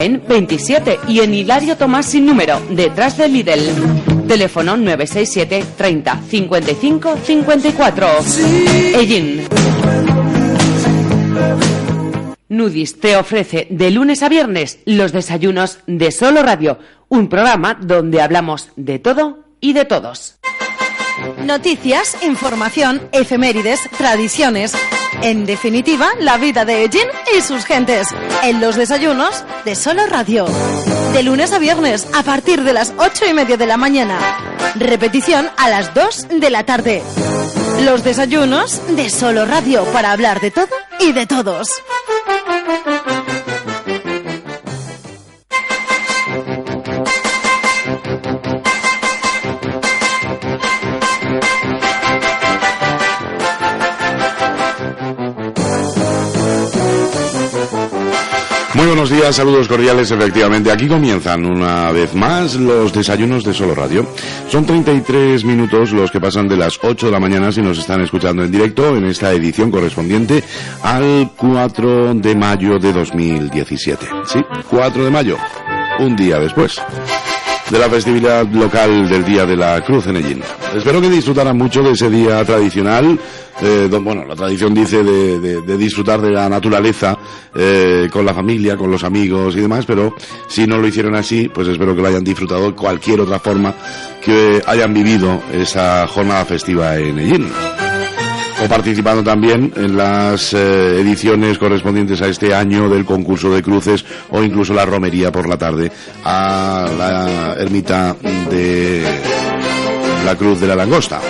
En 27 y en Hilario Tomás sin número, detrás del Lidl. Teléfono 967 30 55 54. Ellín. Nudis te ofrece de lunes a viernes los desayunos de Solo Radio, un programa donde hablamos de todo y de todos. Noticias, información, efemérides, tradiciones. En definitiva, la vida de Ellín y sus gentes. En los desayunos de Solo Radio. De lunes a viernes, a partir de las 8:30 de la mañana. Repetición a las 2 de la tarde. Los desayunos de Solo Radio, para hablar de todo y de todos. Muy buenos días, saludos cordiales, efectivamente. Aquí comienzan una vez más los desayunos de Solo Radio. Son 33 minutos los que pasan de las 8 de la mañana si nos están escuchando en directo en esta edición correspondiente al 4 de mayo de 2017. Sí, 4 de mayo, un día después de la festividad local del Día de la Cruz en Ellín. Espero que disfrutaran mucho de ese día tradicional. Bueno, la tradición dice de disfrutar de la naturaleza con la familia, con los amigos y demás, pero si no lo hicieron así, pues espero que lo hayan disfrutado de cualquier otra forma que hayan vivido esa jornada festiva en Ellín. O participando también en las ediciones correspondientes a este año del concurso de cruces o incluso la romería por la tarde a la ermita de la Cruz de la Langosta.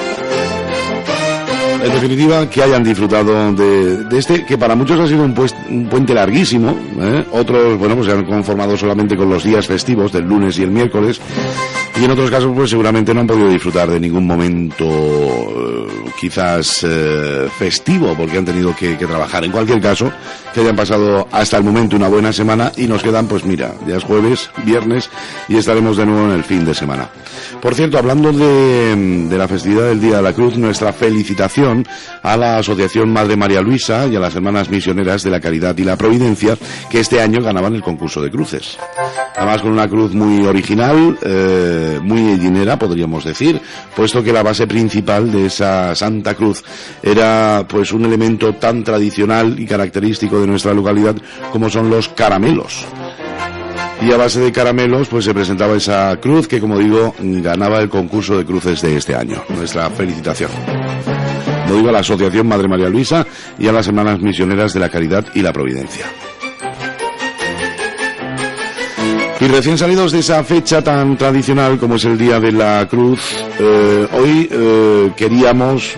En definitiva, que hayan disfrutado de este, que para muchos ha sido un puente larguísimo, Otros, bueno, pues se han conformado solamente con los días festivos del lunes y el miércoles, y en otros casos, pues seguramente no han podido disfrutar de ningún momento, quizás festivo, porque han tenido que trabajar. En cualquier caso, que hayan pasado hasta el momento una buena semana, y nos quedan, pues mira, ya es jueves, viernes, y estaremos de nuevo en el fin de semana. Por cierto, hablando de la festividad del Día de la Cruz, nuestra felicitación a la Asociación Madre María Luisa y a las Hermanas Misioneras de la Caridad y la Providencia, que este año ganaban el concurso de cruces. Además, con una cruz muy original, muy ellinera, podríamos decir, puesto que la base principal de esa Santa Cruz era pues un elemento tan tradicional y característico de nuestra localidad como son los caramelos. Y a base de caramelos pues se presentaba esa cruz que, como digo, ganaba el concurso de cruces de este año. Nuestra felicitación. Lo digo a la Asociación Madre María Luisa y a las Hermanas Misioneras de la Caridad y la Providencia. Y recién salidos de esa fecha tan tradicional como es el Día de la Cruz, hoy queríamos,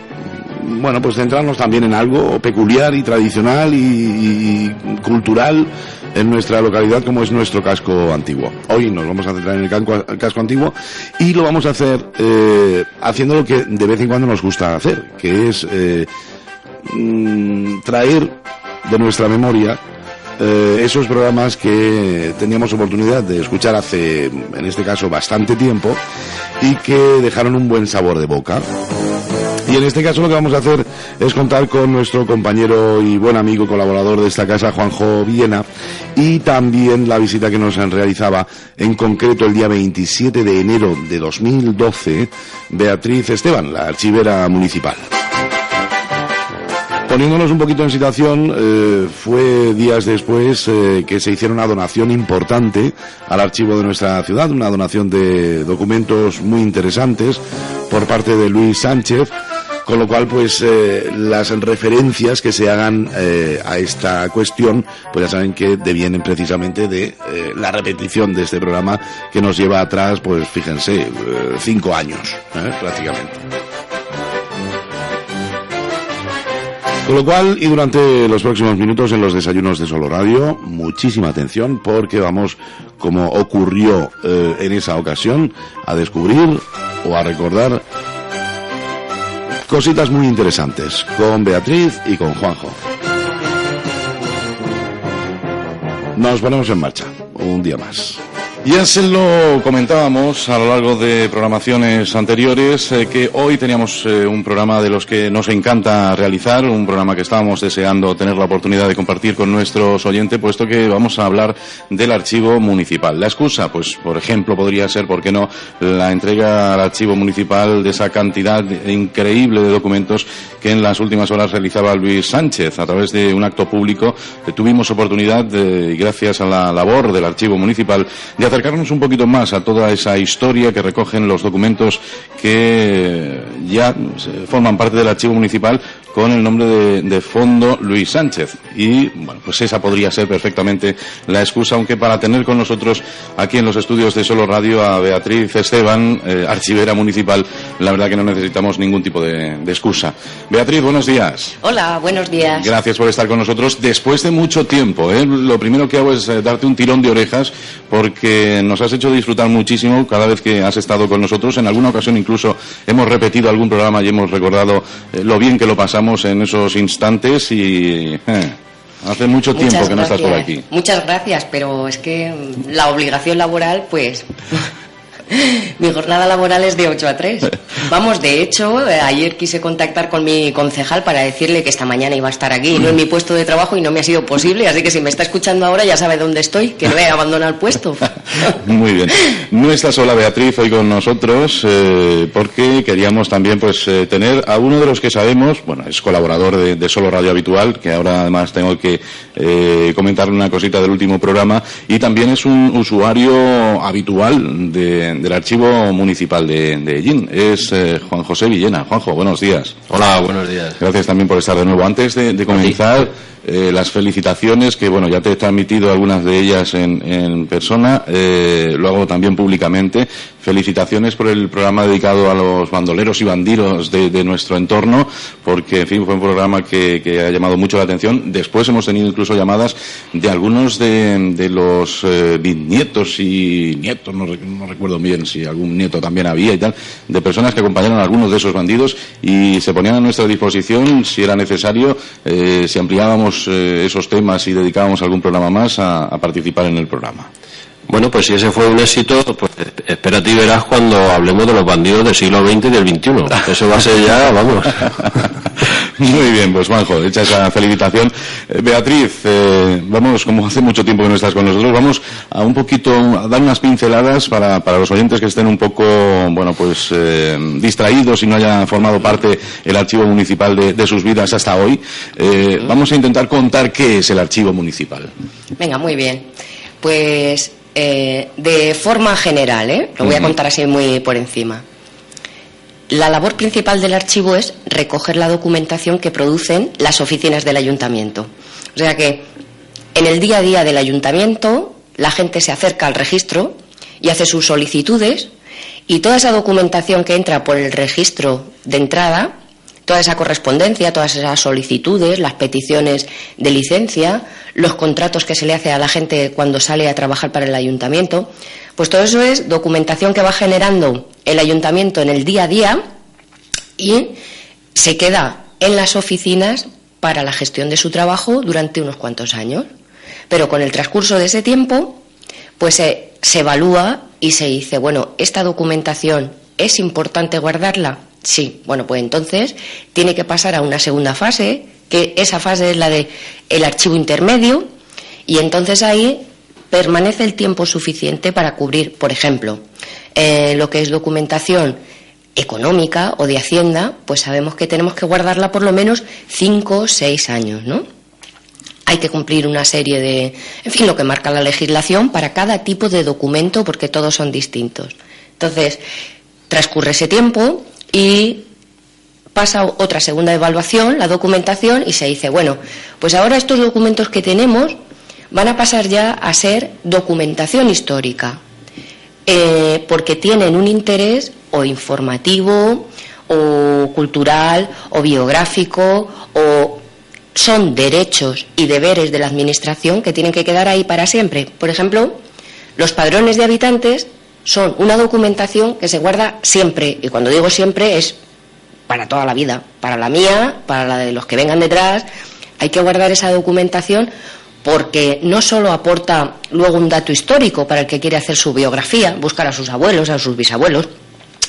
bueno, pues centrarnos también en algo peculiar y tradicional y cultural en nuestra localidad, como es nuestro casco antiguo. Hoy nos vamos a centrar en el casco antiguo y lo vamos a hacer haciendo lo que de vez en cuando nos gusta hacer, que es traer de nuestra memoria esos programas que teníamos oportunidad de escuchar hace, en este caso, bastante tiempo y que dejaron un buen sabor de boca. Y en este caso lo que vamos a hacer es contar con nuestro compañero y buen amigo colaborador de esta casa, Juanjo Villena, y también la visita que nos realizaba, en concreto el día 27 de enero de 2012, Beatriz Esteban, la archivera municipal. Poniéndonos un poquito en situación, fue días después que se hiciera una donación importante al archivo de nuestra ciudad, una donación de documentos muy interesantes por parte de Luis Sánchez, con lo cual pues las referencias que se hagan a esta cuestión pues ya saben que devienen precisamente de la repetición de este programa que nos lleva atrás, pues fíjense, 5 años prácticamente. Con lo cual, y durante los próximos minutos en los desayunos de Solo Radio, muchísima atención porque vamos, como ocurrió en esa ocasión, a descubrir o a recordar cositas muy interesantes con Beatriz y con Juanjo. Nos ponemos en marcha un día más. Ya se lo comentábamos a lo largo de programaciones anteriores, que hoy teníamos un programa de los que nos encanta realizar, un programa que estábamos deseando tener la oportunidad de compartir con nuestros oyentes, puesto que vamos a hablar del archivo municipal. La excusa, pues, por ejemplo, podría ser, ¿por qué no?, la entrega al archivo municipal de esa cantidad increíble de documentos que en las últimas horas realizaba Luis Sánchez a través de un acto público. Tuvimos oportunidad, y gracias a la labor del archivo municipal, de acercarnos un poquito más a toda esa historia que recogen los documentos que ya forman parte del archivo municipal con el nombre de fondo Luis Sánchez. Y, bueno, pues esa podría ser perfectamente la excusa, aunque para tener con nosotros aquí en los estudios de Solo Radio a Beatriz Esteban, archivera municipal, la verdad que no necesitamos ningún tipo de excusa. Beatriz, buenos días. Hola, buenos días. Gracias por estar con nosotros después de mucho tiempo, ¿eh? Lo primero que hago es darte un tirón de orejas, porque nos has hecho disfrutar muchísimo cada vez que has estado con nosotros. En alguna ocasión incluso hemos repetido algún programa y hemos recordado lo bien que lo pasamos en esos instantes y hace mucho tiempo que no estás por aquí. Muchas gracias, pero es que la obligación laboral, pues... Mi jornada laboral es de 8 a 3. Vamos, de hecho, ayer quise contactar con mi concejal para decirle que esta mañana iba a estar aquí, no en mi puesto de trabajo, y no me ha sido posible, así que si me está escuchando ahora ya sabe dónde estoy, que no he abandonado el puesto. Muy bien. No está sola Beatriz hoy con nosotros, porque queríamos también pues tener a uno de los que sabemos, bueno, es colaborador de Solo Radio habitual, que ahora además tengo que comentarle una cosita del último programa, y también es un usuario habitual del archivo municipal de Ellín. Es Juan José Villena. Juanjo, buenos días. Hola, buenos días. Gracias también por estar de nuevo. Antes de comenzar, las felicitaciones, que bueno, ya te he transmitido algunas de ellas en persona, lo hago también públicamente. Felicitaciones por el programa dedicado a los bandoleros y bandidos de nuestro entorno, porque en fin fue un programa que ha llamado mucho la atención. Después hemos tenido incluso llamadas de algunos de los bisnietos y nietos, no recuerdo bien si algún nieto también había y tal, de personas que acompañaron a algunos de esos bandidos y se ponían a nuestra disposición, si era necesario, si ampliábamos esos temas y dedicábamos algún programa más a participar en el programa. Bueno, pues si ese fue un éxito, pues espérate y verás cuando hablemos de los bandidos del siglo XX y del XXI. Eso va a ser ya, vamos. Muy bien, pues Juanjo, hecha esa felicitación. Beatriz, vamos, como hace mucho tiempo que no estás con nosotros, vamos a un poquito, a dar unas pinceladas para los oyentes que estén un poco, bueno, pues distraídos y no hayan formado parte el archivo municipal de sus vidas hasta hoy. Vamos a intentar contar qué es el archivo municipal. Venga, muy bien. Pues... de forma general, lo voy a contar así muy por encima. La labor principal del archivo es recoger la documentación que producen las oficinas del ayuntamiento. O sea que en el día a día del ayuntamiento la gente se acerca al registro y hace sus solicitudes, y toda esa documentación que entra por el registro de entrada, toda esa correspondencia, todas esas solicitudes, las peticiones de licencia, los contratos que se le hace a la gente cuando sale a trabajar para el ayuntamiento, pues todo eso es documentación que va generando el ayuntamiento en el día a día y se queda en las oficinas para la gestión de su trabajo durante unos cuantos años. Pero con el transcurso de ese tiempo, pues se evalúa y se dice, bueno, esta documentación ¿es importante guardarla? Sí, bueno, pues entonces tiene que pasar a una segunda fase, que esa fase es la de el archivo intermedio, y entonces ahí permanece el tiempo suficiente para cubrir, por ejemplo, lo que es documentación económica o de Hacienda, pues sabemos que tenemos que guardarla por lo menos 5 o 6 años, ¿no? Hay que cumplir una serie de, en fin, lo que marca la legislación para cada tipo de documento, porque todos son distintos. Entonces, transcurre ese tiempo y pasa otra segunda evaluación, la documentación, y se dice, bueno, pues ahora estos documentos que tenemos van a pasar ya a ser documentación histórica, porque tienen un interés o informativo, o cultural, o biográfico, o son derechos y deberes de la Administración que tienen que quedar ahí para siempre. Por ejemplo, los padrones de habitantes son una documentación que se guarda siempre, y cuando digo siempre es para toda la vida, para la mía, para la de los que vengan detrás. Hay que guardar esa documentación porque no solo aporta luego un dato histórico para el que quiere hacer su biografía, buscar a sus abuelos, a sus bisabuelos,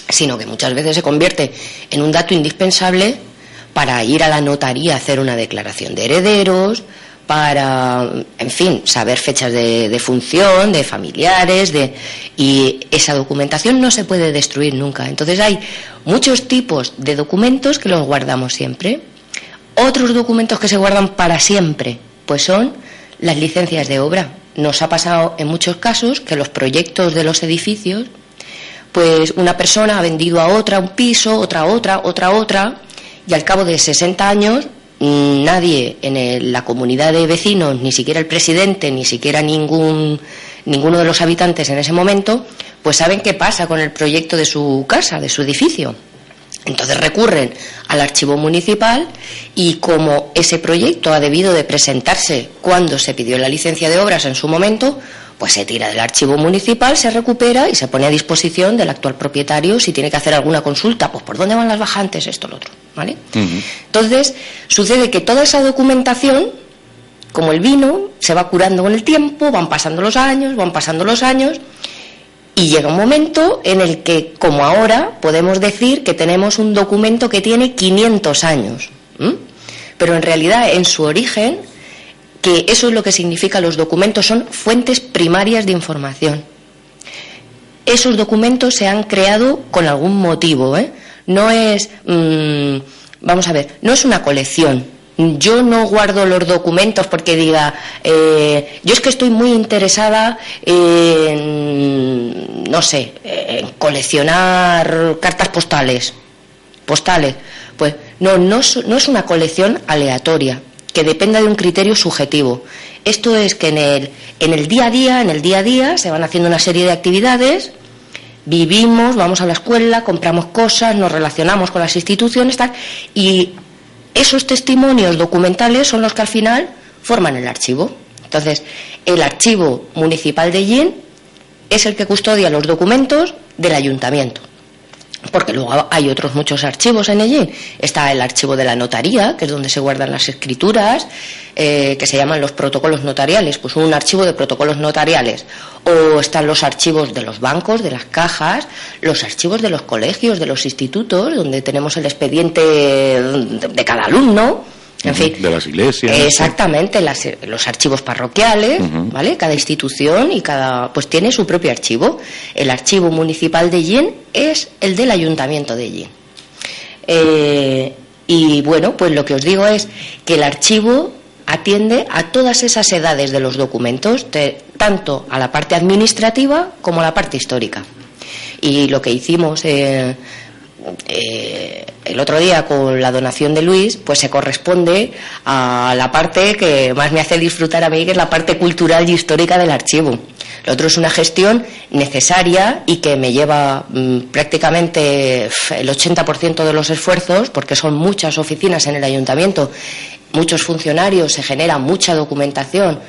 sino que muchas veces se convierte en un dato indispensable para ir a la notaría a hacer una declaración de herederos, para, en fin, saber fechas de función, de familiares, y esa documentación no se puede destruir nunca. Entonces hay muchos tipos de documentos que los guardamos siempre. Otros documentos que se guardan para siempre, pues son las licencias de obra. Nos ha pasado en muchos casos que los proyectos de los edificios, pues una persona ha vendido a otra un piso, otra, y al cabo de 60 años nadie en la comunidad de vecinos, ni siquiera el presidente, ni siquiera ninguno de los habitantes en ese momento, pues saben qué pasa con el proyecto de su casa, de su edificio. Entonces recurren al archivo municipal y como ese proyecto ha debido de presentarse cuando se pidió la licencia de obras en su momento, pues se tira del archivo municipal, se recupera y se pone a disposición del actual propietario si tiene que hacer alguna consulta, pues por dónde van las bajantes, esto, lo otro, ¿vale? Entonces sucede que toda esa documentación, como el vino, se va curando con el tiempo, van pasando los años, y llega un momento en el que, como ahora, podemos decir que tenemos un documento que tiene 500 años. Pero en realidad, en su origen, que eso es lo que significa los documentos, son fuentes primarias de información. Esos documentos se han creado con algún motivo, No es, vamos a ver, no es una colección. Yo no guardo los documentos porque diga, yo es que estoy muy interesada en, no sé, en coleccionar cartas postales. Pues no es una colección aleatoria, que dependa de un criterio subjetivo. Esto es que en el día a día se van haciendo una serie de actividades, vivimos, vamos a la escuela, compramos cosas, nos relacionamos con las instituciones, tal, y esos testimonios documentales son los que al final forman el archivo. Entonces, el archivo municipal de Ellín es el que custodia los documentos del ayuntamiento. Porque luego hay otros muchos archivos en Ellín. Está el archivo de la notaría, que es donde se guardan las escrituras, que se llaman los protocolos notariales, pues un archivo de protocolos notariales. O están los archivos de los bancos, de las cajas, los archivos de los colegios, de los institutos, donde tenemos el expediente de cada alumno. En fin, de las iglesias. Exactamente, los archivos parroquiales, ¿vale? Cada institución y pues tiene su propio archivo. El archivo municipal de Ellín es el del ayuntamiento de Ellín. Y bueno, pues lo que os digo es que el archivo atiende a todas esas edades de los documentos, tanto a la parte administrativa como a la parte histórica. Y lo que hicimos el otro día con la donación de Luis, pues se corresponde a la parte que más me hace disfrutar a mí, que es la parte cultural y histórica del archivo. Lo otro es una gestión necesaria y que me lleva prácticamente el 80% de los esfuerzos, porque son muchas oficinas en el ayuntamiento, muchos funcionarios, se genera mucha documentación,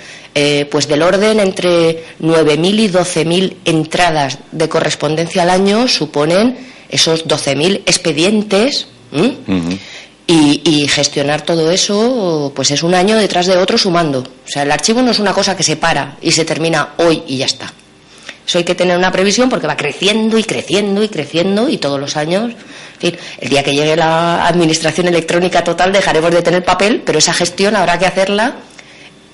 pues del orden entre 9.000 y 12.000 entradas de correspondencia al año suponen esos 12.000 expedientes, y gestionar todo eso pues es un año detrás de otro sumando. O sea, el archivo no es una cosa que se para y se termina hoy y ya está. Eso hay que tener una previsión porque va creciendo y creciendo y creciendo, y todos los años, en fin, el día que llegue la administración electrónica total dejaremos de tener papel, pero esa gestión habrá que hacerla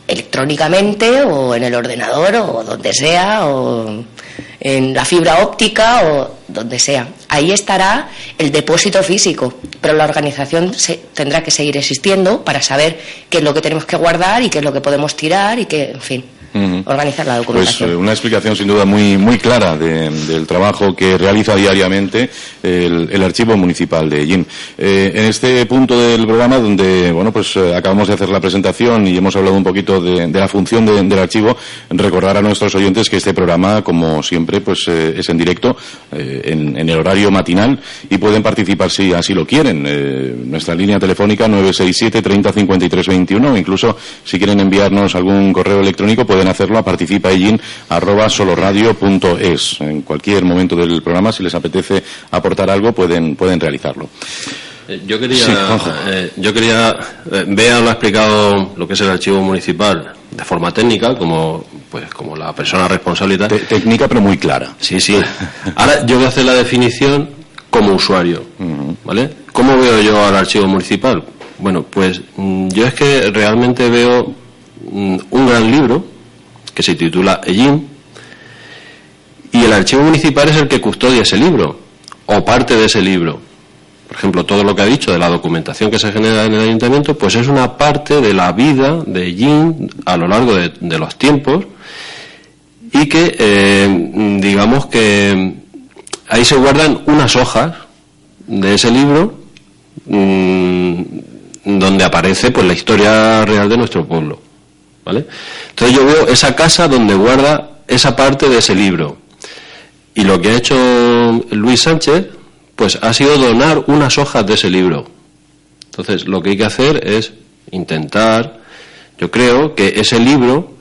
electrónicamente o en el ordenador o donde sea, o en la fibra óptica o donde sea. Ahí estará el depósito físico, pero la organización tendrá que seguir existiendo para saber qué es lo que tenemos que guardar y qué es lo que podemos tirar y qué, en fin, organizar la documentación. Pues una explicación sin duda muy muy clara del trabajo que realiza diariamente el Archivo Municipal de Ellín. En este punto del programa donde pues acabamos de hacer la presentación y hemos hablado un poquito de la función del archivo, recordar a nuestros oyentes que este programa, como siempre, pues es en directo, en el horario matinal, y pueden participar si así lo quieren. Nuestra línea telefónica 967 30 53 21, o incluso si quieren enviarnos algún correo electrónico pueden hacerlo a participaellin@solorradio.es. En cualquier momento del programa, si les apetece aportar algo, pueden realizarlo. Yo quería, Bea lo ha explicado lo que es el archivo municipal de forma técnica, como la persona responsable y tal. Técnica, pero muy clara. Sí. Ahora yo voy a hacer la definición como usuario, ¿vale? ¿Cómo veo yo al archivo municipal? Bueno, pues yo es que realmente veo un gran libro que se titula Ellín, y el archivo municipal es el que custodia ese libro, o parte de ese libro. Por ejemplo, todo lo que ha dicho de la documentación que se genera en el ayuntamiento, pues es una parte de la vida de Ellín a lo largo de los tiempos, y que, digamos que ahí se guardan unas hojas de ese libro donde aparece pues la historia real de nuestro pueblo, ¿vale? Entonces yo veo esa casa donde guarda esa parte de ese libro, y lo que ha hecho Luis Sánchez pues ha sido donar unas hojas de ese libro. Entonces lo que hay que hacer es intentar, yo creo que ese libro,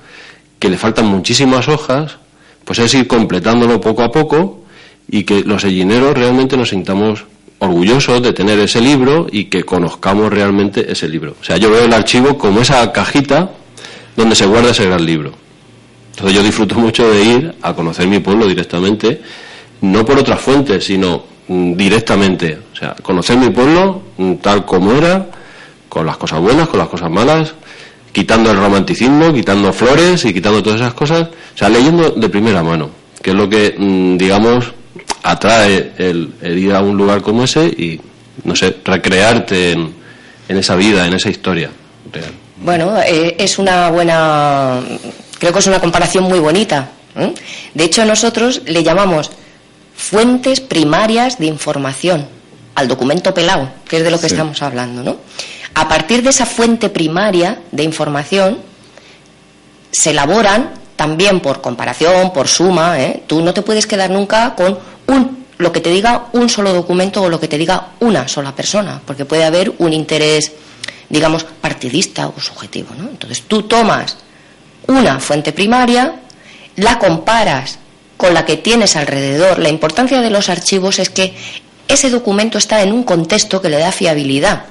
que le faltan muchísimas hojas, pues es ir completándolo poco a poco, y que los ellineros realmente nos sintamos orgullosos de tener ese libro y que conozcamos realmente ese libro. O sea, yo veo el archivo como esa cajita donde se guarda ese gran libro. Entonces yo disfruto mucho de ir a conocer mi pueblo directamente, no por otras fuentes, sino directamente. O sea, conocer mi pueblo tal como era, con las cosas buenas, con las cosas malas, quitando el romanticismo, quitando flores y quitando todas esas cosas. O sea, leyendo de primera mano, que es lo que, digamos, atrae el ir a un lugar como ese y, no sé, recrearte en esa vida, en esa historia real. Bueno, es una buena... Creo que es una comparación muy bonita. De hecho, nosotros le llamamos fuentes primarias de información al documento pelado, que es de lo que estamos hablando, ¿no? A partir de esa fuente primaria de información se elaboran también por comparación, por suma, Tú no te puedes quedar nunca con lo que te diga un solo documento o lo que te diga una sola persona, porque puede haber un interés, digamos, partidista o subjetivo, ¿no? Entonces tú tomas una fuente primaria, la comparas con la que tienes alrededor. La importancia de los archivos es que ese documento está en un contexto que le da fiabilidad.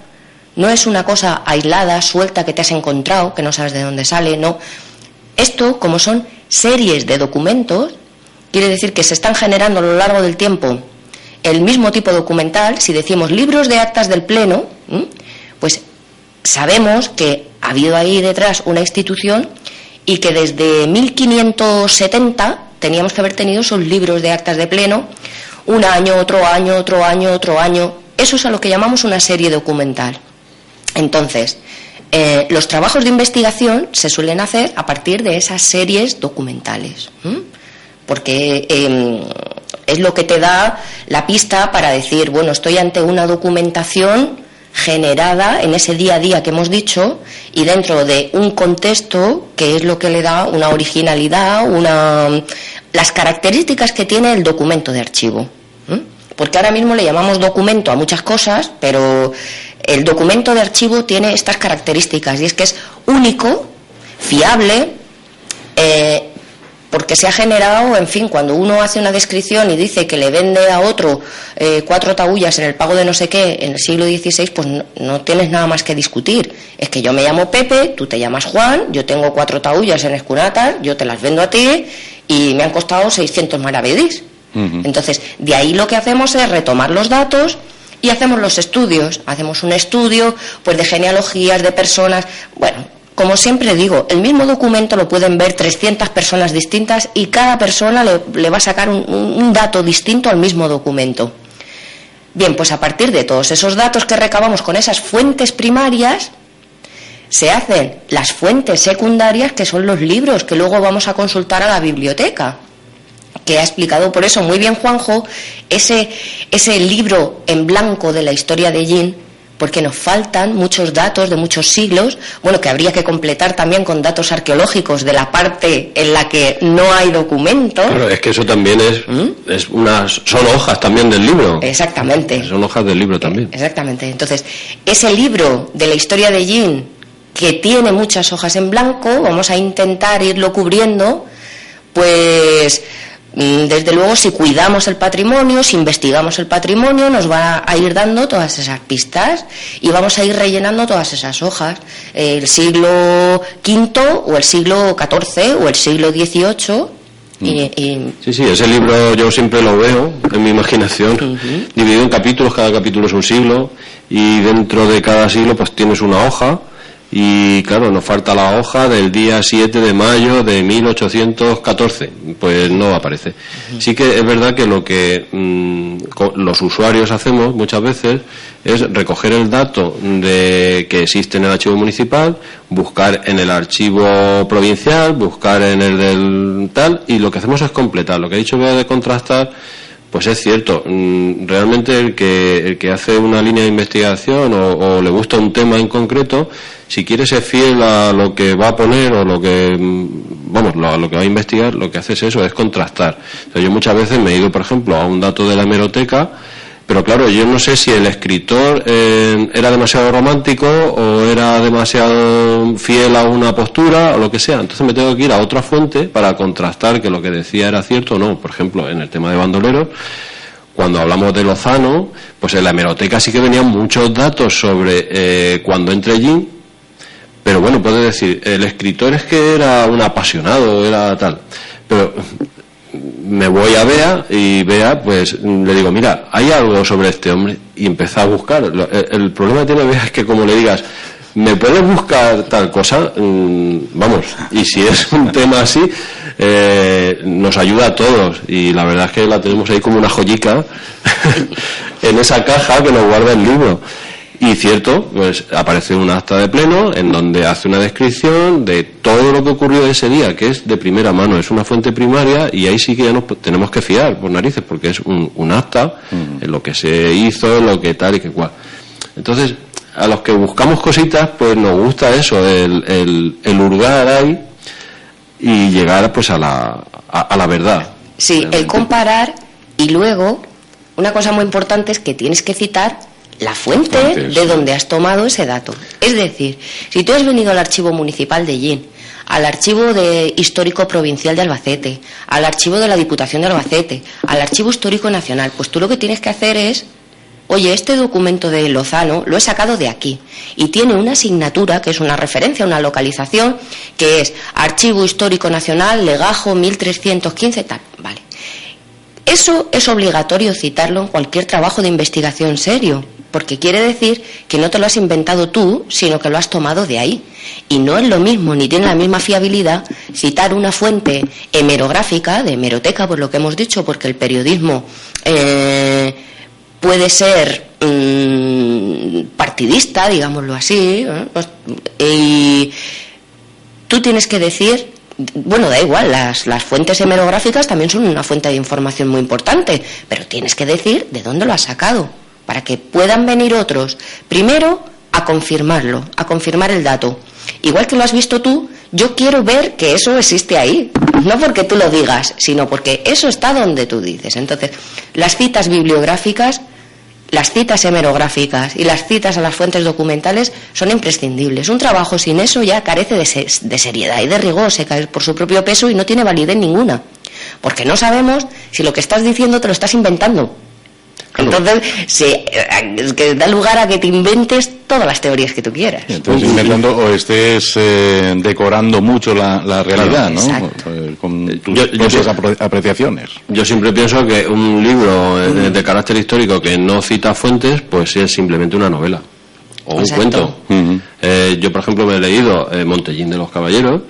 No es una cosa aislada, suelta, que te has encontrado, que no sabes de dónde sale, no. Esto, como son series de documentos, quiere decir que se están generando a lo largo del tiempo el mismo tipo documental. Si decimos libros de actas del Pleno, pues sabemos que ha habido ahí detrás una institución y que desde 1570 teníamos que haber tenido esos libros de actas de Pleno, un año, otro año, otro año, otro año. Eso es a lo que llamamos una serie documental. Entonces, los trabajos de investigación se suelen hacer a partir de esas series documentales, porque es lo que te da la pista para decir, bueno, estoy ante una documentación generada en ese día a día que hemos dicho y dentro de un contexto que es lo que le da una originalidad, las características que tiene el documento de archivo. Porque ahora mismo le llamamos documento a muchas cosas, pero el documento de archivo tiene estas características, y es que es único, fiable, porque se ha generado, en fin, cuando uno hace una descripción y dice que le vende a otro 4 taullas en el pago de no sé qué en el siglo XVI, pues no tienes nada más que discutir. Es que yo me llamo Pepe, tú te llamas Juan, yo tengo 4 taullas en escunatas, yo te las vendo a ti y me han costado 600 maravedís. Entonces, de ahí lo que hacemos es retomar los datos y hacemos los estudios. Hacemos un estudio pues de genealogías, de personas. Bueno, como siempre digo, el mismo documento lo pueden ver 300 personas distintas y cada persona le va a sacar un dato distinto al mismo documento. Bien, pues a partir de todos esos datos que recabamos con esas fuentes primarias, se hacen las fuentes secundarias, que son los libros que luego vamos a consultar a la biblioteca, que ha explicado por eso muy bien Juanjo, ese libro en blanco de la historia de Ellín, porque nos faltan muchos datos de muchos siglos, bueno, que habría que completar también con datos arqueológicos de la parte en la que no hay documentos. Claro, es que eso también son hojas también del libro. Exactamente. Son hojas del libro también. Exactamente. Entonces, ese libro de la historia de Ellín, que tiene muchas hojas en blanco, vamos a intentar irlo cubriendo, pues Desde luego, si cuidamos el patrimonio, si investigamos el patrimonio, nos va a ir dando todas esas pistas y vamos a ir rellenando todas esas hojas. El siglo V o el siglo XIV o el siglo XVIII. Sí, ese libro yo siempre lo veo en mi imaginación, dividido en capítulos, cada capítulo es un siglo, y dentro de cada siglo pues tienes una hoja. Y claro, nos falta la hoja del día 7 de mayo de 1814, pues no aparece. Sí que es verdad que lo que los usuarios hacemos muchas veces es recoger el dato de que existe en el archivo municipal, buscar en el archivo provincial, buscar en el del tal, y lo que hacemos es completar. Lo que ha dicho Bea de contrastar, pues es cierto. Realmente el que hace una línea de investigación o le gusta un tema en concreto, si quiere ser fiel a lo que va a poner o lo que a lo que va a investigar, lo que hace es eso, es contrastar. Entonces, yo muchas veces me he ido, por ejemplo, a un dato de la hemeroteca, pero claro, yo no sé si el escritor era demasiado romántico o era demasiado fiel a una postura o lo que sea. Entonces me tengo que ir a otra fuente para contrastar que lo que decía era cierto o no. Por ejemplo, en el tema de bandoleros, cuando hablamos de Lozano, pues en la hemeroteca sí que venían muchos datos sobre cuando entre Jean, pero bueno, puede decir, el escritor es que era un apasionado, era tal, pero me voy a Bea y Bea, pues le digo, mira, hay algo sobre este hombre, y empecé a buscar. El problema que tiene Bea es que como le digas, ¿me puedes buscar tal cosa? Vamos, y si es un tema así, nos ayuda a todos, y la verdad es que la tenemos ahí como una joyica en esa caja que nos guarda el libro. Y cierto, pues aparece un acta de pleno en donde hace una descripción de todo lo que ocurrió ese día, que es de primera mano, es una fuente primaria, y ahí sí que ya nos tenemos que fiar por narices, porque es un acta en lo que se hizo, lo que tal y que cual. Entonces, a los que buscamos cositas, pues nos gusta eso, el hurgar ahí y llegar pues a la verdad. Sí, realmente. El comparar, y luego una cosa muy importante es que tienes que citar la fuente de donde has tomado ese dato. Es decir, si tú has venido al archivo municipal de Jean, al archivo histórico provincial de Albacete, al archivo de la Diputación de Albacete, al archivo histórico nacional, pues tú lo que tienes que hacer es, oye, este documento de Lozano lo he sacado de aquí y tiene una asignatura que es una referencia, una localización, que es Archivo Histórico Nacional, Legajo 1315, tal, vale. Eso es obligatorio citarlo en cualquier trabajo de investigación serio, porque quiere decir que no te lo has inventado tú, sino que lo has tomado de ahí. Y no es lo mismo, ni tiene la misma fiabilidad citar una fuente hemerográfica, de hemeroteca, por lo que hemos dicho, porque el periodismo puede ser partidista, digámoslo así, y tú tienes que decir, bueno, da igual, las fuentes hemerográficas también son una fuente de información muy importante, pero tienes que decir de dónde lo has sacado, para que puedan venir otros, primero, a confirmarlo, a confirmar el dato. Igual que lo has visto tú, yo quiero ver que eso existe ahí, no porque tú lo digas, sino porque eso está donde tú dices. Entonces, las citas bibliográficas, las citas hemerográficas y las citas a las fuentes documentales son imprescindibles. Un trabajo sin eso ya carece de seriedad y de rigor, se cae por su propio peso y no tiene validez ninguna, porque no sabemos si lo que estás diciendo te lo estás inventando. Entonces, es que da lugar a que te inventes todas las teorías que tú quieras. Entonces, inventando o estés decorando mucho la realidad, ¿no? Con tus propias apreciaciones. Yo siempre pienso que un libro de carácter histórico que no cita fuentes, pues es simplemente una novela o Exacto. un cuento. Yo, por ejemplo, me he leído Montellín de los Caballeros.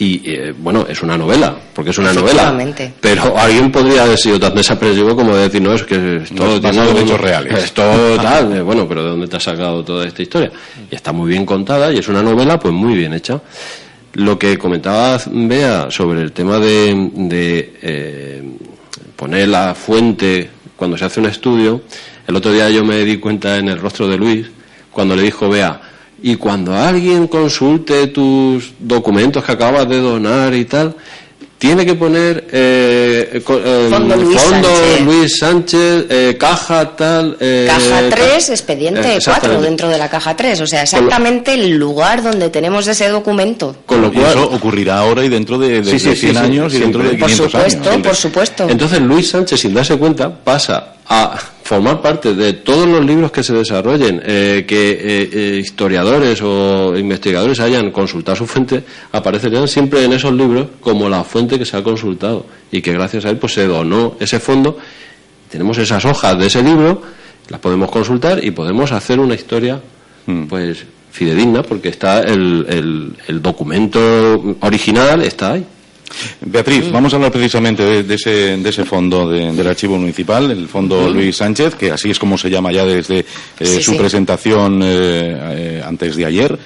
Y bueno, es una novela, porque es una novela. Pero alguien podría haber sido tan desapresivo como decir, no, es que es todo basado en hechos reales. Es todo tal, bueno, pero ¿de dónde te has sacado toda esta historia? Y está muy bien contada y es una novela, pues muy bien hecha. Lo que comentaba Bea sobre el tema de poner la fuente cuando se hace un estudio, el otro día yo me di cuenta en el rostro de Luis, cuando le dijo Bea, y cuando alguien consulte tus documentos que acabas de donar y tal, tiene que poner Fondo Luis Sánchez, caja tal... caja 3, expediente 4, dentro de la caja 3. O sea, exactamente el lugar donde tenemos ese documento. Con lo cual, eso ocurrirá ahora y dentro de 100 años y dentro de 500 años. Por supuesto. Entonces Luis Sánchez, sin darse cuenta, pasa a formar parte de todos los libros que se desarrollen, que historiadores o investigadores hayan consultado su fuente, aparecerían siempre en esos libros como la fuente que se ha consultado, y que gracias a él pues se donó ese fondo. Tenemos esas hojas de ese libro, las podemos consultar y podemos hacer una historia pues fidedigna, porque está el documento original está ahí. Beatriz, vamos a hablar precisamente de ese fondo del Archivo Municipal, el fondo Luis Sánchez, que así es como se llama ya desde su presentación antes de ayer.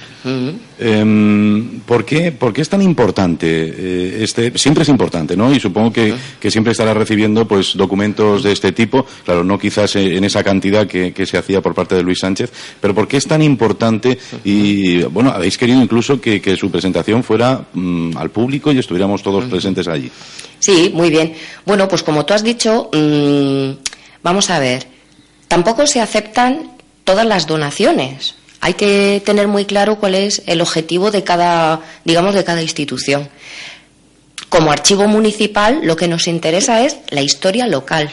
¿Por qué es tan importante? Siempre es importante, ¿no? Y supongo que siempre estará recibiendo pues documentos de este tipo, claro, no quizás en esa cantidad que se hacía por parte de Luis Sánchez, pero ¿por qué es tan importante? Y bueno, habéis querido incluso que su presentación fuera al público y estuviéramos todos presentes allí. Sí, muy bien. Bueno, pues como tú has dicho, vamos a ver, tampoco se aceptan todas las donaciones. Hay que tener muy claro cuál es el objetivo de cada institución. Como archivo municipal, lo que nos interesa es la historia local.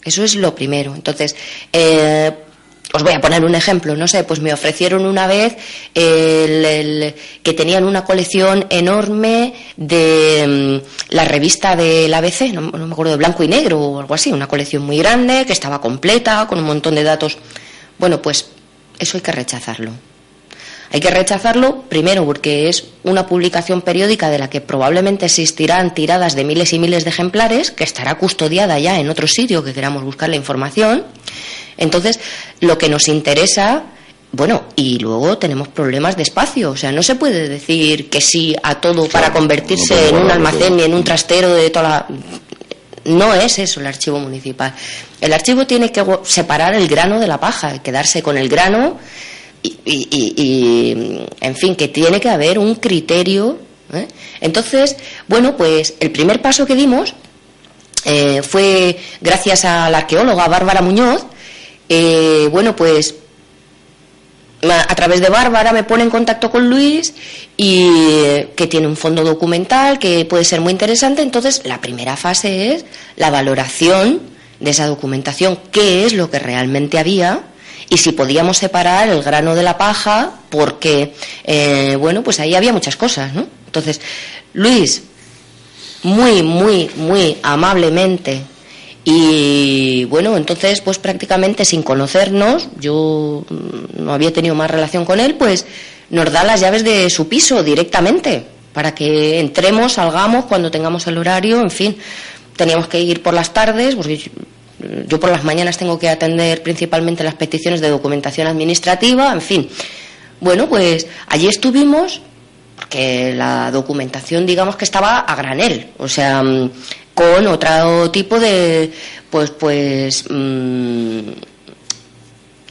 Eso es lo primero. Entonces, os voy a poner un ejemplo, no sé, pues me ofrecieron una vez que tenían una colección enorme de la revista del ABC, no me acuerdo, de blanco y negro o algo así, una colección muy grande que estaba completa, con un montón de datos. Bueno, pues eso hay que rechazarlo. Hay que rechazarlo primero porque es una publicación periódica de la que probablemente existirán tiradas de miles y miles de ejemplares, que estará custodiada ya en otro sitio que queramos buscar la información. Entonces, lo que nos interesa, bueno, y luego tenemos problemas de espacio, o sea, no se puede decir que sí a todo para convertirse en un almacén ni en un trastero de toda la... No es eso el archivo municipal. El archivo tiene que separar el grano de la paja, quedarse con el grano y en fin, que tiene que haber un criterio, ¿eh? Entonces, bueno, pues el primer paso que dimos fue gracias a la arqueóloga Bárbara Muñoz. Bueno, pues a través de Bárbara me pone en contacto con Luis, y que tiene un fondo documental que puede ser muy interesante. Entonces, la primera fase es la valoración de esa documentación, qué es lo que realmente había y si podíamos separar el grano de la paja, porque, bueno, pues ahí había muchas cosas, ¿no? Entonces, Luis, muy, muy, muy amablemente, y bueno, entonces pues prácticamente sin conocernos, yo no había tenido más relación con él, pues nos da las llaves de su piso directamente para que entremos, salgamos cuando tengamos el horario. En fin, teníamos que ir por las tardes, porque yo por las mañanas tengo que atender principalmente las peticiones de documentación administrativa. En fin, bueno, pues allí estuvimos, porque la documentación digamos que estaba a granel, o sea, con otro tipo de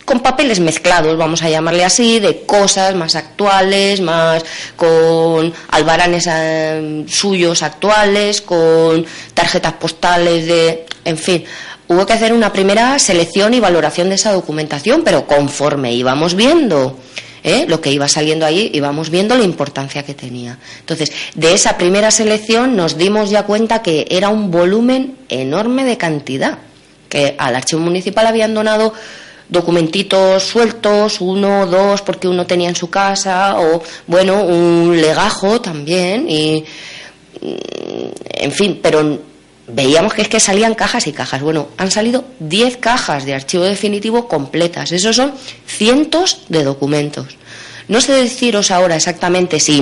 con papeles mezclados, vamos a llamarle así, de cosas más actuales, más con albaranes suyos actuales, con tarjetas postales en fin, hubo que hacer una primera selección y valoración de esa documentación, pero conforme íbamos viendo lo que iba saliendo ahí, íbamos viendo la importancia que tenía. Entonces, de esa primera selección nos dimos ya cuenta que era un volumen enorme de cantidad, que al archivo municipal habían donado documentitos sueltos, 1 o 2 porque uno tenía en su casa, o bueno, un legajo también, y en fin, pero veíamos que es que salían cajas y cajas. Bueno, han salido 10 cajas de archivo definitivo completas. Esos son cientos de documentos. No sé deciros ahora exactamente si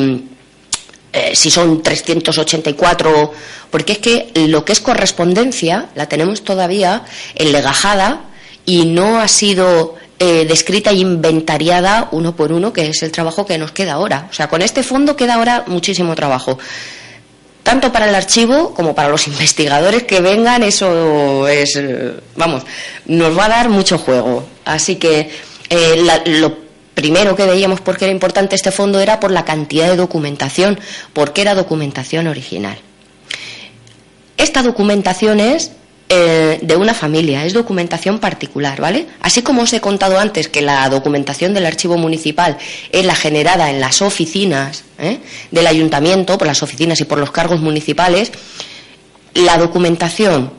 son 384, porque es que lo que es correspondencia la tenemos todavía enlegajada y no ha sido descrita e inventariada uno por uno, que es el trabajo que nos queda ahora. O sea, con este fondo queda ahora muchísimo trabajo, tanto para el archivo como para los investigadores que vengan. Eso es, vamos, nos va a dar mucho juego. Así que lo primero que veíamos por qué era importante este fondo era por la cantidad de documentación, porque era documentación original. esta documentación es de una familia, es documentación particular, ¿vale? Así como os he contado antes que la documentación del archivo municipal es la generada en las oficinas del ayuntamiento, por las oficinas y por los cargos municipales, la documentación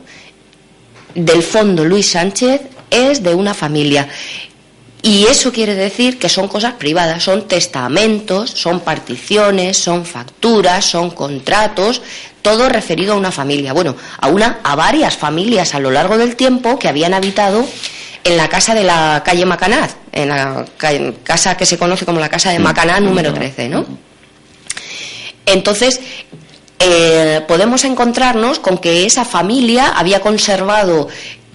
del Fondo Luis Sánchez es de una familia. Y eso quiere decir que son cosas privadas, son testamentos, son particiones, son facturas, son contratos, todo referido a una familia. Bueno, a varias familias a lo largo del tiempo que habían habitado en la casa de la calle Macanaz, en la casa que se conoce como la casa de Macanaz número 13, ¿no? Entonces, podemos encontrarnos con que esa familia había conservado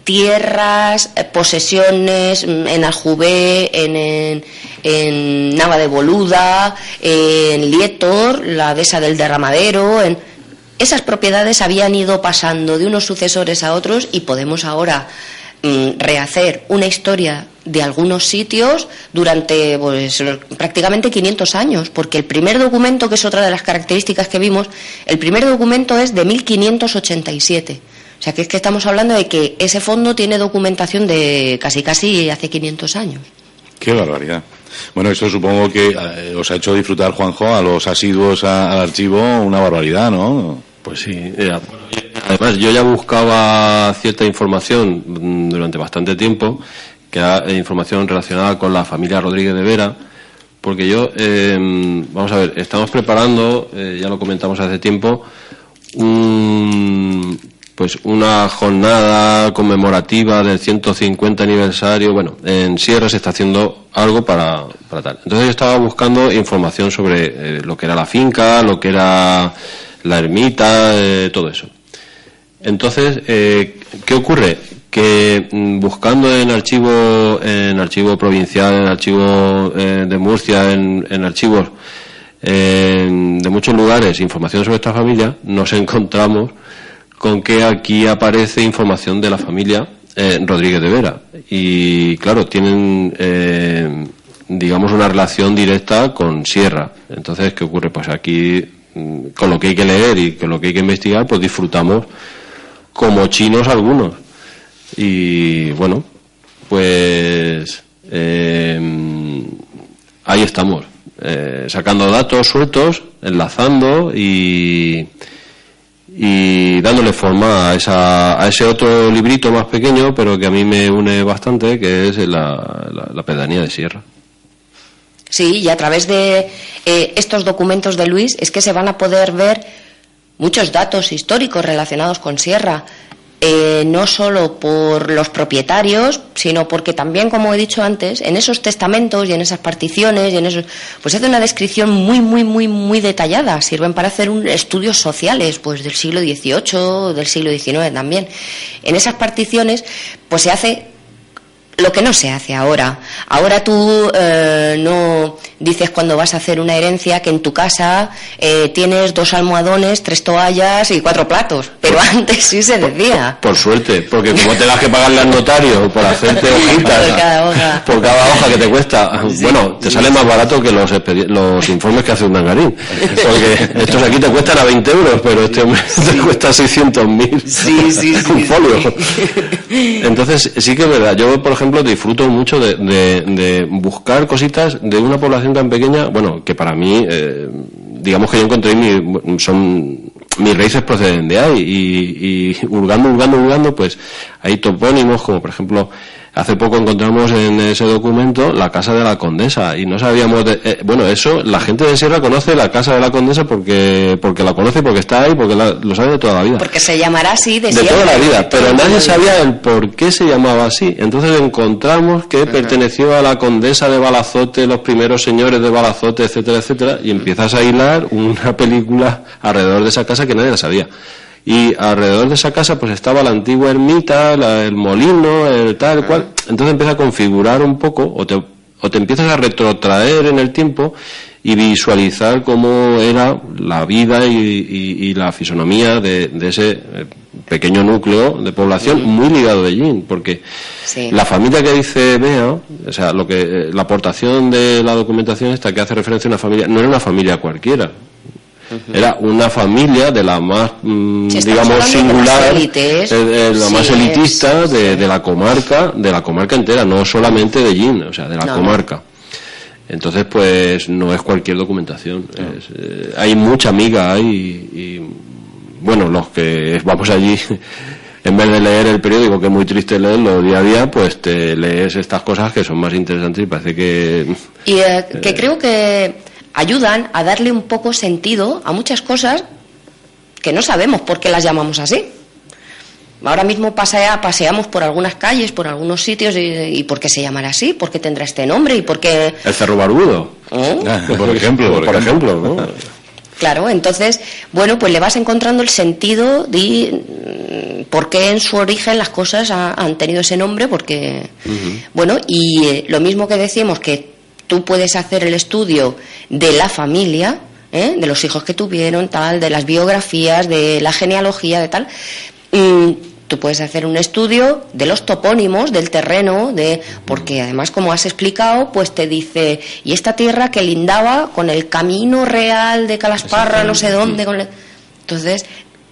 tierras, posesiones en Aljubé, en Nava de Boluda, en Lietor, la dehesa del Derramadero. Esas propiedades habían ido pasando de unos sucesores a otros y podemos ahora rehacer una historia de algunos sitios durante pues prácticamente 500 años, porque el primer documento, que es otra de las características que vimos, el primer documento es de 1587. O sea, que es que estamos hablando de que ese fondo tiene documentación de casi hace 500 años. ¡Qué barbaridad! Bueno, esto supongo que os ha hecho disfrutar, Juanjo, a los asiduos al archivo, una barbaridad, ¿no? Pues sí. Además, yo ya buscaba cierta información durante bastante tiempo, que era información relacionada con la familia Rodríguez de Vera, porque yo, vamos a ver, estamos preparando, ya lo comentamos hace tiempo, pues una jornada conmemorativa del 150 aniversario. Bueno, en Sierra se está haciendo algo para tal. Entonces yo estaba buscando información sobre lo que era la finca, lo que era la ermita, todo eso. Entonces, ¿qué ocurre? Que buscando en archivo provincial, en archivo de Murcia, en archivos de muchos lugares, información sobre esta familia, nos encontramos con que aquí aparece información de la familia Rodríguez de Vera. Y claro, tienen, digamos, una relación directa con Sierra. Entonces, ¿qué ocurre? Pues aquí, con lo que hay que leer y con lo que hay que investigar, pues disfrutamos como chinos algunos. Y bueno, pues ahí estamos, sacando datos sueltos, enlazando y dándole forma a ese otro librito más pequeño, pero que a mí me une bastante, que es la pedanía de Sierra. Sí, y a través de estos documentos de Luis es que se van a poder ver muchos datos históricos relacionados con Sierra, no solo por los propietarios, sino porque también, como he dicho antes, en esos testamentos y en esas particiones y en esos, pues hace una descripción muy detallada. Sirven para hacer estudios sociales, pues del siglo XVIII, del siglo XIX también. En esas particiones, pues se hace lo que no se hace ahora. Ahora tú no dices, cuando vas a hacer una herencia, que en tu casa tienes 2 almohadones, 3 toallas y 4 platos. Pero antes sí se decía. Por suerte, porque como tengas que pagarle al notario por hacerte hojitas por cada hoja que te cuesta, sí, bueno, te sale más barato que los informes que hace un Dangarín. Porque estos aquí te cuestan a 20 euros, pero este hombre te cuesta 600.000 un folio. Entonces, sí que es verdad. Yo, por ejemplo, disfruto mucho de buscar cositas de una población tan pequeña, bueno, que para mí, digamos que yo encontré mis raíces proceden de ahí, y hurgando, pues hay topónimos, como por ejemplo, hace poco encontramos en ese documento la casa de la condesa, y no sabíamos bueno, eso, la gente de Sierra conoce la casa de la condesa porque la conoce, porque está ahí, porque lo sabe de toda la vida. Porque se llamará así de toda la vida, pero nadie sabía el por qué se llamaba así. Entonces encontramos que perteneció a la condesa de Balazote, los primeros señores de Balazote, etcétera, etcétera, y empiezas a hilar una película alrededor de esa casa que nadie la sabía. Y alrededor de esa casa pues estaba la antigua ermita, el molino, el tal cual. Entonces empieza a configurar un poco, o te empiezas a retrotraer en el tiempo y visualizar cómo era la vida y la fisonomía de ese pequeño núcleo de población muy ligado de Ellín, porque la familia que dice Bea, o sea, la aportación de la documentación esta que hace referencia a una familia, no era una familia cualquiera. Era una familia de la más, digamos, De singular, las élites, la más elitista de la comarca entera, no solamente de Llín, o sea, de la comarca. Entonces, pues, no es cualquier documentación. Hay mucha amiga, y bueno, los que vamos allí, en vez de leer el periódico, que es muy triste leerlo día a día, pues te lees estas cosas que son más interesantes y parece que... Y que creo que ayudan a darle un poco sentido a muchas cosas que no sabemos por qué las llamamos así. Ahora mismo paseamos por algunas calles, por algunos sitios, y ¿por qué se llamará así? ¿Por qué tendrá este nombre? ¿Y por qué...? El Cerro Barbudo, por ejemplo, ¿no? Claro, entonces, bueno, pues le vas encontrando el sentido de por qué en su origen las cosas han tenido ese nombre, porque, bueno, y lo mismo que decimos, que tú puedes hacer el estudio de la familia, de los hijos que tuvieron, tal, de las biografías, de la genealogía, de tal, tú puedes hacer un estudio de los topónimos, del terreno, porque además, como has explicado, pues te dice, y esta tierra que lindaba con el camino real de Calasparra, no sé dónde, entonces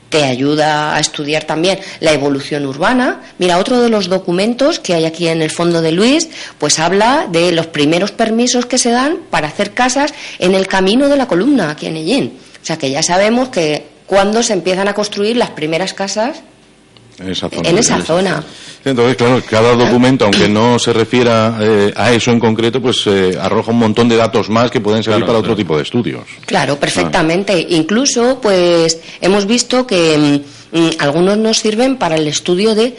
te ayuda a estudiar también la evolución urbana. Mira, otro de los documentos que hay aquí en el fondo de Luis, pues habla de los primeros permisos que se dan para hacer casas en el camino de la columna, aquí en Ellín. O sea que ya sabemos que cuando se empiezan a construir las primeras casas en esa zona. Entonces, claro, cada documento, aunque no se refiera a eso en concreto, pues arroja un montón de datos más que pueden servir para otro tipo de estudios. Claro, perfectamente. Incluso, pues, hemos visto que algunos nos sirven para el estudio de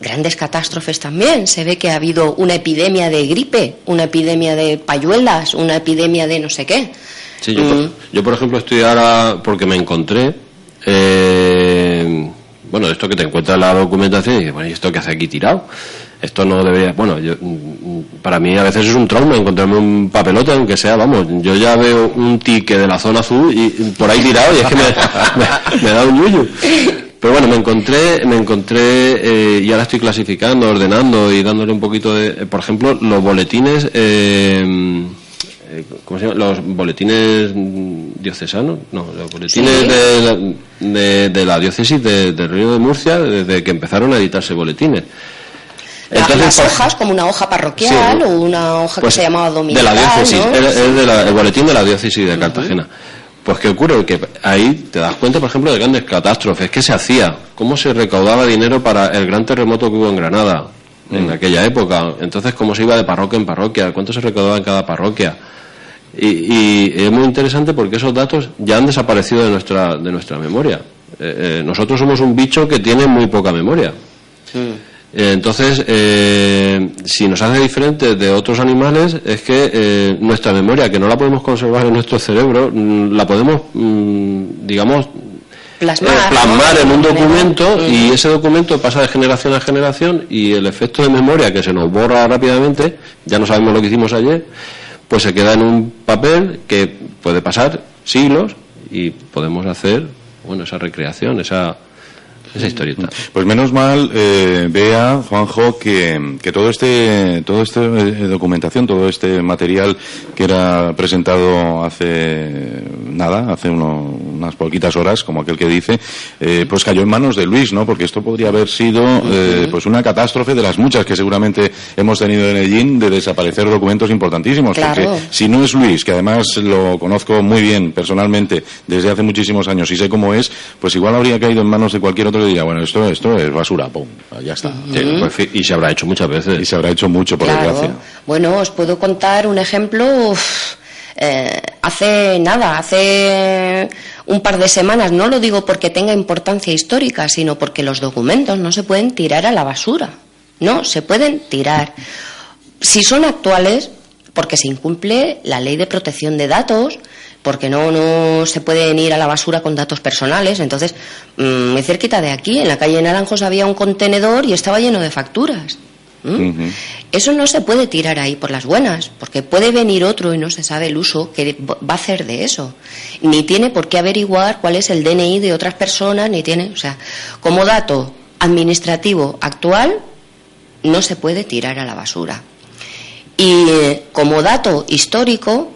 grandes catástrofes también. Se ve que ha habido una epidemia de gripe, una epidemia de payuelas, una epidemia de no sé qué. Sí, yo por ejemplo estoy ahora, porque me encontré... bueno, esto que te encuentras en la documentación y dices, bueno, ¿y esto qué hace aquí tirado? Esto no debería... Bueno, para mí a veces es un trauma encontrarme un papelote, aunque sea, vamos, yo ya veo un ticket de la zona azul y por ahí tirado y es que me da un yuyu. Pero bueno, me encontré y ahora estoy clasificando, ordenando y dándole un poquito de... Por ejemplo, los boletines... ¿cómo se llama? Los boletines diocesanos, no, los boletines de la diócesis del Río de Murcia, desde que empezaron a editarse boletines. Entonces, las hojas, como una hoja parroquial, o una hoja que se llamaba dominical, de la diócesis, ¿no? Es el boletín de la diócesis de Cartagena. Pues ¿qué ocurre? Que ahí te das cuenta, por ejemplo, de grandes catástrofes. ¿Qué se hacía? ¿Cómo se recaudaba dinero para el gran terremoto que hubo en Granada en aquella época? Entonces, ¿cómo se iba de parroquia en parroquia? ¿Cuánto se recaudaba en cada parroquia? Y es muy interesante porque esos datos ya han desaparecido de nuestra memoria. Nosotros somos un bicho que tiene muy poca memoria. Entonces, si nos hace diferentes de otros animales, es que nuestra memoria, que no la podemos conservar en nuestro cerebro, la podemos, digamos, plasmar en un documento, y ese documento pasa de generación a generación, y el efecto de memoria, que se nos borra rápidamente, ya no sabemos lo que hicimos ayer, pues se queda en un papel que puede pasar siglos y podemos hacer, bueno, esa recreación, esa historieta. Pues menos mal, Bea, Juanjo, que todo este documentación, todo este material que era presentado hace unas poquitas horas, como aquel que dice, pues cayó en manos de Luis, ¿no? Porque esto podría haber sido pues una catástrofe de las muchas que seguramente hemos tenido en Ellín, de desaparecer documentos importantísimos. Claro. Porque si no es Luis, que además lo conozco muy bien personalmente desde hace muchísimos años y sé cómo es, pues igual habría caído en manos de cualquier otro. Diría, bueno, esto es basura, pum, ya está. Pues, y se habrá hecho muchas veces. Y se habrá hecho mucho, por desgracia. Bueno, os puedo contar un ejemplo. Hace un par de semanas, no lo digo porque tenga importancia histórica, sino porque los documentos no se pueden tirar a la basura. No, se pueden tirar. Si son actuales, porque se incumple la ley de protección de datos, porque no se pueden ir a la basura con datos personales. Entonces, muy cerquita de aquí, en la calle Naranjos, había un contenedor y estaba lleno de facturas. Eso no se puede tirar ahí por las buenas, porque puede venir otro y no se sabe el uso que va a hacer de eso. Ni tiene por qué averiguar cuál es el DNI de otras personas, ni tiene... O sea, como dato administrativo actual, no se puede tirar a la basura. Y como dato histórico,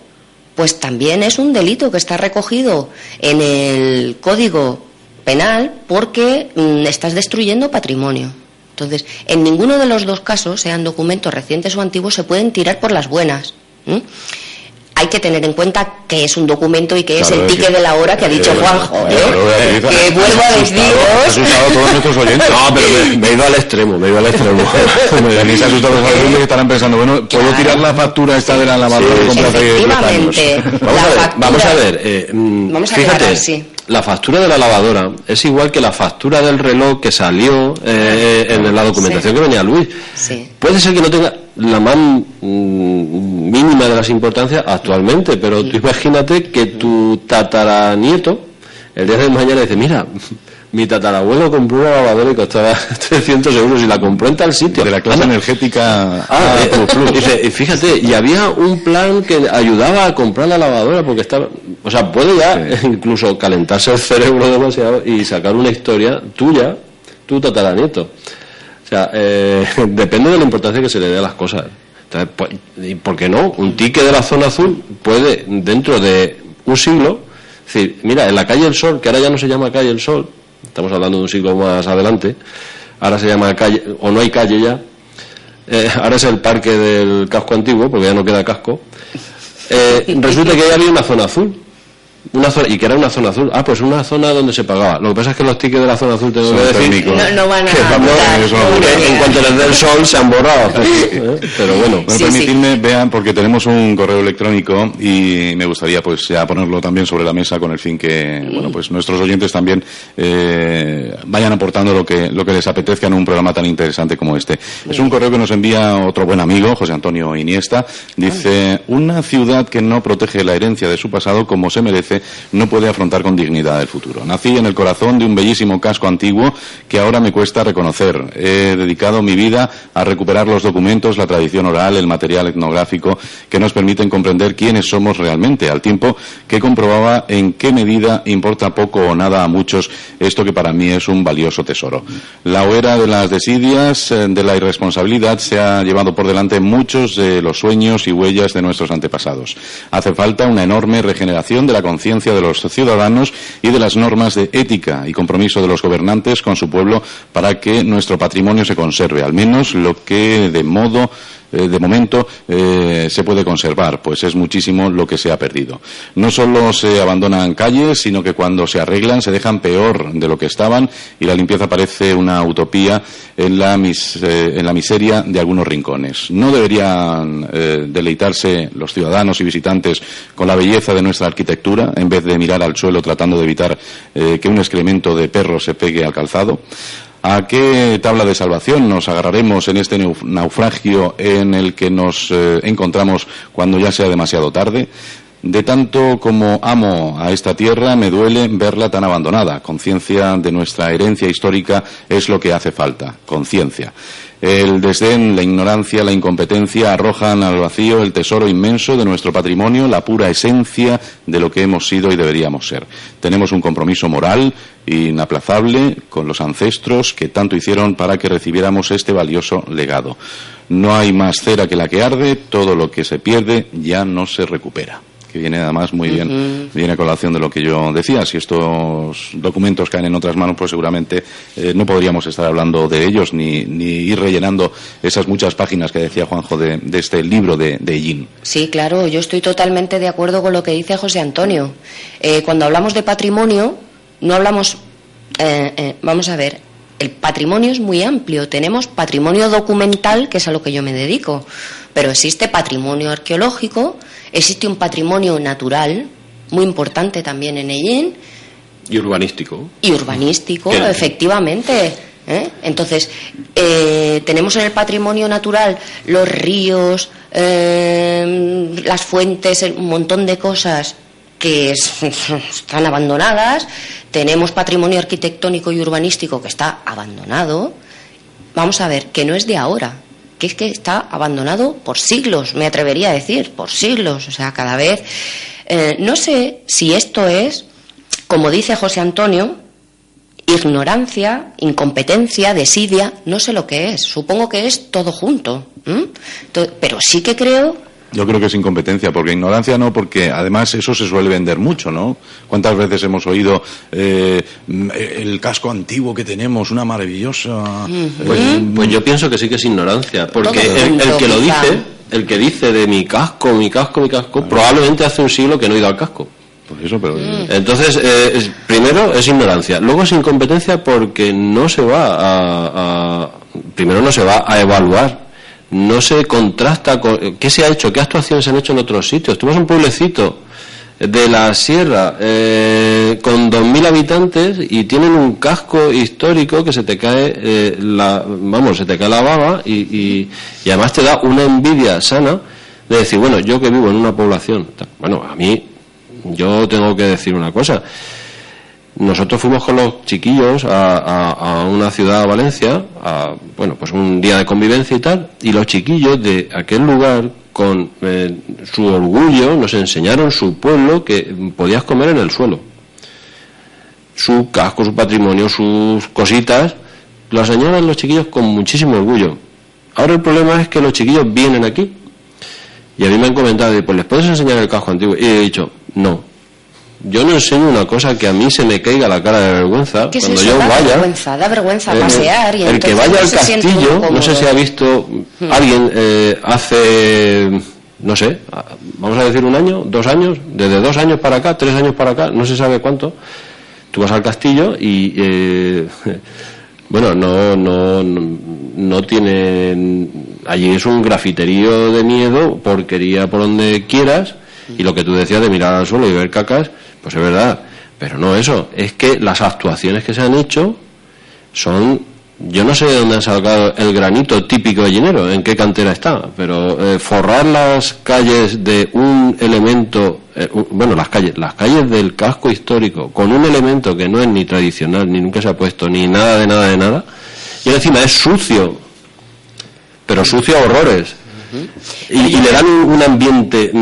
pues también es un delito que está recogido en el Código Penal porque estás destruyendo patrimonio. Entonces, en ninguno de los dos casos, sean documentos recientes o antiguos, se pueden tirar por las buenas. Hay que tener en cuenta que es un documento y que es el ticket de la hora que ha dicho Juanjo, que vuelvo a deciros. Asustado a todos nuestros oyentes. No, pero me he ido al extremo. Ni se ha asustado a los oyentes que estarán pensando, bueno, ¿puedo tirar la factura esta de la lavadora que compré hace 10 años? Efectivamente. Vamos a ver, fíjate, la factura de la lavadora es igual que la factura del reloj que salió en la documentación que venía Luis. Sí. Puede ser que no tenga la más mínima de las importancias actualmente, pero tú imagínate que tu tataranieto el día de mañana dice, mira, mi tatarabuelo compró una lavadora y costaba 300 euros y la compró en tal sitio. De la clase energética Dice, fíjate, y había un plan que ayudaba a comprar la lavadora porque estaba... O sea, puede ya incluso calentarse el cerebro demasiado y sacar una historia tuya, tu tataranieto. O sea, depende de la importancia que se le dé a las cosas. Entonces, pues, ¿y por qué no? Un ticket de la zona azul puede, dentro de un siglo, decir, mira, en la calle El Sol, que ahora ya no se llama calle El Sol, estamos hablando de un siglo más adelante, ahora se llama calle, o no hay calle ya, ahora es el parque del casco antiguo, porque ya no queda casco, resulta que ahí había una zona azul. Y que era una zona azul. Pues una zona donde se pagaba. Lo que pasa es que los tickets de la zona azul, tengo que decir, no van a en cuanto les dé el sol se han borrado. Pero bueno, permitidme, vean, porque tenemos un correo electrónico y me gustaría pues ya ponerlo también sobre la mesa con el fin que bueno, pues nuestros oyentes también vayan aportando lo que les apetezca en un programa tan interesante como este. Es un correo que nos envía otro buen amigo, José Antonio Iniesta. Dice, una ciudad que no protege la herencia de su pasado como se merece no puede afrontar con dignidad el futuro. Nací en el corazón de un bellísimo casco antiguo que ahora me cuesta reconocer. He dedicado mi vida a recuperar los documentos, la tradición oral, el material etnográfico que nos permiten comprender quiénes somos realmente, al tiempo que comprobaba en qué medida importa poco o nada a muchos esto que para mí es un valioso tesoro. La hoguera de las desidias, de la irresponsabilidad, se ha llevado por delante muchos de los sueños y huellas de nuestros antepasados. Hace falta una enorme regeneración de la conciencia de los ciudadanos y de las normas de ética y compromiso de los gobernantes con su pueblo para que nuestro patrimonio se conserve, al menos lo que de momento se puede conservar, pues es muchísimo lo que se ha perdido. No solo se abandonan calles, sino que cuando se arreglan se dejan peor de lo que estaban y la limpieza parece una utopía en la miseria de algunos rincones. No deberían deleitarse los ciudadanos y visitantes con la belleza de nuestra arquitectura en vez de mirar al suelo tratando de evitar que un excremento de perro se pegue al calzado. ¿A qué tabla de salvación nos agarraremos en este naufragio en el que nos encontramos cuando ya sea demasiado tarde? De tanto como amo a esta tierra, me duele verla tan abandonada. Conciencia de nuestra herencia histórica es lo que hace falta. Conciencia. El desdén, la ignorancia, la incompetencia arrojan al vacío el tesoro inmenso de nuestro patrimonio, la pura esencia de lo que hemos sido y deberíamos ser. Tenemos un compromiso moral inaplazable con los ancestros que tanto hicieron para que recibiéramos este valioso legado. No hay más cera que la que arde, todo lo que se pierde ya no se recupera. Que viene además muy bien, viene a colación de lo que yo decía. Si estos documentos caen en otras manos, pues seguramente no podríamos estar hablando de ellos ni ir rellenando esas muchas páginas que decía Juanjo de este libro de Ellín. Sí, claro, yo estoy totalmente de acuerdo con lo que dice José Antonio. Cuando hablamos de patrimonio, no hablamos... vamos a ver, el patrimonio es muy amplio. Tenemos patrimonio documental, que es a lo que yo me dedico, pero existe patrimonio arqueológico, existe un patrimonio natural, muy importante también en Ellín. Y urbanístico. Y urbanístico, efectivamente. Entonces, tenemos en el patrimonio natural los ríos, las fuentes, un montón de cosas que están abandonadas. Tenemos patrimonio arquitectónico y urbanístico que está abandonado. Vamos a ver, que no es de ahora, que es que está abandonado por siglos, me atrevería a decir, por siglos. O sea, cada vez... no sé si esto es, como dice José Antonio, ignorancia, incompetencia, desidia, no sé lo que es. Supongo que es todo junto. Pero sí que creo Yo creo que es incompetencia, porque ignorancia no, porque además eso se suele vender mucho, ¿no? ¿Cuántas veces hemos oído el casco antiguo que tenemos, una maravillosa... Pues yo pienso que sí que es ignorancia, porque el que lo dice, el que dice de mi casco, probablemente hace un siglo que no ha ido al casco. Por eso, pero... Entonces, primero es ignorancia, luego es incompetencia porque no se va primero no se va a evaluar. No se contrasta con qué se ha hecho, qué actuaciones se han hecho en otros sitios. Tú vas a un pueblecito de la sierra con 2.000 habitantes y tienen un casco histórico que se te cae se te cae la baba y además te da una envidia sana de decir, bueno, yo que vivo en una población, bueno, a mí yo tengo que decir una cosa. Nosotros fuimos con los chiquillos a una ciudad, Valencia, pues un día de convivencia y tal, y los chiquillos de aquel lugar, con su orgullo, nos enseñaron su pueblo, que podías comer en el suelo. Su casco, su patrimonio, sus cositas, lo enseñaban los chiquillos con muchísimo orgullo. Ahora el problema es que los chiquillos vienen aquí, y a mí me han comentado, pues ¿les puedes enseñar el casco antiguo? Y he dicho, no. Yo no enseño una cosa que a mí se me caiga la cara de vergüenza cuando yo vaya. Da vergüenza pasear. Y el que vaya al castillo, no sé si ha visto alguien hace, no sé, vamos a decir 1 año, 2 años, desde 2 años para acá, 3 años para acá, no se sabe cuánto. Tú vas al castillo y bueno, no tiene, allí es un grafiterío de miedo, porquería por donde quieras. Y lo que tú decías de mirar al suelo y ver cacas, pues es verdad, pero no eso, es que las actuaciones que se han hecho son, yo no sé de dónde han sacado el granito típico de Llinero, en qué cantera está, pero forrar las calles de un elemento, las calles del casco histórico con un elemento que no es ni tradicional, ni nunca se ha puesto, ni nada de nada, y encima es sucio, pero sucio a horrores. Y le dan un ambiente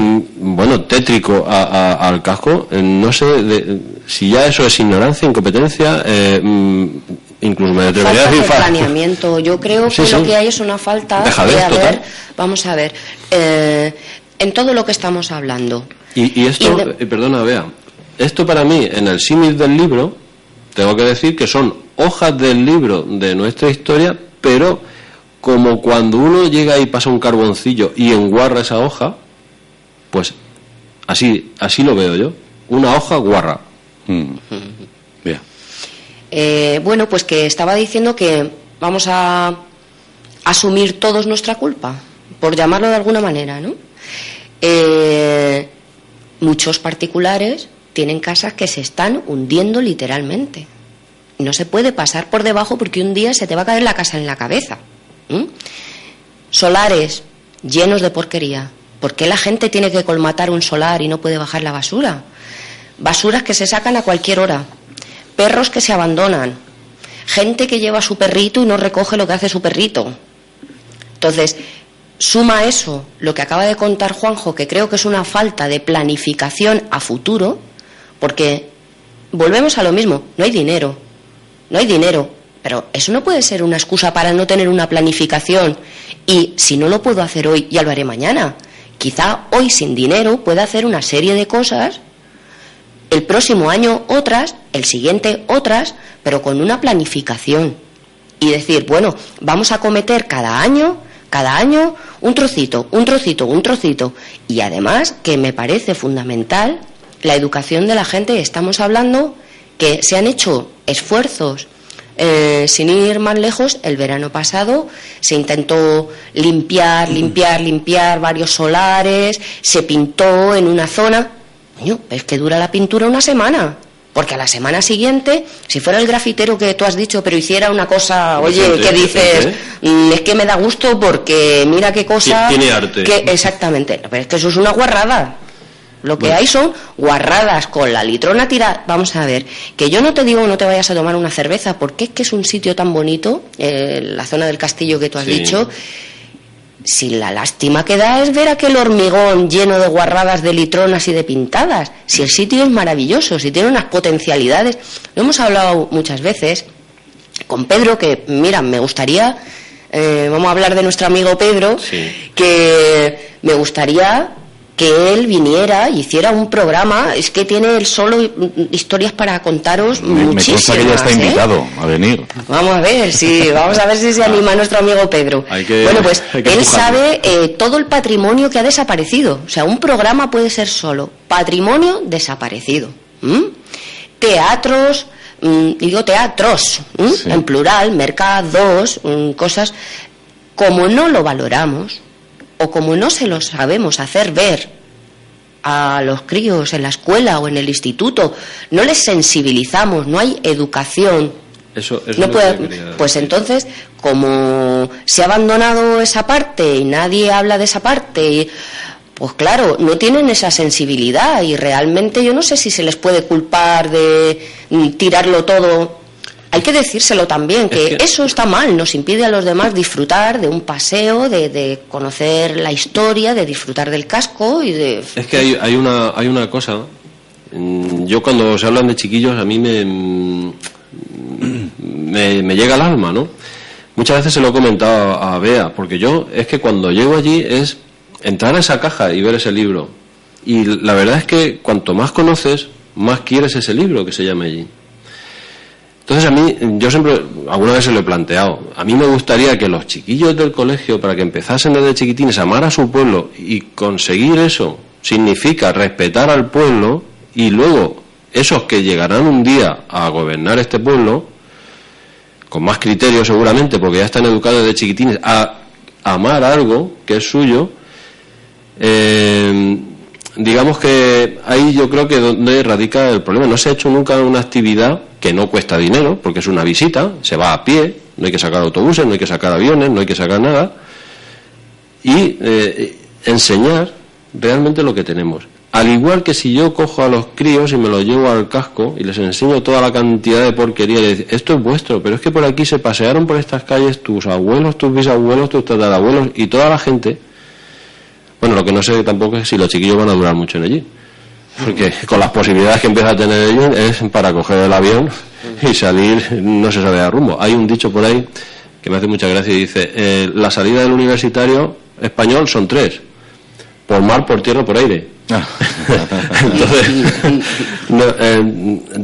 tétrico al casco. No sé si ya eso es ignorancia, incompetencia, incluso me atrevería a decir planeamiento. Yo creo que lo que hay es una falta de haber, vamos a ver, en todo lo que estamos hablando. Y esto, perdona, Bea, esto para mí, en el símil del libro, tengo que decir que son hojas del libro de nuestra historia, pero como cuando uno llega y pasa un carboncillo y enguarra esa hoja, pues así lo veo yo, una hoja guarra. Bien. Pues que estaba diciendo que vamos a asumir todos nuestra culpa, por llamarlo de alguna manera, ¿no? Muchos particulares tienen casas que se están hundiendo literalmente. No se puede pasar por debajo porque un día se te va a caer la casa en la cabeza. Solares llenos de porquería. ¿Por qué la gente tiene que colmatar un solar y no puede bajar la basura? Basuras que se sacan a cualquier hora. Perros que se abandonan. Gente que lleva a su perrito y no recoge lo que hace su perrito. Entonces, suma eso lo que acaba de contar Juanjo, que creo que es una falta de planificación a futuro, porque volvemos a lo mismo, no hay dinero. Pero eso no puede ser una excusa para no tener una planificación y si no lo puedo hacer hoy, ya lo haré mañana. Quizá hoy sin dinero pueda hacer una serie de cosas, el próximo año otras, el siguiente otras, pero con una planificación. Y decir, bueno, vamos a cometer cada año un trocito. Y además, que me parece fundamental, la educación de la gente. Estamos hablando que se han hecho esfuerzos. Sin ir más lejos, el verano pasado se intentó limpiar varios solares, se pintó en una zona. Coño, es que dura la pintura una semana, porque a la semana siguiente, si fuera el grafitero que tú has dicho, pero hiciera una cosa, oye, ¿qué dices? Es que me da gusto porque mira qué cosa... Tiene arte. Exactamente, pero es que eso es una guarrada. Lo que hay son guarradas con la litrona tirada. Vamos a ver, que yo no te digo no te vayas a tomar una cerveza, porque es que es un sitio tan bonito, la zona del castillo que tú has dicho. Si la lástima que da es ver aquel hormigón lleno de guarradas, de litronas y de pintadas. Si el sitio es maravilloso, si tiene unas potencialidades. Lo hemos hablado muchas veces con Pedro, que mira, me gustaría... vamos a hablar de nuestro amigo Pedro, que me gustaría que él viniera y hiciera un programa. Es que tiene él solo historias para contaros muchísimas. Me consta que ya está invitado a venir. Vamos a ver si se anima nuestro amigo Pedro. Bueno, pues él sabe todo el patrimonio que ha desaparecido. O sea, un programa puede ser solo patrimonio desaparecido. Teatros, digo teatros, sí, en plural, mercados, cosas, como no lo valoramos, o como no se lo sabemos hacer ver a los críos en la escuela o en el instituto, no les sensibilizamos, no hay educación. Eso no puede, pues entonces, como se ha abandonado esa parte y nadie habla de esa parte, pues claro, no tienen esa sensibilidad y realmente yo no sé si se les puede culpar de tirarlo todo. Hay que decírselo también, que eso está mal, nos impide a los demás disfrutar de un paseo, de conocer la historia, de disfrutar del casco y de... Es que hay una cosa, yo cuando se hablan de chiquillos a mí me llega al alma, ¿no? Muchas veces se lo he comentado a Bea, porque yo es que cuando llego allí es entrar a esa caja y ver ese libro, y la verdad es que cuanto más conoces, más quieres ese libro que se llama allí. Entonces a mí, yo siempre, alguna vez se lo he planteado, a mí me gustaría que los chiquillos del colegio, para que empezasen desde chiquitines a amar a su pueblo, y conseguir eso significa respetar al pueblo, y luego esos que llegarán un día a gobernar este pueblo, con más criterio seguramente, porque ya están educados desde chiquitines a amar algo que es suyo, digamos que ahí yo creo que donde radica el problema. No se ha hecho nunca una actividad que no cuesta dinero, porque es una visita, se va a pie, no hay que sacar autobuses, no hay que sacar aviones, no hay que sacar nada, y enseñar realmente lo que tenemos. Al igual que si yo cojo a los críos y me los llevo al casco y les enseño toda la cantidad de porquería y les digo, esto es vuestro, pero es que por aquí se pasearon por estas calles tus abuelos, tus bisabuelos, tus tatarabuelos y toda la gente. Bueno, lo que no sé tampoco es si los chiquillos van a durar mucho en allí, porque con las posibilidades que empieza a tener ellos es para coger el avión y salir, no se sabe a rumbo. Hay un dicho por ahí que me hace mucha gracia y dice, la salida del universitario español son 3, por mar, por tierra, por aire. Entonces,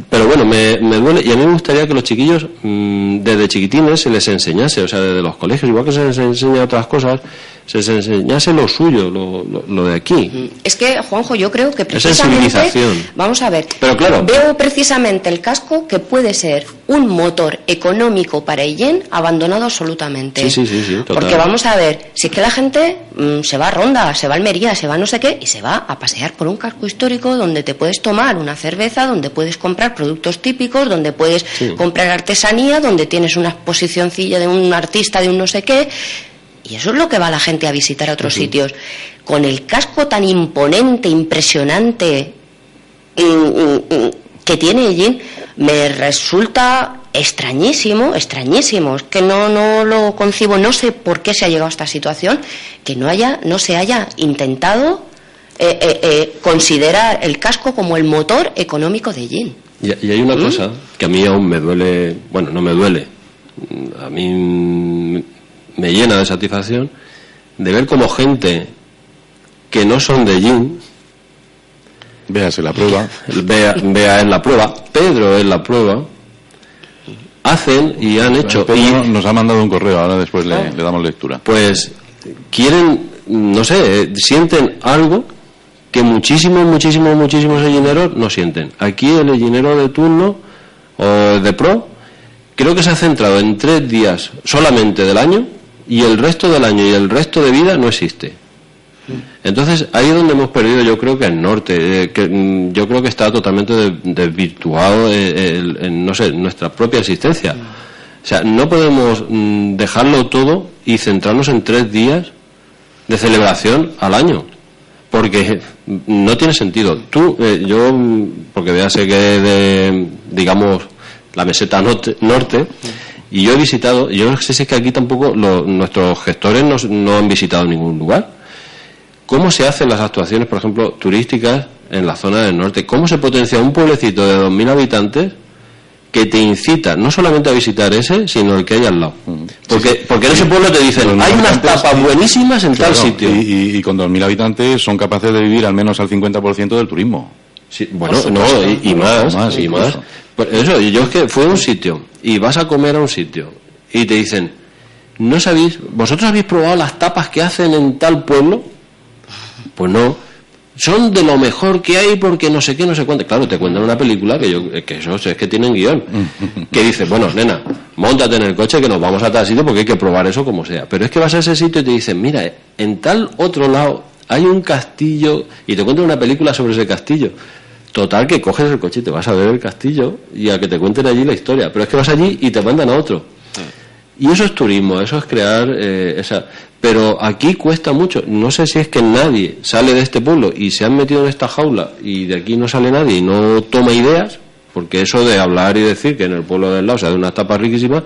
pero bueno, me duele, y a mí me gustaría que los chiquillos desde chiquitines se les enseñase, o sea, desde los colegios, igual que se les enseña otras cosas, se les enseñase lo suyo, lo de aquí. Es que, Juanjo, yo creo que precisamente, vamos a ver, pero claro, veo precisamente el casco que puede ser un motor económico para Illén abandonado absolutamente. Sí, total. Porque vamos a ver, si es que la gente se va a Ronda, se va a Almería, se va a no sé qué, y se va a pasear por un casco histórico donde te puedes tomar una cerveza, donde puedes comprar productos típicos, donde puedes comprar artesanía, donde tienes una exposicioncilla de un artista de un no sé qué. Y eso es lo que va la gente a visitar a otros sitios. Con el casco tan imponente, impresionante que tiene Illín, me resulta extrañísimo, es que no lo concibo, no sé por qué se ha llegado a esta situación, que no se haya intentado considerar el casco como el motor económico de Illín. Y hay una cosa que a mí aún me duele, bueno, no me duele, a mí me llena de satisfacción de ver como gente que no son de Illín, véase la prueba, Bea es la prueba, Pedro es la prueba, hacen y han hecho. Pedro nos ha mandado un correo, ahora después le damos lectura. Pues quieren, no sé, sienten algo que muchísimos ellineros no sienten. Aquí el ellinero de turno o de pro creo que se ha centrado en 3 días solamente del año, y el resto del año y el resto de vida no existe. Entonces ahí es donde hemos perdido, yo creo que el norte, que yo creo que está totalmente desvirtuado no sé, nuestra propia existencia. O sea, no podemos dejarlo todo y centrarnos en 3 días de celebración al año, porque no tiene sentido. Yo, porque véase que digamos la meseta norte, y yo he visitado, yo no sé si es que aquí tampoco nuestros gestores no han visitado ningún lugar. ¿Cómo se hacen las actuaciones, por ejemplo, turísticas en la zona del norte? ¿Cómo se potencia un pueblecito de 2.000 habitantes que te incita no solamente a visitar ese, sino el que hay al lado. Porque en ese pueblo te dicen, hay unas tapas buenísimas en tal sitio. Y con 2.000 habitantes son capaces de vivir al menos al 50% del turismo. Sí, bueno, y más. Por eso, yo es que fui a un sitio y vas a comer a un sitio y te dicen, ¿no sabéis? ¿Vosotros habéis probado las tapas que hacen en tal pueblo? Pues no. Son de lo mejor que hay porque no sé qué, no sé cuánto. Claro, te cuentan una película que eso es que tienen guión. Que dice, bueno, nena, móntate en el coche que nos vamos a tal sitio porque hay que probar eso como sea. Pero es que vas a ese sitio y te dicen, mira, en tal otro lado hay un castillo y te cuentan una película sobre ese castillo. Total, que coges el coche y te vas a ver el castillo y a que te cuenten allí la historia. Pero es que vas allí y te mandan a otro. Y eso es turismo, eso es crear esa... Pero aquí cuesta mucho. No sé si es que nadie sale de este pueblo y se han metido en esta jaula y de aquí no sale nadie y no toma ideas, porque eso de hablar y decir que en el pueblo del lado se hace unas tapas riquísimas,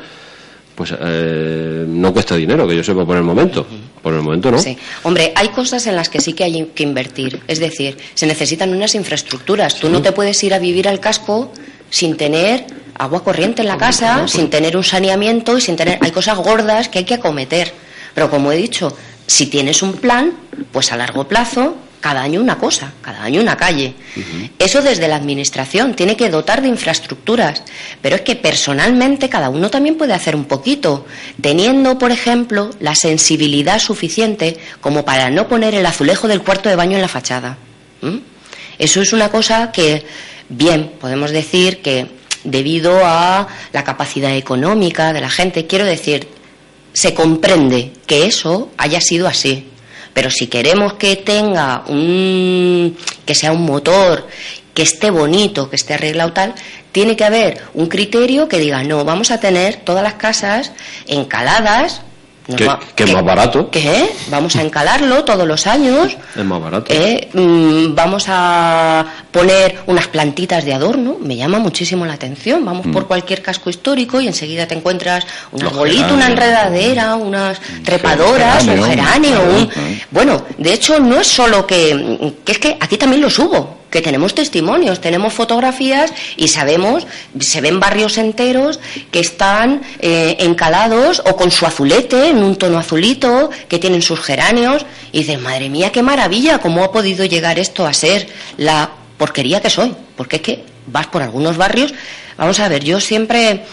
pues no cuesta dinero, que yo sepa por el momento. Por el momento no. Sí. Hombre, hay cosas en las que sí que hay que invertir. Es decir, se necesitan unas infraestructuras. Tú no te puedes ir a vivir al casco sin tener agua corriente en la casa, sin tener un saneamiento y sin tener... Hay cosas gordas que hay que acometer. Pero como he dicho, si tienes un plan, pues a largo plazo, cada año una cosa, cada año una calle. Eso desde la administración tiene que dotar de infraestructuras. Pero es que personalmente cada uno también puede hacer un poquito, teniendo, por ejemplo, la sensibilidad suficiente como para no poner el azulejo del cuarto de baño en la fachada. Eso es una cosa que, bien, podemos decir que debido a la capacidad económica de la gente, quiero decir, se comprende que eso haya sido así. Pero si queremos que tenga que sea un motor, que esté bonito, que esté arreglado tal, tiene que haber un criterio que diga, no, vamos a tener todas las casas encaladas. Que es más barato. ¿Qué? Vamos a encalarlo todos los años. Es más barato. Vamos a poner unas plantitas de adorno. Me llama muchísimo la atención. Vamos por cualquier casco histórico y enseguida te encuentras un arbolito, una enredadera, unas trepadoras, un geranio. Bueno, de hecho no es solo que es que aquí también los hubo. Que tenemos testimonios, tenemos fotografías y sabemos, se ven barrios enteros que están encalados o con su azulete en un tono azulito, que tienen sus geranios y dices, madre mía, qué maravilla, cómo ha podido llegar esto a ser la porquería que soy, porque es que vas por algunos barrios. Vamos a ver, yo siempre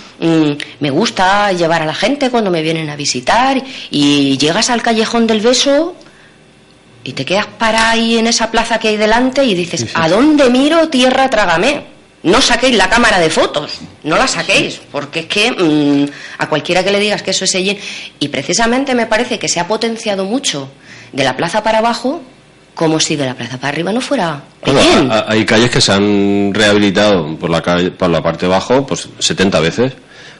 me gusta llevar a la gente cuando me vienen a visitar y llegas al Callejón del Beso y te quedas para ahí en esa plaza que hay delante y dices, ¿a dónde miro, tierra, trágame? No saquéis la cámara de fotos, no la saquéis, porque es que a cualquiera que le digas que eso es Ellín, y precisamente me parece que se ha potenciado mucho de la plaza para abajo, como si de la plaza para arriba no fuera Ellín. Bueno, hay calles que se han rehabilitado por la parte de abajo pues 70 veces.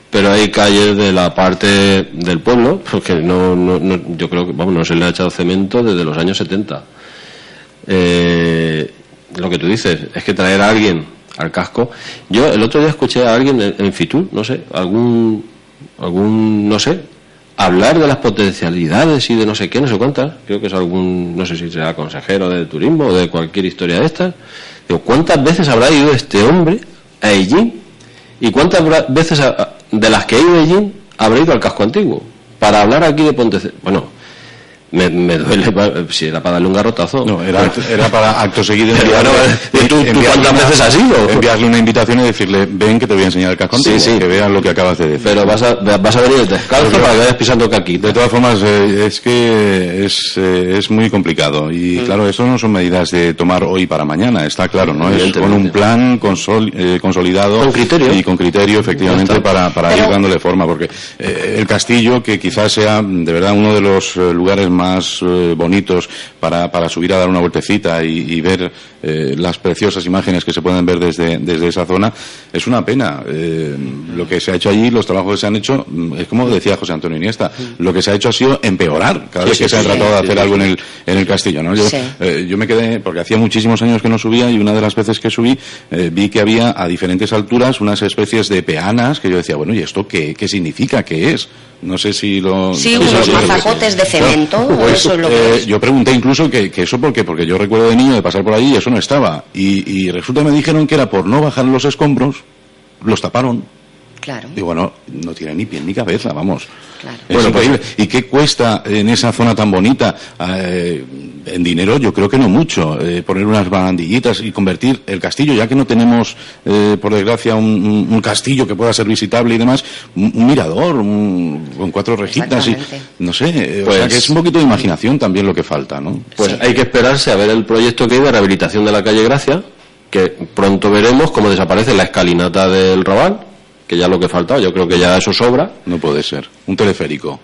Pero hay calles de la parte del pueblo, porque no yo creo que no se le ha echado cemento desde los años 70. Lo que tú dices es que traer a alguien al casco. Yo el otro día escuché a alguien en Fitur, no sé, algún no sé, hablar de las potencialidades y de no sé qué, no sé cuántas. Creo que es no sé si será consejero de turismo o de cualquier historia de estas. Digo, ¿cuántas veces habrá ido este hombre a Ellín? ¿Y cuántas veces de las que he ido allí habré ido al casco antiguo? Para hablar aquí de Pontecero. Bueno, me duele si era para darle un garrotazo. No, era para acto seguido ¿Tú cuántas veces has ido? Enviarle una invitación y decirle, ven que te voy a enseñar el casco antiguo, que vean lo que acabas de decir. Pero vas a venir descalzo para que vayas pisando caquita. De todas formas, es que es muy complicado. Y claro, eso no son medidas de tomar hoy para mañana, está claro, ¿no? Es con un plan consolidado. Con criterio. Y con criterio, efectivamente, para ir dándole forma. Porque el castillo, que quizás sea de verdad uno de los lugares más bonitos para subir a dar una vueltecita y ver las preciosas imágenes que se pueden ver desde esa zona, es una pena. Lo que se ha hecho allí, los trabajos que se han hecho, es como decía José Antonio Iniesta, lo que se ha hecho ha sido empeorar cada vez que se ha tratado de hacer algo en el castillo, ¿no? Yo me quedé, porque hacía muchísimos años que no subía, y una de las veces que subí vi que había a diferentes alturas unas especies de peanas que yo decía, bueno, ¿y esto qué significa? ¿Qué es? No sé si lo... Sí, unos mazacotes de cemento, pues, eso es lo que es. Yo pregunté incluso que eso ¿por qué? Porque yo recuerdo de niño de pasar por allí y eso no estaba. Y resulta que me dijeron que era por no bajar los escombros, los taparon. Claro. Y bueno, no tiene ni pie ni cabeza, vamos. Claro. Es bueno, increíble. ¿Y qué cuesta en esa zona tan bonita? En dinero yo creo que no mucho. Poner unas barandillitas y convertir el castillo, ya que no tenemos, por desgracia, un castillo que pueda ser visitable y demás, un mirador, con 4 rejitas y no sé, pues, o sea que es un poquito de imaginación también lo que falta, ¿no? Pues sí. Hay que esperarse a ver el proyecto que hay de rehabilitación de la calle Gracia, que pronto veremos cómo desaparece la escalinata del Raval, que ya lo que faltaba, yo creo que ya eso sobra. No puede ser. Un teleférico.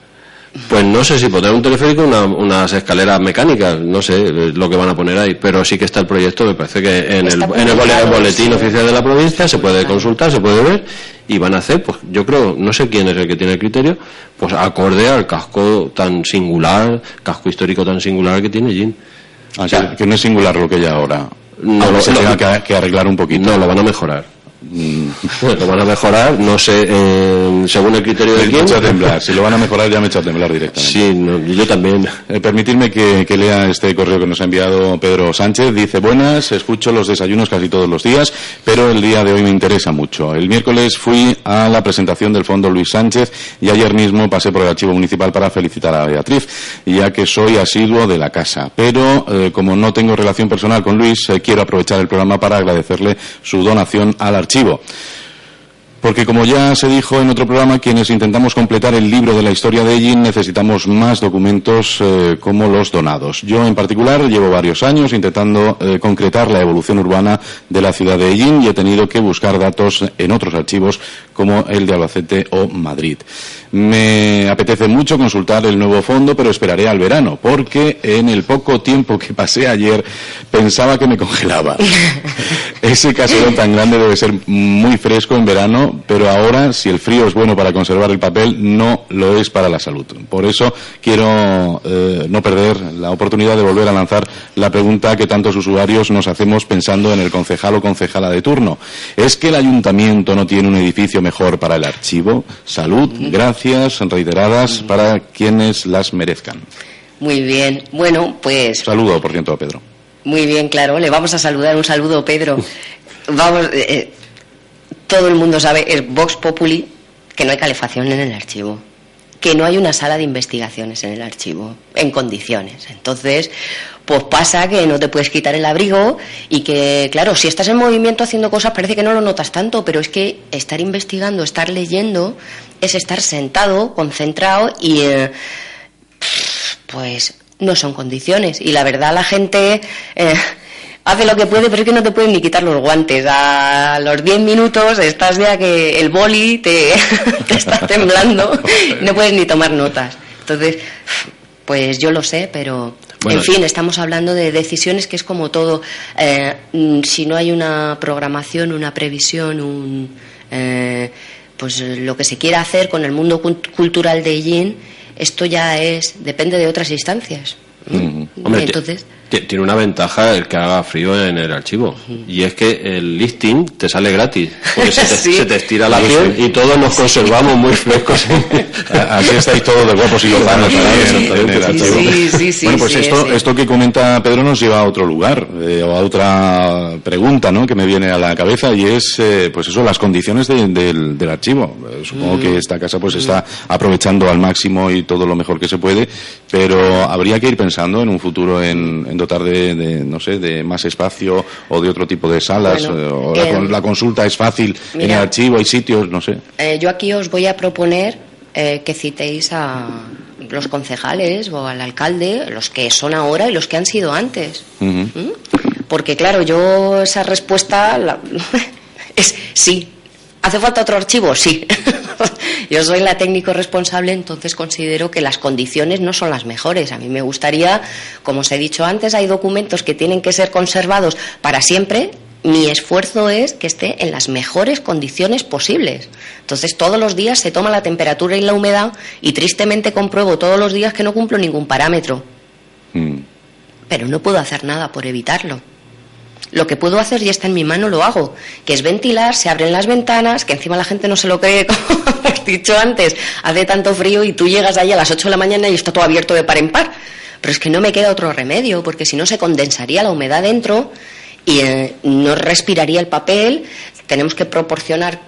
Pues no sé si pondrán un teleférico, unas escaleras mecánicas, no sé lo que van a poner ahí, pero sí que está el proyecto, me parece que en el boletín sí, oficial de la provincia se puede consultar, se puede ver, y van a hacer, pues yo creo, no sé quién es el que tiene el criterio, pues acorde al casco tan singular, casco histórico tan singular que tiene Ellín. O sea, que no es singular lo que hay ahora. No, se tenga que arreglar un poquito. No, lo van a mejorar. Lo van a mejorar, no sé, según el criterio de quién. Me echa a temblar. Si lo van a mejorar ya me echa a temblar directamente. Sí, no, yo también. Permitidme que lea este correo que nos ha enviado Pedro Sánchez. Dice: buenas, escucho los desayunos casi todos los días, pero el día de hoy me interesa mucho. El miércoles fui a la presentación del Fondo Luis Sánchez y ayer mismo pasé por el archivo municipal para felicitar a Beatriz, ya que soy asiduo de la casa. Pero como no tengo relación personal con Luis, quiero aprovechar el programa para agradecerle su donación al archivo. Porque como ya se dijo en otro programa, quienes intentamos completar el libro de la historia de Ellín necesitamos más documentos como los donados. Yo en particular llevo varios años intentando concretar la evolución urbana de la ciudad de Ellín y he tenido que buscar datos en otros archivos como el de Albacete o Madrid. Me apetece mucho consultar el nuevo fondo, pero esperaré al verano, porque en el poco tiempo que pasé ayer pensaba que me congelaba. Ese caserón tan grande debe ser muy fresco en verano, pero ahora, si el frío es bueno para conservar el papel, no lo es para la salud. Por eso quiero no perder la oportunidad de volver a lanzar la pregunta que tantos usuarios nos hacemos pensando en el concejal o concejala de turno. ¿Es que el ayuntamiento no tiene un edificio mejor para el archivo? Salud, gracias reiteradas para quienes las merezcan. Muy bien. Bueno, pues... Saludo, por cierto, a Pedro. Muy bien, claro. Le vamos a saludar. Un saludo, Pedro. Vamos... todo el mundo sabe, es Vox Populi, que no hay calefacción en el archivo, que no hay una sala de investigaciones en el archivo, en condiciones. Entonces, pues pasa que no te puedes quitar el abrigo y que, claro, si estás en movimiento haciendo cosas parece que no lo notas tanto, pero es que estar investigando, estar leyendo, es estar sentado, concentrado y, pues, no son condiciones. Y la verdad la gente... hace lo que puede, pero es que no te pueden ni quitar los guantes. A los 10 minutos estás ya que el boli te está temblando y no puedes ni tomar notas. Entonces, pues yo lo sé, pero... Bueno, en fin, estamos hablando de decisiones que es como todo. Si no hay una programación, una previsión, pues lo que se quiera hacer con el mundo cultural de Ellín, esto ya depende de otras instancias. Hombre, entonces... Tiene una ventaja el que haga frío en el archivo, y es que el listing te sale gratis, porque se te estira la piel y todos nos conservamos muy frescos. Así estáis todos de guapos y lozanos en el archivo. Bueno, pues esto que comenta Pedro nos lleva a otro lugar, o a otra pregunta, ¿no?, que me viene a la cabeza, y es, pues eso, las condiciones del archivo. Supongo que esta casa pues está aprovechando al máximo y todo lo mejor que se puede, pero habría que ir pensando en un futuro en dotar de no sé, de más espacio o de otro tipo de salas. Bueno, o la consulta es fácil, mira, en el archivo hay sitios, no sé. Yo aquí os voy a proponer que citéis a los concejales o al alcalde, los que son ahora y los que han sido antes. Porque claro, yo esa respuesta es sí. ¿Hace falta otro archivo? Sí. Yo soy la técnico responsable, entonces considero que las condiciones no son las mejores. A mí me gustaría, como os he dicho antes, hay documentos que tienen que ser conservados para siempre. Mi esfuerzo es que esté en las mejores condiciones posibles. Entonces todos los días se toma la temperatura y la humedad y tristemente compruebo todos los días que no cumplo ningún parámetro. Pero no puedo hacer nada por evitarlo. Lo que puedo hacer y está en mi mano lo hago, que es ventilar, se abren las ventanas, que encima la gente no se lo cree, como has dicho antes, hace tanto frío y tú llegas ahí a las 8 de la mañana y está todo abierto de par en par. Pero es que no me queda otro remedio, porque si no se condensaría la humedad dentro y no respiraría el papel. Tenemos que proporcionar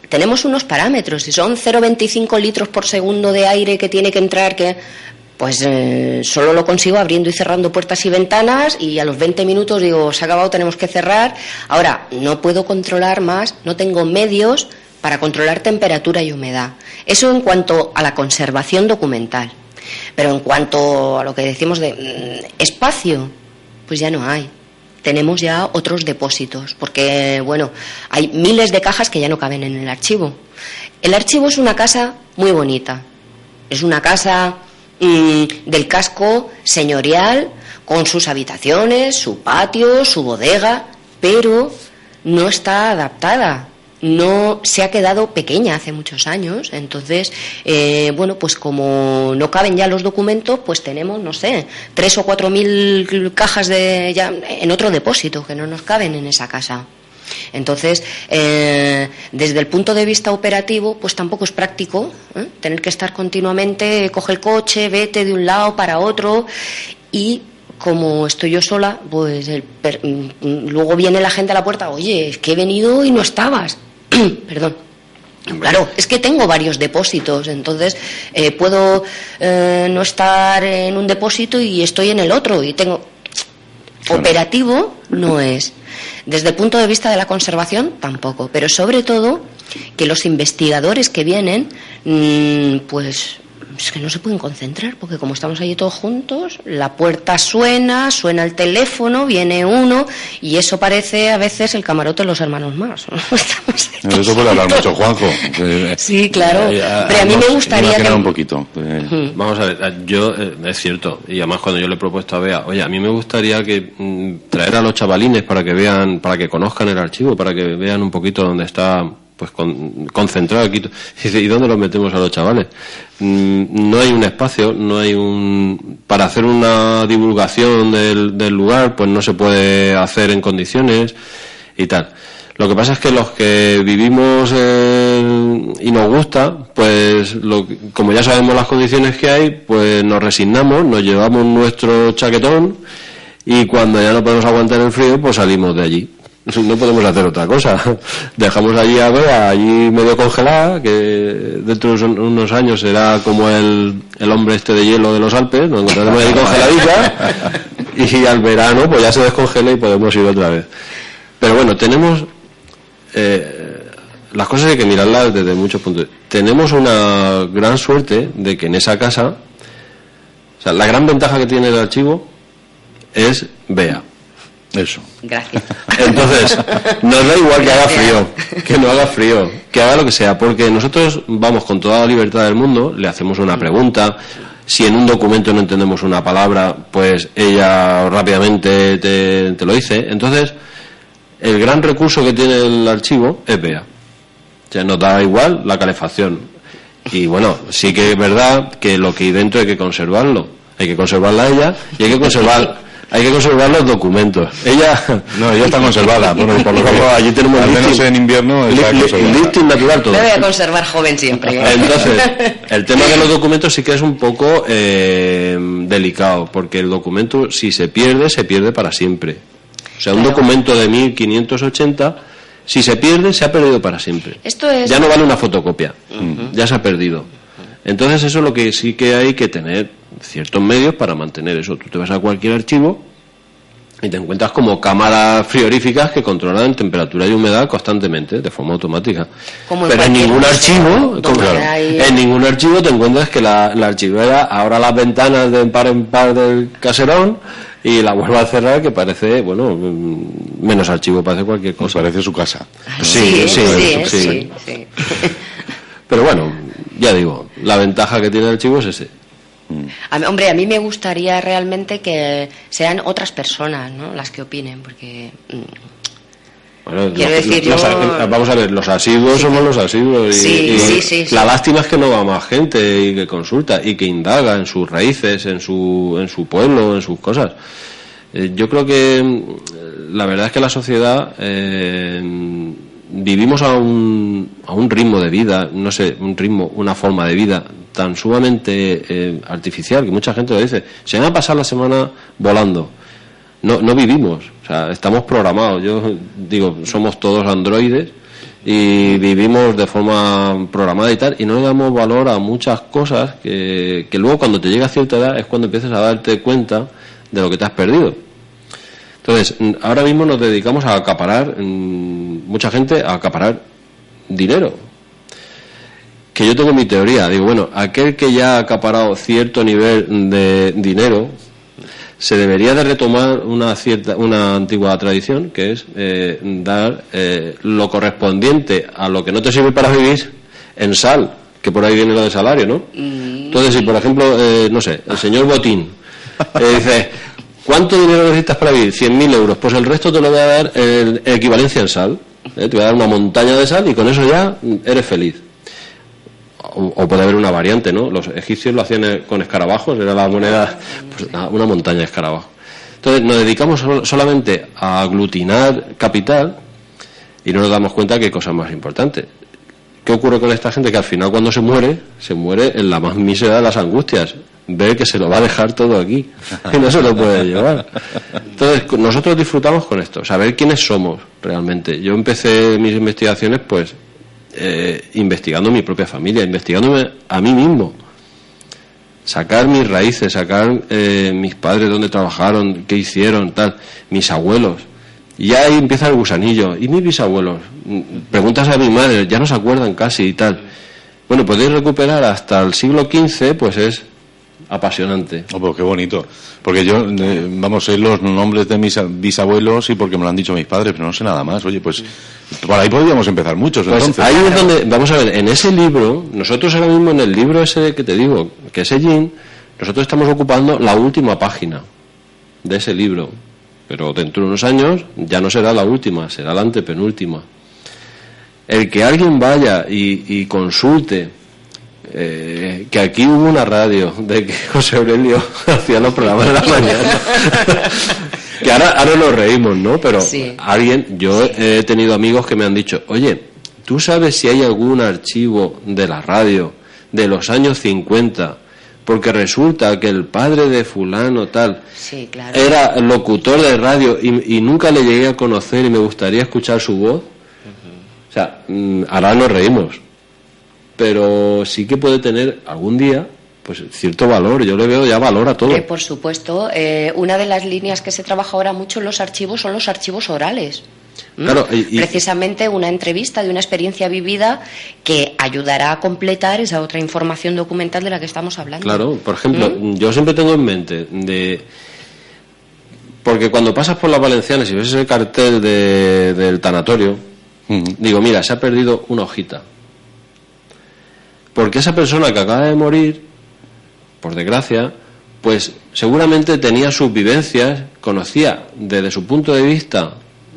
tenemos unos parámetros. Si son 0,25 litros por segundo de aire que tiene que entrar, pues solo lo consigo abriendo y cerrando puertas y ventanas, y a los 20 minutos digo, se ha acabado, tenemos que cerrar. Ahora, no puedo controlar más, no tengo medios para controlar temperatura y humedad. Eso en cuanto a la conservación documental. Pero en cuanto a lo que decimos de espacio, pues ya no hay. Tenemos ya otros depósitos, porque, bueno, hay miles de cajas que ya no caben en el archivo. El archivo es una casa muy bonita. Es una casa del casco señorial, con sus habitaciones, su patio, su bodega, pero no está adaptada. No se ha quedado pequeña hace muchos años. Entonces, bueno, pues como no caben ya los documentos, pues tenemos, no sé, 3.000 o 4.000 cajas ya en otro depósito que no nos caben en esa casa. Entonces, desde el punto de vista operativo, pues tampoco es práctico tener que estar continuamente, coge el coche, vete de un lado para otro, y como estoy yo sola, pues luego viene la gente a la puerta, oye, es que he venido y no estabas. Perdón. Claro, es que tengo varios depósitos, entonces puedo no estar en un depósito y estoy en el otro, y tengo... Operativo no es. Desde el punto de vista de la conservación, tampoco. Pero sobre todo, que los investigadores que vienen, pues es que no se pueden concentrar, porque como estamos allí todos juntos, la puerta suena el teléfono, viene uno, y eso parece a veces el camarote de los hermanos más. Eso puede hablar mucho Juanjo. Sí, claro. Pero a mí me gustaría que... un poquito. Vamos a ver, yo, es cierto, y además cuando yo le he propuesto a Bea, oye, a mí me gustaría que traer a los chavalines para que vean, para que conozcan el archivo, para que vean un poquito dónde está, pues concentrado aquí. ¿Y dónde los metemos a los chavales? No hay un espacio, no hay para hacer una divulgación del lugar, pues no se puede hacer en condiciones y tal. Lo que pasa es que los que vivimos y nos gusta, pues como ya sabemos las condiciones que hay, pues nos resignamos, nos llevamos nuestro chaquetón, y cuando ya no podemos aguantar el frío, pues salimos de allí. No podemos hacer otra cosa. Dejamos allí a Bea, allí medio congelada, que dentro de unos años será como el hombre este de hielo de los Alpes, nos encontraremos ahí congeladita, y al verano pues ya se descongela y podemos ir otra vez. Pero bueno, tenemos las cosas hay que mirarlas desde muchos puntos. Tenemos una gran suerte de que en esa casa, o sea, la gran ventaja que tiene el archivo es Bea. Eso. Gracias. Entonces, nos da igual que haga frío, que no haga frío, que haga lo que sea, porque nosotros vamos con toda la libertad del mundo, le hacemos una pregunta, si en un documento no entendemos una palabra, pues ella rápidamente te lo dice. Entonces, el gran recurso que tiene el archivo es Bea. O sea, nos da igual la calefacción. Y bueno, sí que es verdad que lo que hay dentro hay que conservarlo. Hay que conservarla a ella y hay que conservar los documentos. Ella está conservada. Bueno, por lo menos allí tenemos, al menos en invierno, listing natural todo. Me voy a conservar joven siempre. Entonces, el tema de los documentos sí que es un poco delicado, porque el documento, si se pierde para siempre. O sea, un documento de 1580, si se pierde, se ha perdido para siempre. Esto es... Ya no vale una fotocopia, ya se ha perdido. Entonces eso es lo que sí que hay que tener ciertos medios para mantener eso. Tú te vas a cualquier archivo y te encuentras como cámaras frigoríficas que controlan temperatura y humedad constantemente, de forma automática. Pero en ningún archivo, en ningún archivo te encuentras que la archivera abra las ventanas de par en par del caserón y la vuelva a cerrar, que parece, bueno, menos archivo, parece cualquier cosa. Parece su casa. Sí. Pero bueno, ya digo, la ventaja que tiene el archivo es ese. Hombre, a mí me gustaría realmente que sean otras personas, ¿no?, las que opinen, porque... Bueno, vamos a ver, los asiduos somos los asiduos y la lástima es que no va más gente y que consulta y que indaga en sus raíces, en su pueblo, en sus cosas. Yo creo que la verdad es que la sociedad vivimos a un ritmo de vida, no sé, una forma de vida tan sumamente artificial que mucha gente lo dice. Se van a pasar la semana volando. No vivimos, o sea, estamos programados. Yo digo, somos todos androides y vivimos de forma programada y tal, y no le damos valor a muchas cosas que luego cuando te llega a cierta edad es cuando empiezas a darte cuenta de lo que te has perdido. Entonces, ahora mismo nos dedicamos a acaparar, mucha gente a acaparar dinero. Que yo tengo mi teoría, digo, bueno, aquel que ya ha acaparado cierto nivel de dinero, se debería de retomar una antigua tradición, que es dar lo correspondiente a lo que no te sirve para vivir en sal, que por ahí viene lo de salario, ¿no? Entonces, si por ejemplo, no sé, el señor Botín dice, ¿cuánto dinero necesitas para vivir? 100.000 euros, pues el resto te lo voy a dar en equivalencia en sal, te voy a dar una montaña de sal y con eso ya eres feliz. O puede haber una variante, ¿no? Los egipcios lo hacían con escarabajos, era la moneda, pues, una montaña de escarabajos. Entonces nos dedicamos solamente a aglutinar capital y no nos damos cuenta que hay cosas más importantes. ¿Qué ocurre con esta gente? Que al final cuando se muere en la más mísera de las angustias. Ve que se lo va a dejar todo aquí y no se lo puede llevar. Entonces nosotros disfrutamos con esto, saber quiénes somos realmente. Yo empecé mis investigaciones pues investigando mi propia familia, investigándome a mí mismo, sacar mis raíces, sacar mis padres dónde trabajaron, qué hicieron, tal, mis abuelos, y ahí empieza el gusanillo. Y mis bisabuelos, preguntas a mi madre, ya no se acuerdan casi y tal. Bueno, podéis recuperar hasta el siglo XV, pues es apasionante. Oh, pues qué bonito. Porque yo, sé los nombres de mis bisabuelos y porque me lo han dicho mis padres, pero no sé nada más. Oye, pues por ahí podríamos empezar muchos. Pues entonces. Ahí es donde, vamos a ver, en ese libro, nosotros ahora mismo en el libro ese que te digo, que es Ellín, nosotros estamos ocupando la última página de ese libro. Pero dentro de unos años ya no será la última, será la antepenúltima. El que alguien vaya y consulte que aquí hubo una radio de que José Aurelio hacía los programas de la mañana que ahora nos reímos, ¿no? Pero sí. Yo he tenido amigos que me han dicho, oye, ¿tú sabes si hay algún archivo de la radio de los años 50? Porque resulta que el padre de fulano tal sí, claro, era locutor de radio y nunca le llegué a conocer y me gustaría escuchar su voz. O sea, ahora nos reímos, pero sí que puede tener algún día pues cierto valor. Yo le veo ya valor a todo. Por supuesto, una de las líneas que se trabaja ahora mucho en los archivos son los archivos orales. Claro, precisamente una entrevista de una experiencia vivida que ayudará a completar esa otra información documental de la que estamos hablando. Claro, por ejemplo, yo siempre tengo en mente porque cuando pasas por las Valencianas y ves ese cartel del tanatorio, digo, mira, se ha perdido una hojita. Porque esa persona que acaba de morir, por desgracia, pues seguramente tenía sus vivencias, conocía desde su punto de vista,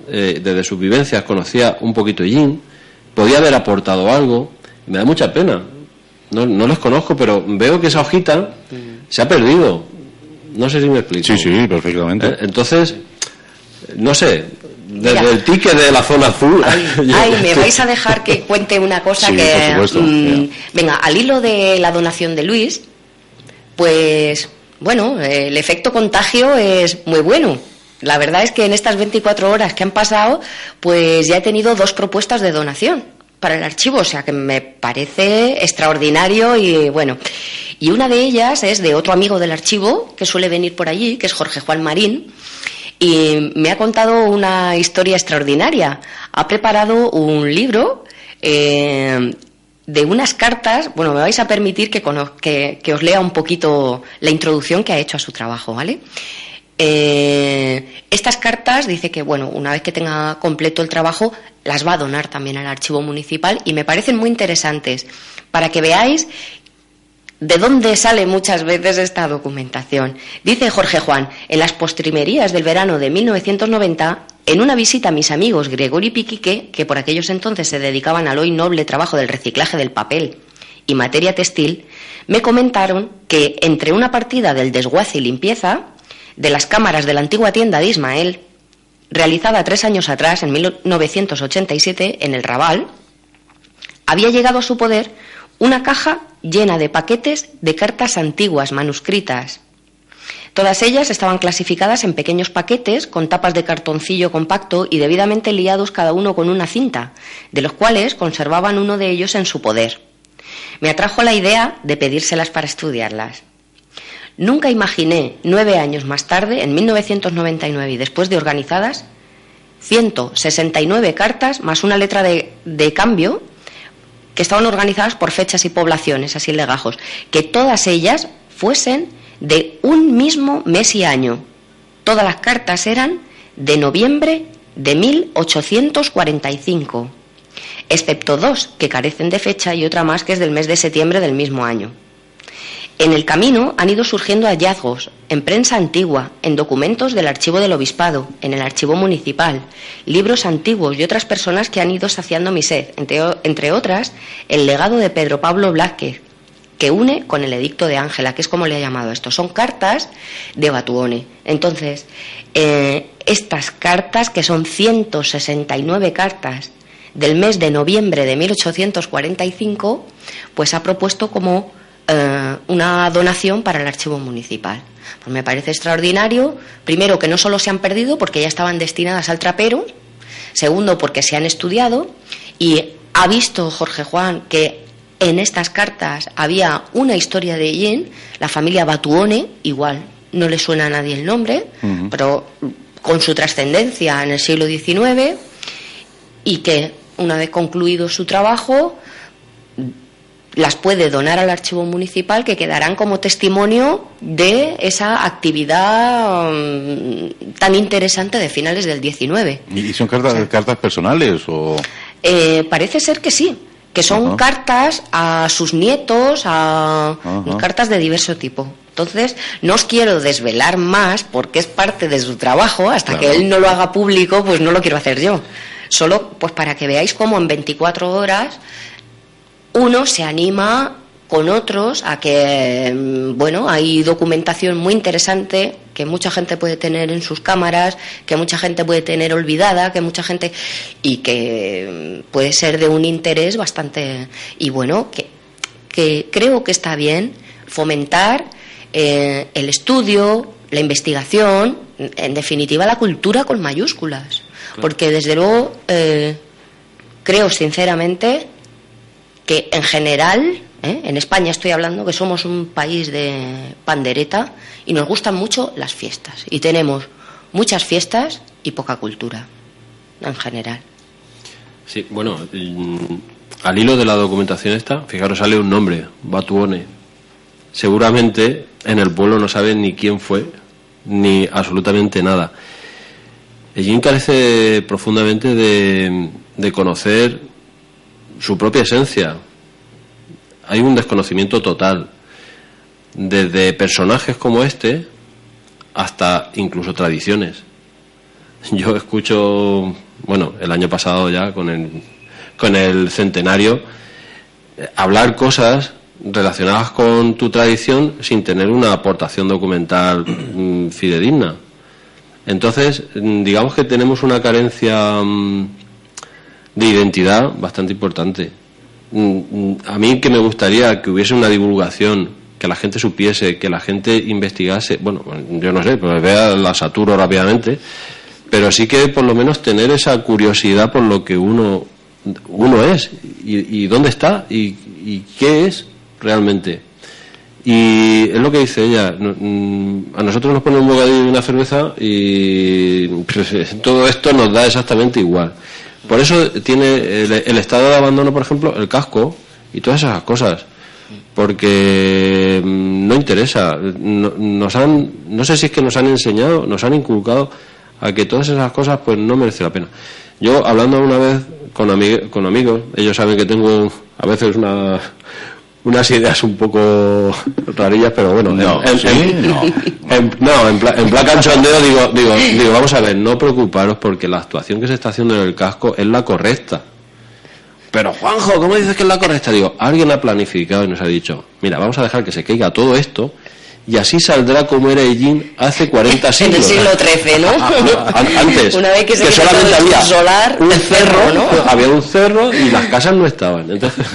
desde sus vivencias conocía un poquito Ellín, podía haber aportado algo. Me da mucha pena. No les conozco, pero veo que esa hojita se ha perdido. No sé si me explico. Sí, perfectamente. Entonces, no sé, desde el ticket de la zona azul. Me vais a dejar que cuente una cosa sí, que... por supuesto, venga, al hilo de la donación de Luis, pues, bueno, el efecto contagio es muy bueno. La verdad es que en estas 24 horas que han pasado, pues ya he tenido 2 propuestas de donación para el archivo, o sea que me parece extraordinario y bueno. Y una de ellas es de otro amigo del archivo que suele venir por allí, que es Jorge Juan Marín, y me ha contado una historia extraordinaria. Ha preparado un libro de unas cartas. Bueno, me vais a permitir que os lea un poquito la introducción que ha hecho a su trabajo, ¿vale? Estas cartas dice que, bueno, una vez que tenga completo el trabajo, las va a donar también al archivo municipal y me parecen muy interesantes para que veáis de dónde sale muchas veces esta documentación. Dice Jorge Juan, en las postrimerías del verano de 1990, en una visita a mis amigos Gregorio y Piquique, que por aquellos entonces se dedicaban al hoy noble trabajo del reciclaje del papel y materia textil, me comentaron que entre una partida del desguace y limpieza de las cámaras de la antigua tienda de Ismael, realizada 3 años atrás, en 1987, en el Raval, había llegado a su poder una caja llena de paquetes de cartas antiguas manuscritas. Todas ellas estaban clasificadas en pequeños paquetes con tapas de cartoncillo compacto y debidamente liados cada uno con una cinta, de los cuales conservaban uno de ellos en su poder. Me atrajo la idea de pedírselas para estudiarlas. Nunca imaginé, 9 años más tarde, en 1999 y después de organizadas, 169 cartas más una letra de cambio que estaban organizadas por fechas y poblaciones, así en legajos, que todas ellas fuesen de un mismo mes y año. Todas las cartas eran de noviembre de 1845, excepto 2 que carecen de fecha y otra más que es del mes de septiembre del mismo año. En el camino han ido surgiendo hallazgos en prensa antigua, en documentos del archivo del obispado, en el archivo municipal, libros antiguos y otras personas que han ido saciando mi sed, entre otras el legado de Pedro Pablo Blázquez, que une con el edicto de Ángela, que es como le ha llamado esto. Son cartas de Batuone. Entonces, estas cartas, que son 169 cartas del mes de noviembre de 1845, pues ha propuesto como una donación para el archivo municipal. Pues me parece extraordinario, primero, que no solo se han perdido porque ya estaban destinadas al trapero, segundo, porque se han estudiado, y ha visto Jorge Juan que en estas cartas había una historia de Ellín, la familia Batuone, igual no le suena a nadie el nombre, pero con su trascendencia en el siglo XIX, y que una vez concluido su trabajo las puede donar al archivo municipal, que quedarán como testimonio de esa actividad tan interesante de finales del XIX. ¿Y son cartas personales o...? Parece ser que sí, que son cartas a sus nietos, cartas de diverso tipo. Entonces, no os quiero desvelar más porque es parte de su trabajo, hasta que él no lo haga público, pues no lo quiero hacer yo. Solo pues para que veáis cómo en 24 horas uno se anima con otros a que, bueno, hay documentación muy interesante que mucha gente puede tener en sus cámaras, que mucha gente puede tener olvidada, que mucha gente, y que puede ser de un interés bastante, y bueno, que creo que está bien fomentar el estudio, la investigación, en definitiva la cultura con mayúsculas, porque desde luego creo sinceramente que en general, en España estoy hablando, que somos un país de pandereta y nos gustan mucho las fiestas. Y tenemos muchas fiestas y poca cultura, en general. Sí, bueno, al hilo de la documentación esta, fijaros, sale un nombre, Batuone. Seguramente en el pueblo no saben ni quién fue, ni absolutamente nada. Ellín carece profundamente de conocer su propia esencia. Hay un desconocimiento total, desde personajes como este hasta incluso tradiciones. Yo escucho, bueno, el año pasado ya con el centenario, hablar cosas relacionadas con tu tradición sin tener una aportación documental fidedigna. Entonces, digamos que tenemos una carencia de identidad bastante importante. A mí que me gustaría que hubiese una divulgación, que la gente supiese, que la gente investigase, bueno, yo no sé, pues vea, la saturo rápidamente, pero sí que por lo menos tener esa curiosidad por lo que uno es, y dónde está, y qué es realmente. Y es lo que dice ella, a nosotros nos ponen un bocadillo y una cerveza y todo esto nos da exactamente igual. Por eso tiene el estado de abandono, por ejemplo, el casco y todas esas cosas, porque no interesa. No sé si es que nos han enseñado, nos han inculcado a que todas esas cosas pues no merece la pena. Yo, hablando una vez con amigos, ellos saben que tengo a veces unas ideas un poco rarillas, pero bueno, en plan cachondeo digo, vamos a ver, no preocuparos porque la actuación que se está haciendo en el casco es la correcta. Pero Juanjo, ¿cómo dices que es la correcta? Digo, alguien ha planificado y nos ha dicho, mira, vamos a dejar que se caiga todo esto y así saldrá como era Ellín hace 40 siglos. En el siglo XIII, ¿no? Antes, una vez que solamente había solar, un cerro, ¿no? Había un cerro y las casas no estaban. Entonces,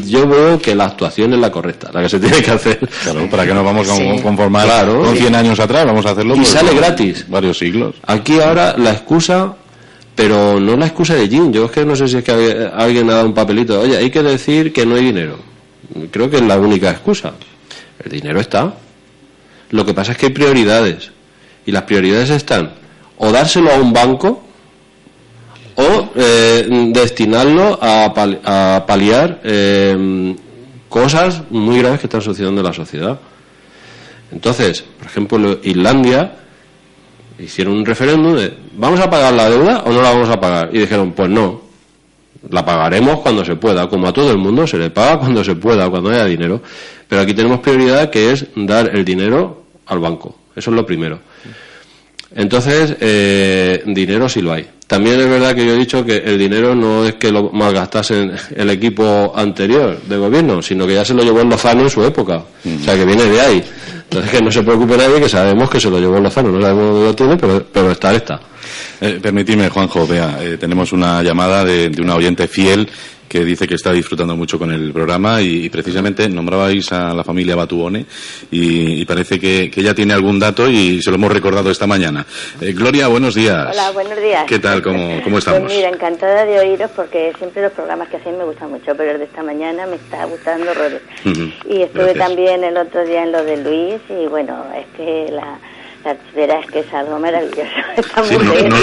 yo veo que la actuación es la correcta, la que se tiene que hacer. Claro, para que nos vamos a Sí. conformar con 100 años atrás, vamos a hacerlo. Y sale gratis. Varios siglos. Aquí ahora la excusa, pero no la excusa de Jin. Yo es que no sé si es que alguien ha dado un papelito. Oye, hay que decir que no hay dinero. Creo que es la única excusa. El dinero está. Lo que pasa es que hay prioridades. Y las prioridades están o dárselo a un banco o destinarlo a paliar cosas muy graves que están sucediendo en la sociedad. Entonces, por ejemplo, Islandia hicieron un referéndum de ¿vamos a pagar la deuda o no la vamos a pagar? Y dijeron, pues no, la pagaremos cuando se pueda, como a todo el mundo se le paga cuando se pueda, cuando haya dinero. Pero aquí tenemos prioridad, que es dar el dinero al banco. Eso es lo primero. Entonces, dinero sí lo hay. También es verdad que yo he dicho que el dinero no es que lo malgastase el equipo anterior de gobierno, sino que ya se lo llevó el Lozano en su época. O sea, que viene de ahí. Entonces, que no se preocupe nadie, que sabemos que se lo llevó el Lozano. No sabemos dónde lo tiene, pero está. Permitidme, Juanjo, vea, tenemos una llamada de una oyente fiel que dice que está disfrutando mucho con el programa y precisamente nombrabais a la familia Batuone y parece que ella tiene algún dato y se lo hemos recordado esta mañana. Gloria, buenos días. Hola, buenos días. ¿Qué tal? ¿Cómo estamos? Pues mira, encantada de oíros porque siempre los programas que hacéis me gustan mucho, pero el de esta mañana me está gustando horrores. Y estuve también el otro día en lo de Luis y bueno, es que la verás que es algo maravilloso. Está Sí, muy bien. no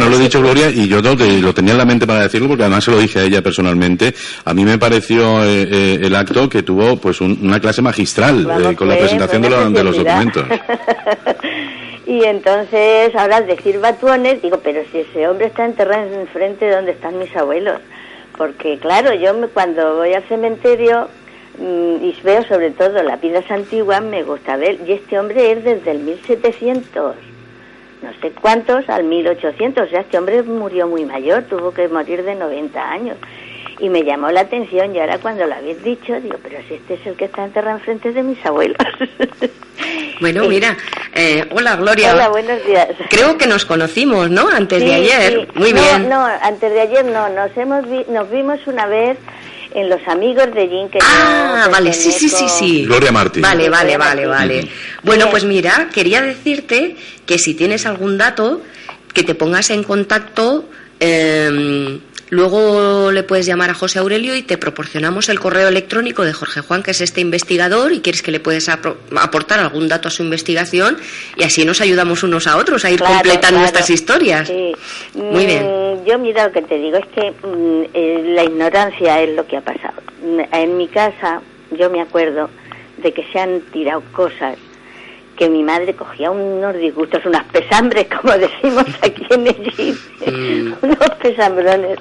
lo he dicho, Gloria, y yo lo tenía en la mente para decirlo porque además se lo dije a ella personalmente. A mí me pareció el acto que tuvo pues una clase magistral con la presentación de los documentos. Y entonces, ahora al decir Batuones, digo, pero si ese hombre está enterrado enfrente de donde están mis abuelos. Porque claro, cuando voy al cementerio y veo sobre todo las vidas antiguas, me gusta ver, y este hombre es desde el 1700, no sé cuántos, al 1800, o sea, este hombre murió muy mayor, tuvo que morir de 90 años, y me llamó la atención, y ahora cuando lo habéis dicho, digo, pero si este es el que está enterrado enfrente de mis abuelos. Bueno, mira, hola Gloria. Hola, buenos días. Creo que nos conocimos, ¿no? Antes de ayer. Sí. Muy bien. No, antes de ayer no, nos vimos una vez en Los Amigos de Jin, que vale, sí. Gloria Martín. Vale. Bueno, pues mira, quería decirte que si tienes algún dato, que te pongas en contacto, luego le puedes llamar a José Aurelio y te proporcionamos el correo electrónico de Jorge Juan, que es este investigador, y quieres que le puedes aportar algún dato a su investigación, y así nos ayudamos unos a otros a ir completando nuestras historias. Sí. Muy bien. Yo, mira, lo que te digo es que la ignorancia es lo que ha pasado. En mi casa, yo me acuerdo de que se han tirado cosas que mi madre cogía unos disgustos, unas pesambres, como decimos aquí en Egipto, unos pesambrones,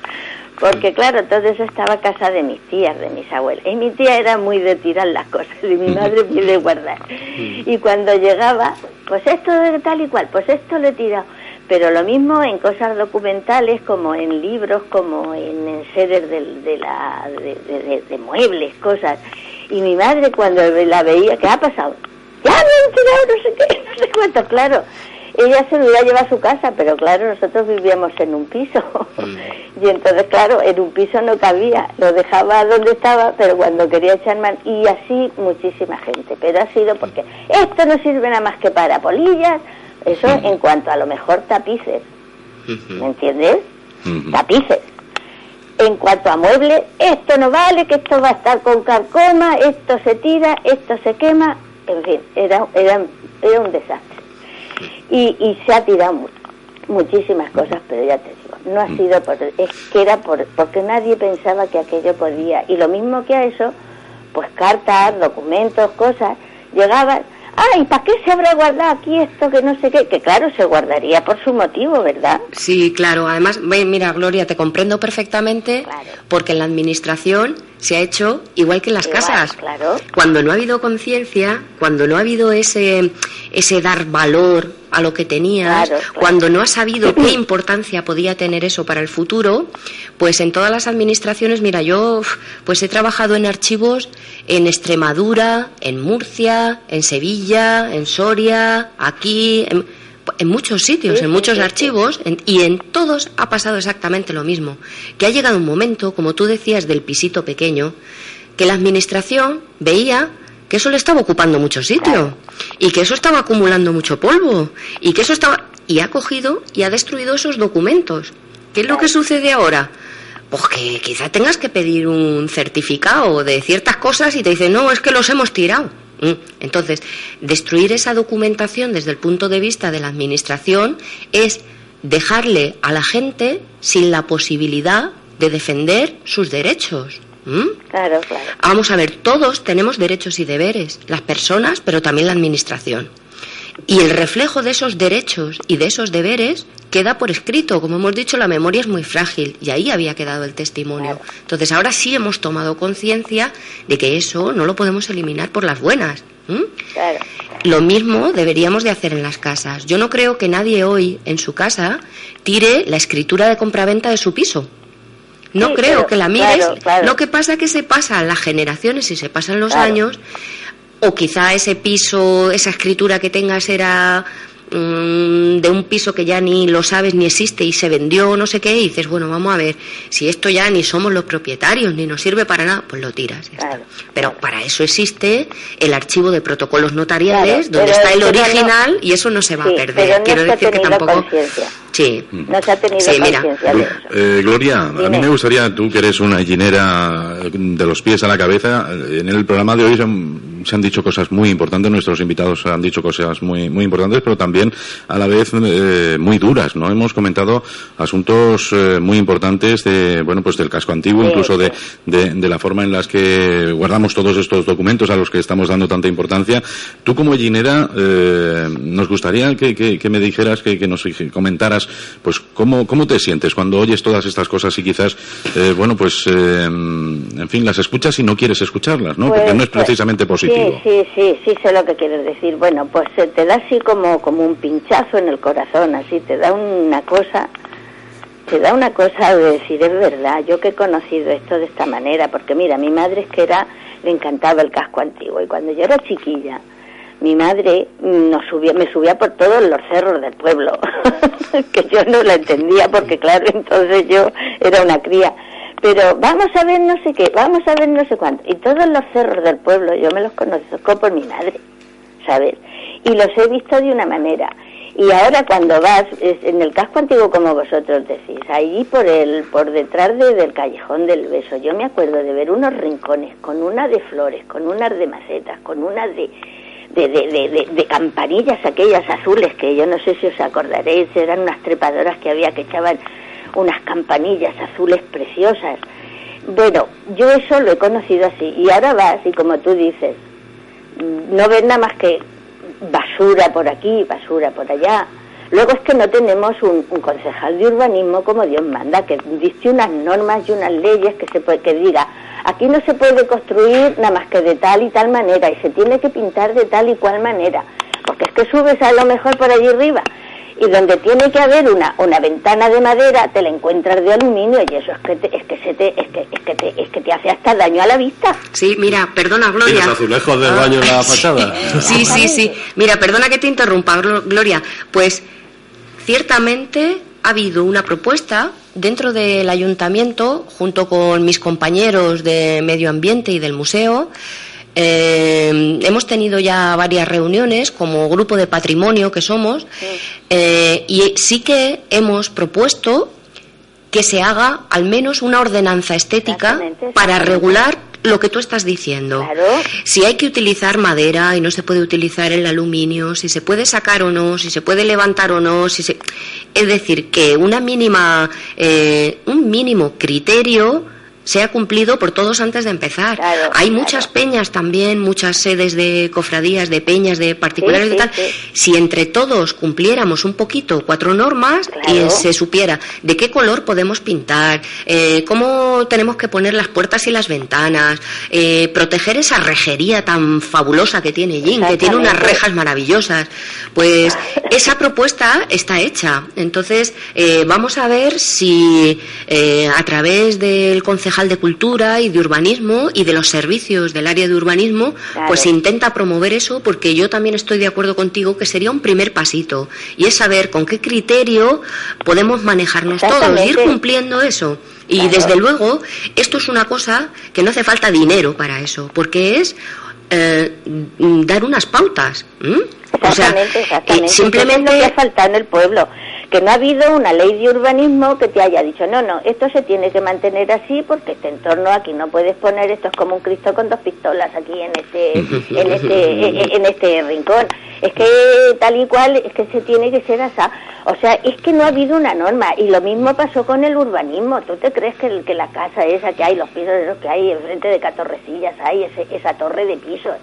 porque claro, todo eso estaba a casa de mis tías, de mis abuelas, y mi tía era muy de tirar las cosas, y mi madre muy de guardar, y cuando llegaba, pues esto de tal y cual, pues esto lo he tirado, pero lo mismo en cosas documentales, como en libros, como en series de muebles, cosas, y mi madre cuando la veía, ¿qué ha pasado? Ya me han tirado no sé qué, no sé cuánto, claro. Ella se lo iba a llevar a su casa, pero claro, nosotros vivíamos en un piso. Y entonces, claro, en un piso no cabía. Lo dejaba donde estaba, pero cuando quería echar mano, y así muchísima gente. Pero ha sido porque esto no sirve nada más que para polillas. Eso en cuanto a lo mejor tapices. ¿Me entiendes? Tapices. En cuanto a muebles, esto no vale, que esto va a estar con carcoma, esto se tira, esto se quema. En fin, era un desastre. Y se ha tirado muchísimas cosas, pero ya te digo, no ha sido porque nadie pensaba que aquello podía. Y lo mismo que a eso, pues cartas, documentos, cosas, llegaban, ¿y para qué se habrá guardado aquí esto que no sé qué? Que claro, se guardaría por su motivo, ¿verdad? Sí, claro. Además, mira, Gloria, te comprendo perfectamente, porque en la administración se ha hecho igual que en las casas. Claro. Cuando no ha habido conciencia, cuando no ha habido ese dar valor a lo que tenías, claro. Cuando no has sabido qué importancia podía tener eso para el futuro, pues en todas las administraciones, mira, yo pues he trabajado en archivos en Extremadura, en Murcia, en Sevilla, en Soria, aquí, en muchos sitios, en muchos archivos, y en todos ha pasado exactamente lo mismo, que ha llegado un momento, como tú decías, del pisito pequeño, que la administración veía que eso le estaba ocupando mucho sitio, y que eso estaba acumulando mucho polvo, y ha cogido y ha destruido esos documentos. ¿Qué es lo que sucede ahora? Pues que quizá tengas que pedir un certificado de ciertas cosas y te dicen, no, es que los hemos tirado. Entonces, destruir esa documentación desde el punto de vista de la administración es dejarle a la gente sin la posibilidad de defender sus derechos. Claro. Vamos a ver, todos tenemos derechos y deberes, las personas, pero también la administración. Y el reflejo de esos derechos y de esos deberes queda por escrito. Como hemos dicho, la memoria es muy frágil y ahí había quedado el testimonio. Claro. Entonces ahora sí hemos tomado conciencia de que eso no lo podemos eliminar por las buenas. Claro. Lo mismo deberíamos de hacer en las casas. Yo no creo que nadie hoy en su casa tire la escritura de compraventa de su piso. No Sí, creo pero, que la mires. claro. Lo que pasa es que se pasan las generaciones y se pasan los años, o quizá ese piso, esa escritura que tengas era de un piso que ya ni lo sabes ni existe y se vendió no sé qué, y dices, bueno, vamos a ver, si esto ya ni somos los propietarios ni nos sirve para nada, pues lo tiras. Pero para eso existe el archivo de protocolos notariales, donde está el original, y eso no se va a perder. Pero no Quiero se ha decir que tenido tampoco... conciencia. Sí. No se ha tenido conciencia de eso. Gloria, a mí me gustaría, tú que eres una gallinera de los pies a la cabeza, en el programa de hoy se han dicho cosas muy importantes, nuestros invitados han dicho cosas muy importantes, pero también a la vez muy duras, ¿no? Hemos comentado asuntos muy importantes de, bueno, pues del casco antiguo, incluso de la forma en las que guardamos todos estos documentos a los que estamos dando tanta importancia. Tú como gallinera, nos gustaría que me dijeras, que nos comentaras, pues cómo te sientes cuando oyes todas estas cosas y quizás, bueno, pues en fin, las escuchas y no quieres escucharlas, ¿no? Porque no es precisamente positivo. Sí, sé lo que quieres decir. Bueno, pues te da así como un pinchazo en el corazón, así te da una cosa de decir, es verdad, yo que he conocido esto de esta manera, porque mira, mi madre es que le encantaba el casco antiguo, y cuando yo era chiquilla, mi madre me subía por todos los cerros del pueblo, que yo no la entendía, porque claro, entonces yo era una cría. Pero vamos a ver no sé qué, vamos a ver no sé cuánto. Y todos los cerros del pueblo yo me los conozco por mi madre, ¿sabes? Y los he visto de una manera. Y ahora cuando vas en el casco antiguo, como vosotros decís, allí por detrás del Callejón del Beso, yo me acuerdo de ver unos rincones con unas de flores, con unas de macetas, con unas de campanillas aquellas azules, que yo no sé si os acordaréis, eran unas trepadoras que había que echaban unas campanillas azules preciosas. Bueno, yo eso lo he conocido así, y ahora vas y como tú dices, no ves nada más que basura por aquí, basura por allá. Luego es que no tenemos un concejal de urbanismo como Dios manda, que dicte unas normas y unas leyes que diga, aquí no se puede construir nada más que de tal y tal manera, y se tiene que pintar de tal y cual manera, porque es que subes a lo mejor por allí arriba, y donde tiene que haber una ventana de madera te la encuentras de aluminio, y eso es que te hace hasta daño a la vista. Sí, mira, perdona, Gloria. ¿Tienes azulejos del baño en la fachada? Sí. Mira, perdona que te interrumpa, Gloria. Pues ciertamente ha habido una propuesta dentro del ayuntamiento, junto con mis compañeros de medio ambiente y del museo. Hemos tenido ya varias reuniones como grupo de patrimonio que somos, y sí que hemos propuesto que se haga al menos una ordenanza estética para regular lo que tú estás diciendo. Claro. Si hay que utilizar madera y no se puede utilizar el aluminio, si se puede sacar o no, si se puede levantar o no, es decir, que un mínimo criterio sea cumplido por todos antes de empezar. Claro, hay muchas peñas también, muchas sedes de cofradías, de peñas, de particulares y tal. Si entre todos cumpliéramos un poquito 4 normas y se supiera de qué color podemos pintar, cómo tenemos que poner las puertas y las ventanas, proteger esa rejería tan fabulosa que tiene Jin, que tiene unas rejas maravillosas, pues esa propuesta está hecha. Entonces vamos a ver si a través del concejal de Cultura y de Urbanismo y de los servicios del área de urbanismo, pues se intenta promover eso, porque yo también estoy de acuerdo contigo que sería un primer pasito, y es saber con qué criterio podemos manejarnos todos, ir cumpliendo eso. Y desde luego, esto es una cosa que no hace falta dinero para eso, porque es dar unas pautas. Exactamente. Simplemente es lo que ha faltado en el pueblo, que no ha habido una ley de urbanismo que te haya dicho no, esto se tiene que mantener así porque este entorno aquí no puedes poner, esto es como un Cristo con 2 pistolas aquí en este rincón, es que tal y cual, es que se tiene que ser así. O sea, es que no ha habido una norma, y lo mismo pasó con el urbanismo. ¿Tú te crees que la casa esa que hay, los pisos esos que hay enfrente de Catorrecillas, hay esa torre de pisos?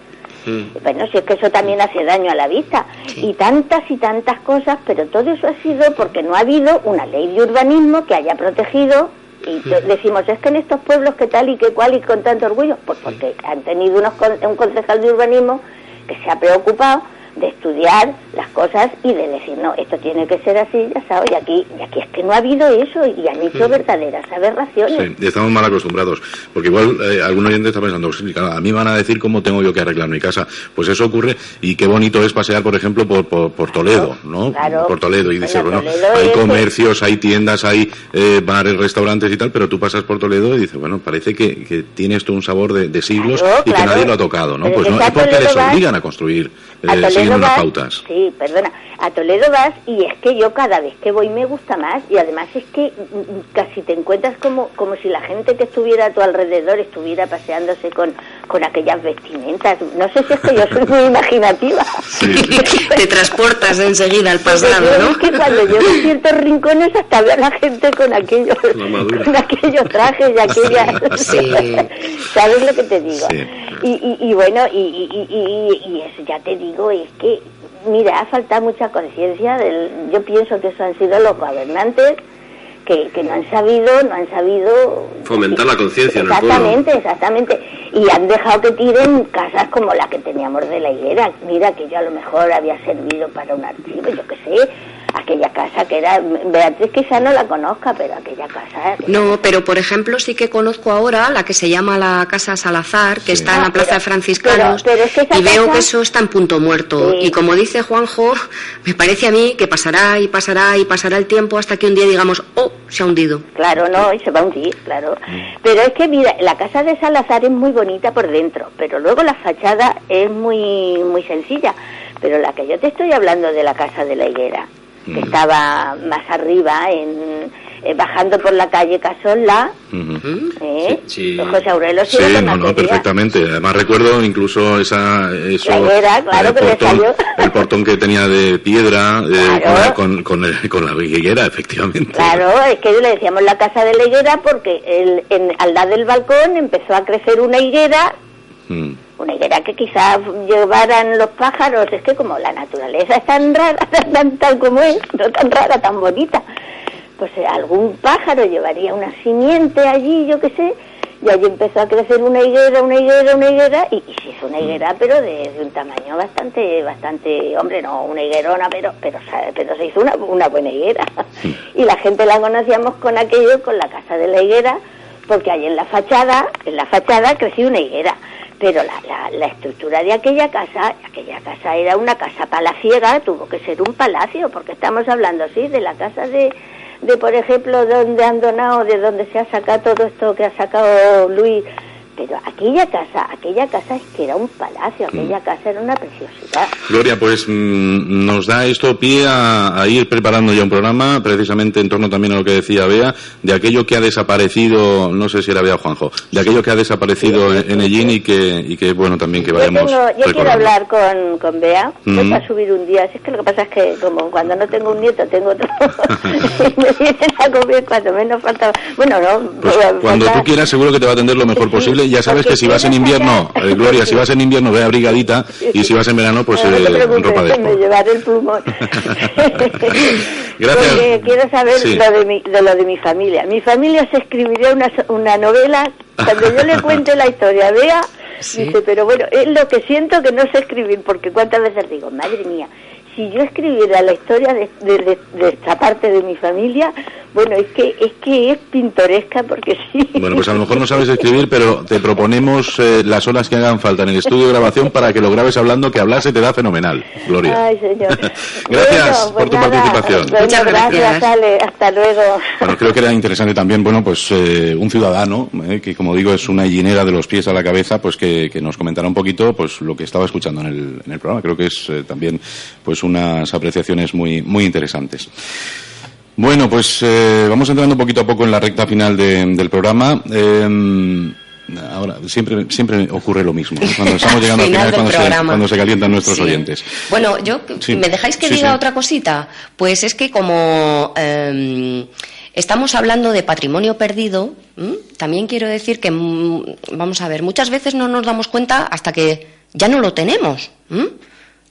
Bueno, si es que eso también hace daño a la vista, y tantas cosas, pero todo eso ha sido porque no ha habido una ley de urbanismo que haya protegido. Y decimos, es que en estos pueblos que tal y que cual y con tanto orgullo, pues porque han tenido un concejal de urbanismo que se ha preocupado de estudiar las cosas y de decir, no, esto tiene que ser así, ya sabes, y aquí es que no ha habido eso, y han hecho verdaderas aberraciones. Sí, estamos mal acostumbrados, porque igual algún oyente está pensando, sí, claro, a mí van a decir cómo tengo yo que arreglar mi casa. Pues eso ocurre, y qué bonito es pasear, por ejemplo, por Toledo, ¿no? Claro. Por Toledo, y dices, bueno, hay comercios, hay tiendas, hay bares, restaurantes y tal, pero tú pasas por Toledo y dices, bueno, parece que tiene esto un sabor de siglos, y que nadie lo ha tocado, ¿no? Pero pues no, es porque les obligan a construir siguiendo unas pautas. Sí, perdona, a Toledo vas, y es que yo cada vez que voy me gusta más, y además es que casi te encuentras como si la gente que estuviera a tu alrededor estuviera paseándose con aquellas vestimentas. No sé si es que yo soy muy imaginativa. Te transportas enseguida al pasado, ¿no? Es que cuando llego a ciertos rincones hasta veo a la gente con aquellos trajes y aquellas... ¿Sabes lo que te digo? Sí. Y bueno, y eso ya te digo, es que mira, ha faltado mucha conciencia yo pienso que eso han sido los gobernantes que no han sabido fomentar la conciencia en el pueblo. Exactamente, y han dejado que tiren casas como la que teníamos de la Higuera. Mira, que yo a lo mejor había servido para un archivo, yo qué sé, aquella casa que era, Beatriz quizá no la conozca, pero aquella casa... No, pero por ejemplo sí que conozco ahora la que se llama la Casa Salazar, que está en la Plaza de Franciscanos, pero es que y veo que eso está en punto muerto, y como dice Juanjo, me parece a mí que pasará el tiempo hasta que un día digamos, se ha hundido. Claro, no, y se va a hundir, claro. Pero es que mira, la Casa de Salazar es muy bonita por dentro, pero luego la fachada es muy, muy sencilla. Pero la que yo te estoy hablando de la Casa de la Higuera, que estaba más arriba, bajando por la calle Casola, José Aurelio sí, perfectamente. Además recuerdo incluso eso, la higuera, claro, el portón que tenía de piedra, con la higuera, efectivamente. Claro, es que le decíamos la Casa de la Higuera porque al lado del balcón empezó a crecer una higuera. Una higuera que quizás llevaran los pájaros, es que como la naturaleza es tan rara, tal como es, no tan rara, tan bonita, pues algún pájaro llevaría una simiente allí, yo qué sé, y allí empezó a crecer una higuera, y se hizo una higuera, pero de un tamaño bastante, hombre, no una higuerona, pero se hizo una buena higuera. Y la gente la conocíamos con la Casa de la Higuera, porque allí en la fachada creció una higuera. Pero la estructura de aquella casa era una casa palaciega, tuvo que ser un palacio, porque estamos hablando, sí, de la casa de por ejemplo, donde han donado, de donde se ha sacado todo esto que ha sacado Luis, pero aquella casa es que era un palacio, aquella casa era una preciosidad. Gloria, pues nos da esto pie a ir preparando ya un programa, precisamente en torno también a lo que decía Bea, de aquello que ha desaparecido, no sé si era Bea o Juanjo, de aquello que ha desaparecido en Ellín y que bueno también que vayamos yo quiero hablar con Bea, para subir un día, si es que lo que pasa es que como cuando no tengo un nieto tengo otro, y me vienen a comer cuando menos falta, bueno, no, pues cuando tú quieras seguro que te va a atender lo mejor posible. Ya sabes que si vas en invierno, Gloria, si vas en invierno ve abrigadita, y si vas en verano pues no te preocupes, ropa de me llevaré el plumón. Gracias. Porque quiero saber lo de mi familia. Mi familia se escribiría una novela. Cuando yo le cuente la historia a Bea, dice, pero bueno, es lo que siento que no sé escribir, porque cuántas veces digo, madre mía, si yo escribiera la historia de esta parte de mi familia, bueno, es que es pintoresca, porque sí. Bueno, pues a lo mejor no sabes escribir, pero te proponemos las horas que hagan falta en el estudio de grabación para que lo grabes hablando, que hablar se te da fenomenal, Gloria. Ay, señor. Gracias por tu participación. Muchas gracias, Ale, hasta luego. Bueno, creo que era interesante también, bueno, pues un ciudadano, que como digo es una llinera de los pies a la cabeza, pues que nos comentara un poquito pues lo que estaba escuchando en el programa. Creo que es también pues unas apreciaciones muy interesantes. Bueno, pues vamos entrando poquito a poco en la recta final del programa. Ahora, siempre ocurre lo mismo, ¿no? Cuando estamos llegando al final, cuando se calientan nuestros oyentes. Bueno, ¿me dejáis que diga otra cosita? Pues es que como estamos hablando de patrimonio perdido, también quiero decir que, vamos a ver, muchas veces no nos damos cuenta hasta que ya no lo tenemos.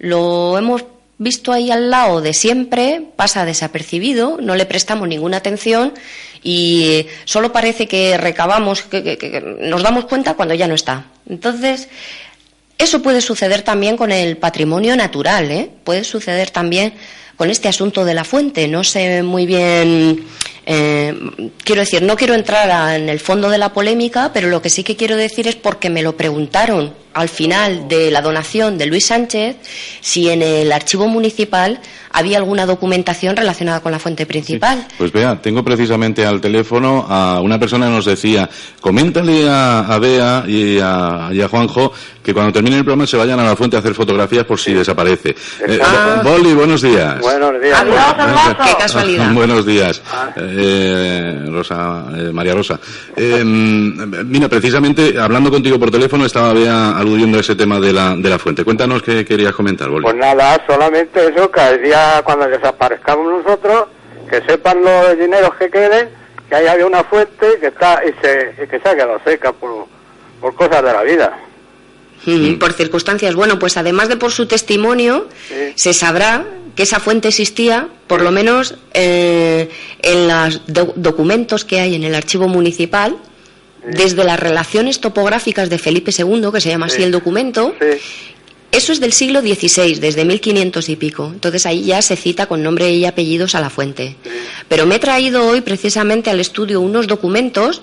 Lo hemos visto ahí al lado de siempre, pasa desapercibido, no le prestamos ninguna atención y solo parece que recabamos, que nos damos cuenta cuando ya no está. Entonces, eso puede suceder también con el patrimonio natural, ¿eh? Puede suceder también con este asunto de la fuente. No sé muy bien, quiero decir, no quiero entrar en el fondo de la polémica, pero lo que sí que quiero decir es porque me lo preguntaron al final de la donación de Luis Sánchez, si en el archivo municipal había alguna documentación relacionada con la fuente principal. Sí. Pues Bea, tengo precisamente al teléfono a una persona que nos decía, coméntale a Bea y a Juanjo que cuando termine el programa se vayan a la fuente a hacer fotografías por si desaparece. Boli, buenos días. Buenos días. Adiós, qué casualidad. Buenos días. María Rosa. Mira, precisamente hablando contigo por teléfono estaba Bea aludiendo a ese tema de la fuente. Cuéntanos qué querías comentar, Boli. Pues nada, solamente eso, que el día cuando desaparezcamos nosotros, que sepan los dineros que queden, que ahí había una fuente que está y que se ha quedado seca por cosas de la vida. Por circunstancias. Bueno, pues además de por su testimonio, se sabrá que esa fuente existía, por lo menos en los documentos que hay en el archivo municipal, desde las relaciones topográficas de Felipe II, que se llama así el documento. Eso es del siglo XVI, desde 1500 y pico. Entonces ahí ya se cita con nombre y apellidos a la fuente. Pero me he traído hoy precisamente al estudio unos documentos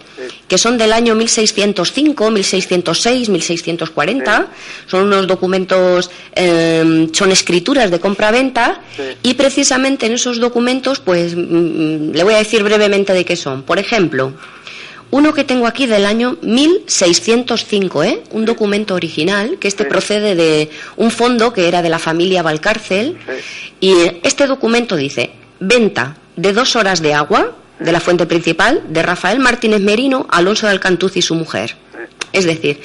que son del año 1605, 1606, 1640. Son unos documentos, son escrituras de compra-venta y precisamente en esos documentos, pues le voy a decir brevemente de qué son. Por ejemplo, uno que tengo aquí del año 1605, un documento original, que procede de un fondo que era de la familia Valcárcel, y este documento dice, venta de 2 horas de agua de la fuente principal de Rafael Martínez Merino, Alonso de Alcantuz y su mujer. Es decir,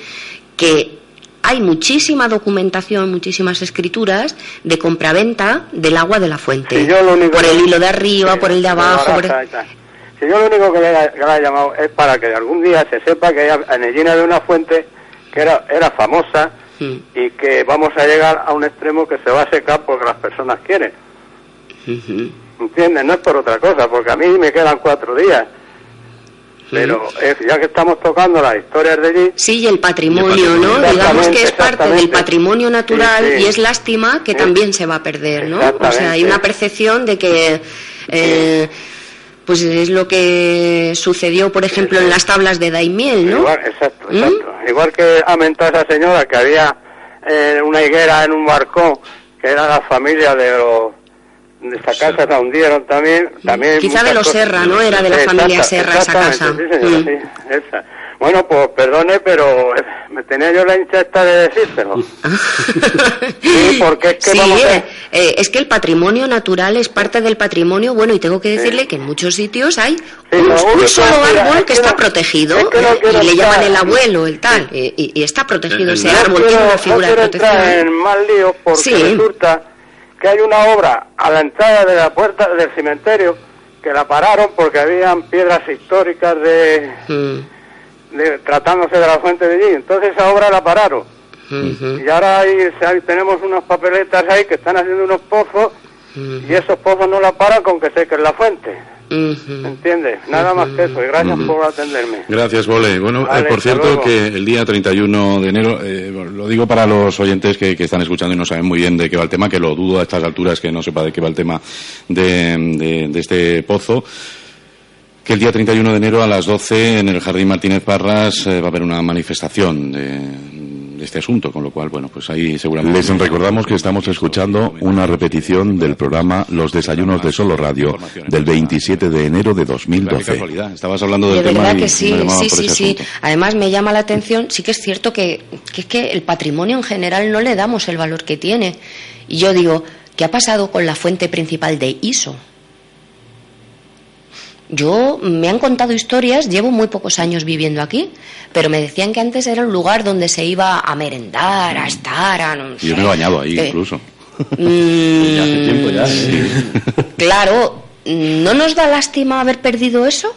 que hay muchísima documentación, muchísimas escrituras de compraventa del agua de la fuente. Por el hilo de arriba, por el de abajo. Si yo lo único que le he llamado es para que algún día se sepa que en Ellín había una fuente que era famosa y que vamos a llegar a un extremo que se va a secar porque las personas quieren. ¿Entiendes? No es por otra cosa, porque a mí me quedan 4 días. Pero ya que estamos tocando las historias de allí... Sí, y el patrimonio, ¿no? Digamos que es parte del patrimonio natural y es lástima que también se va a perder, ¿no? O sea, hay una percepción de que... pues es lo que sucedió, por ejemplo, en las tablas de Daimiel, ¿no? Igual, exacto. Igual que ha mentado esa señora que había una higuera en un barcón, que era la familia de esta casa, la hundieron también quizá de los Serra, ¿no? Era de la familia Serra esa casa. Sí, señora, esa. Bueno, pues perdone, pero me tenía yo la hincheta de decírselo. Sí, porque es que sí, vamos a... es que el patrimonio natural es parte del patrimonio, bueno, y tengo que decirle que en muchos sitios hay un solo árbol que está protegido, y le llaman el abuelo, el tal, y está protegido ese árbol, tiene una figura de protección. No quiero entrar en mal lío porque resulta que hay una obra a la entrada de la puerta del cementerio que la pararon porque habían piedras históricas tratándose de la fuente de allí. Entonces esa obra la pararon. Y ahora tenemos unas papeletas ahí que están haciendo unos pozos y esos pozos no la paran con que sequen la fuente. ¿Entiendes? Nada más que eso, y gracias por atenderme. Gracias, Bole. Bueno, Vale, por cierto, luego. que el día 31 de enero, lo digo para los oyentes que están escuchando y no saben muy bien de qué va el tema, que lo dudo a estas alturas que no sepa de qué va el tema de este pozo, que el día 31 de enero a las 12 en el Jardín Martínez Parras va a haber una manifestación de este asunto, con lo cual, bueno, pues ahí seguramente... Les recordamos que estamos escuchando una repetición del programa Los Desayunos de Solo Radio del 27 de enero de 2012. Qué casualidad, estabas hablando del De tema verdad y que sí, me llamaba por ese sí. asunto. Además me llama la atención, sí que es cierto que es que el patrimonio en general no le damos el valor que tiene. Y yo digo, ¿qué ha pasado con la fuente principal de Iso? Me han contado historias, llevo muy pocos años viviendo aquí, pero me decían que antes era un lugar donde se iba a merendar, a estar, a no sé. Yo me he bañado ahí incluso. Ya hace tiempo ya. Claro, ¿no nos da lástima haber perdido eso?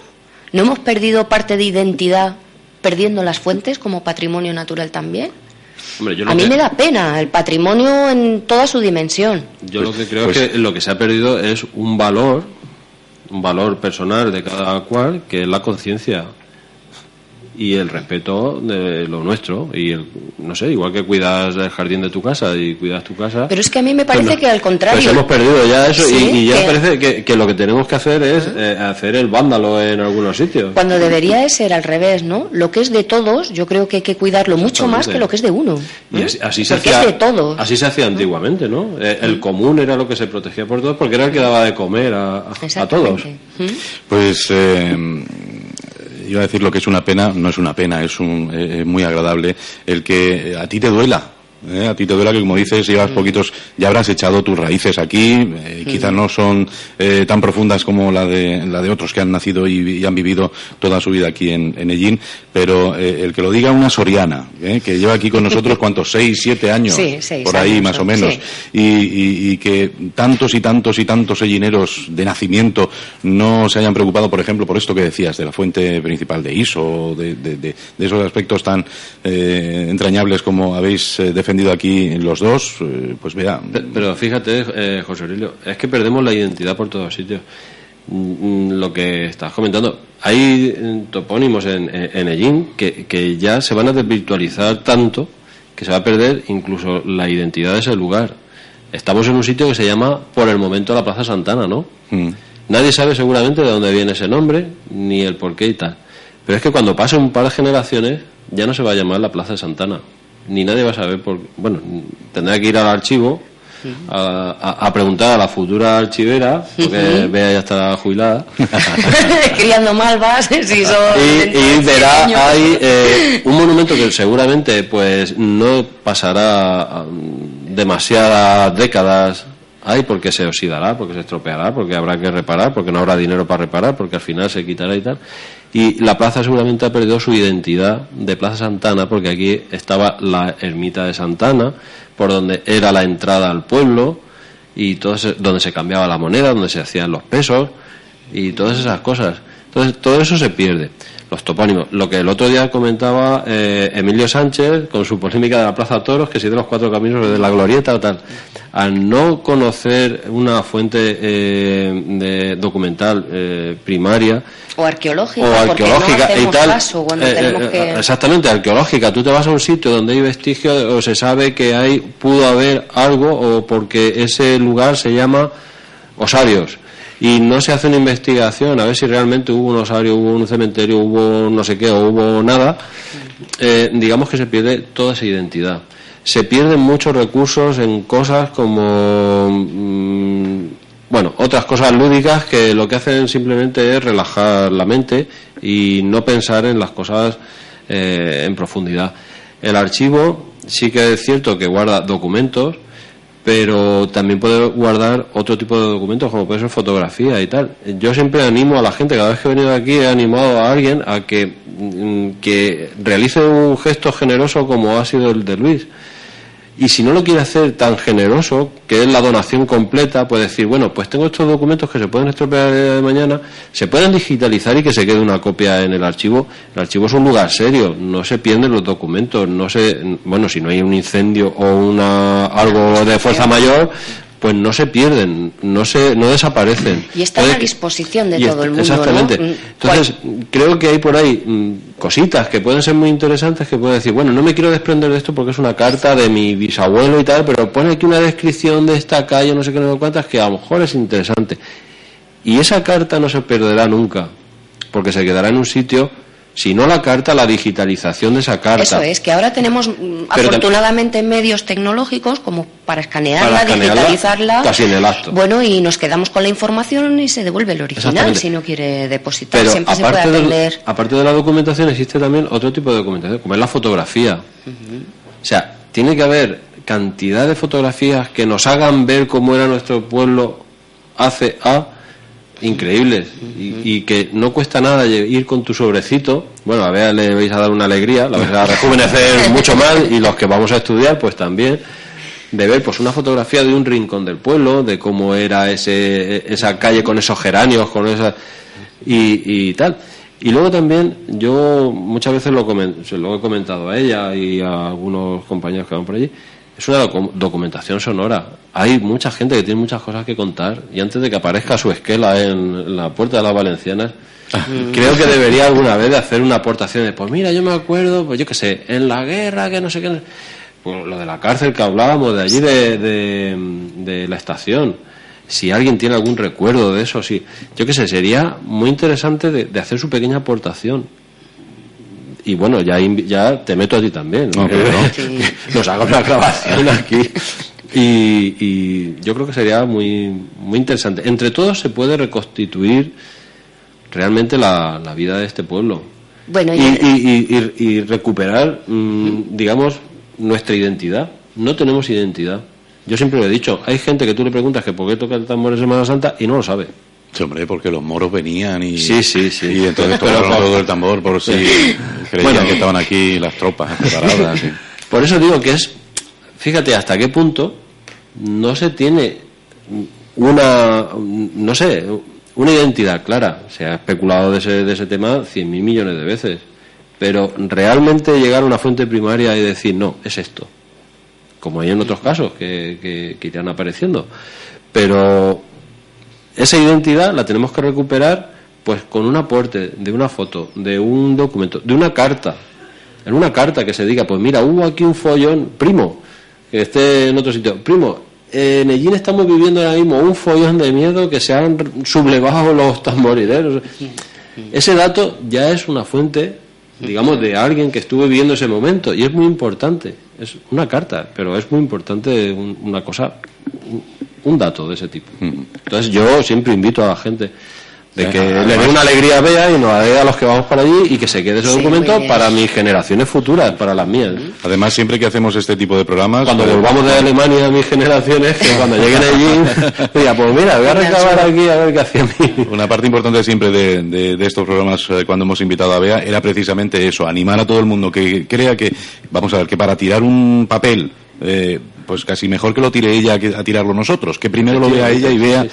¿No hemos perdido parte de identidad perdiendo las fuentes como patrimonio natural también? Hombre, A mí me da pena el patrimonio en toda su dimensión. Yo lo que creo es que lo que se ha perdido es un valor personal de cada cual, que es la conciencia y el respeto de lo nuestro, y no sé, igual que cuidas el jardín de tu casa y cuidas tu casa. Pero es que a mí me parece que al contrario. Pues hemos perdido ya eso, Sí, y ya parece que lo que tenemos que hacer es hacer el vándalo en algunos sitios. Cuando debería de ser al revés, ¿no? Lo que es de todos, yo creo que hay que cuidarlo mucho más que lo que es de uno. Y así se Porque hacía, es de todos. así se hacía antiguamente, ¿no? El común era lo que se protegía por todos, porque era el que daba de comer a todos. Pues iba a decir lo que es una pena, no es una pena, es muy agradable el que a ti te duela. A ti te duela que, como dices, llevas poquitos, ya habrás echado tus raíces aquí, quizás no son tan profundas como la de otros que han nacido y han vivido toda su vida aquí en Ellín, pero el que lo diga una soriana, que lleva aquí con nosotros, ¿cuántos? 6, 7 años, Sí, 6 por ahí años, más o menos, sí. y que tantos y tantos y tantos ellineros de nacimiento no se hayan preocupado, por ejemplo, por esto que decías, de la fuente principal de Iso, de esos aspectos tan entrañables como habéis defendido aquí los dos, pues vea. Pero fíjate, José Aurelio, es que perdemos la identidad por todos sitios. Lo que estás comentando, hay topónimos en Ellín que ya se van a desvirtualizar tanto que se va a perder incluso la identidad de ese lugar. Estamos en un sitio que se llama por el momento la Plaza Santana, ¿no? Nadie sabe seguramente de dónde viene ese nombre ni el porqué y tal, pero es que cuando pase un par de generaciones ya no se va a llamar la Plaza de Santana, ni nadie va a saber por... Bueno, tendrá que ir al archivo a preguntar a la futura archivera, porque Bea ya está jubilada. Criando malvas, si son... Y verá, hay un monumento que seguramente pues no pasará demasiadas décadas ahí, porque se oxidará, porque se estropeará, porque habrá que reparar, porque no habrá dinero para reparar, porque al final se quitará y tal. Y la plaza seguramente ha perdido su identidad de Plaza Santana, porque aquí estaba la ermita de Santana, por donde era la entrada al pueblo, y donde se cambiaba la moneda, donde se hacían los pesos, y todas esas cosas. Entonces, todo eso se pierde. Los topónimos. Lo que el otro día comentaba Emilio Sánchez, con su polémica de la Plaza Toros, que si de los 4 caminos de la Glorieta o tal. Al no conocer una fuente de documental primaria o arqueológica, porque no hacemos y tal, caso cuando tenemos que... exactamente, arqueológica. Tú te vas a un sitio donde hay vestigios o se sabe que pudo haber algo, o porque ese lugar se llama Osarios, y no se hace una investigación a ver si realmente hubo un osario, hubo un cementerio, hubo no sé qué, o hubo nada. Digamos que se pierde toda esa identidad. Se pierden muchos recursos en cosas como otras cosas lúdicas, que lo que hacen simplemente es relajar la mente y no pensar en las cosas en profundidad. El archivo sí que es cierto que guarda documentos, pero también puede guardar otro tipo de documentos, como puede ser fotografía y tal. Yo siempre animo a la gente, cada vez que he venido aquí he animado a alguien a que realice un gesto generoso como ha sido el de Luis. Y si no lo quiere hacer tan generoso, que es la donación completa, puede decir, bueno, pues tengo estos documentos que se pueden estropear el día de mañana, se pueden digitalizar y que se quede una copia en el archivo. El archivo es un lugar serio, no se pierden los documentos, bueno, si no hay un incendio o algo de fuerza mayor, pues no se pierden, no desaparecen. Y está a la disposición de todo el mundo, exactamente, ¿no? Entonces, creo que hay por ahí cositas que pueden ser muy interesantes, que pueden decir, bueno, no me quiero desprender de esto porque es una carta de mi bisabuelo y tal, pero pone aquí una descripción de esta calle, no sé qué, no sé cuántas, que a lo mejor es interesante. Y esa carta no se perderá nunca, porque se quedará en un sitio. Si no la carta, la digitalización de esa carta. Eso es, que ahora tenemos afortunadamente medios tecnológicos como para escanearla, digitalizarla. Casi en el acto. Bueno, y nos quedamos con la información y se devuelve el original si no quiere depositar. Pero siempre se puede atender. Aparte de la documentación existe también otro tipo de documentación, como es la fotografía. O sea, tiene que haber cantidad de fotografías que nos hagan ver cómo era nuestro pueblo hace increíbles y que no cuesta nada ir con tu sobrecito. Bueno, a Bea le vais a dar una alegría, la vais a rejuvenecer mucho más, y los que vamos a estudiar pues también, de ver pues una fotografía de un rincón del pueblo, de cómo era esa calle con esos geranios, con esa y tal. Y luego también yo muchas veces se lo he comentado a ella y a algunos compañeros que van por allí. Es una documentación sonora. Hay mucha gente que tiene muchas cosas que contar, y antes de que aparezca su esquela en la Puerta de las Valencianas, creo que debería alguna vez de hacer una aportación de, pues mira, yo me acuerdo, pues yo qué sé, en la guerra, que no sé qué, pues lo de la cárcel que hablábamos, de allí de la estación. Si alguien tiene algún recuerdo de eso, sí, yo qué sé, sería muy interesante de hacer su pequeña aportación. Y bueno, ya te meto a ti también, ¿no? Sí. Nos haga una grabación aquí. Y yo creo que sería muy, muy interesante. Entre todos se puede reconstituir realmente la vida de este pueblo. Bueno, y recuperar, digamos, nuestra identidad. No tenemos identidad. Yo siempre lo he dicho, hay gente que tú le preguntas que por qué toca el tambor en Semana Santa y no lo sabe. Sí, hombre, porque los moros venían y... Sí. Y entonces tocaron todo el tambor por si creían que estaban aquí las tropas preparadas. Sí. Por eso digo que fíjate hasta qué punto no se tiene una identidad clara. Se ha especulado de ese tema 100.000 millones de veces. Pero realmente llegar a una fuente primaria y decir, no, es esto. Como hay en otros casos que irán apareciendo. Pero esa identidad la tenemos que recuperar pues con un aporte de una foto, de un documento, de una carta. En una carta que se diga, pues mira, hubo aquí un follón, primo, que esté en otro sitio, primo, en Ellín estamos viviendo ahora mismo un follón de miedo que se han sublevado los tamborileros. Ese dato ya es una fuente, digamos, de alguien que estuvo viviendo ese momento, y es muy importante. Es una carta, pero es muy importante una cosa, un dato de ese tipo. Entonces yo siempre invito a la gente de que le dé una alegría a Bea y nos dé a los que vamos para allí, y que se quede ese documento para mis generaciones futuras, para las mías. Además, siempre que hacemos este tipo de programas, cuando volvamos de Alemania a mis generaciones, que cuando lleguen allí diga, pues mira, voy a recabar aquí a ver qué hacía a mí. Una parte importante siempre de estos programas, cuando hemos invitado a Bea, era precisamente eso, animar a todo el mundo que crea que, vamos a ver, que para tirar un papel, pues casi mejor que lo tire ella que a tirarlo nosotros, que primero lo vea ella y vea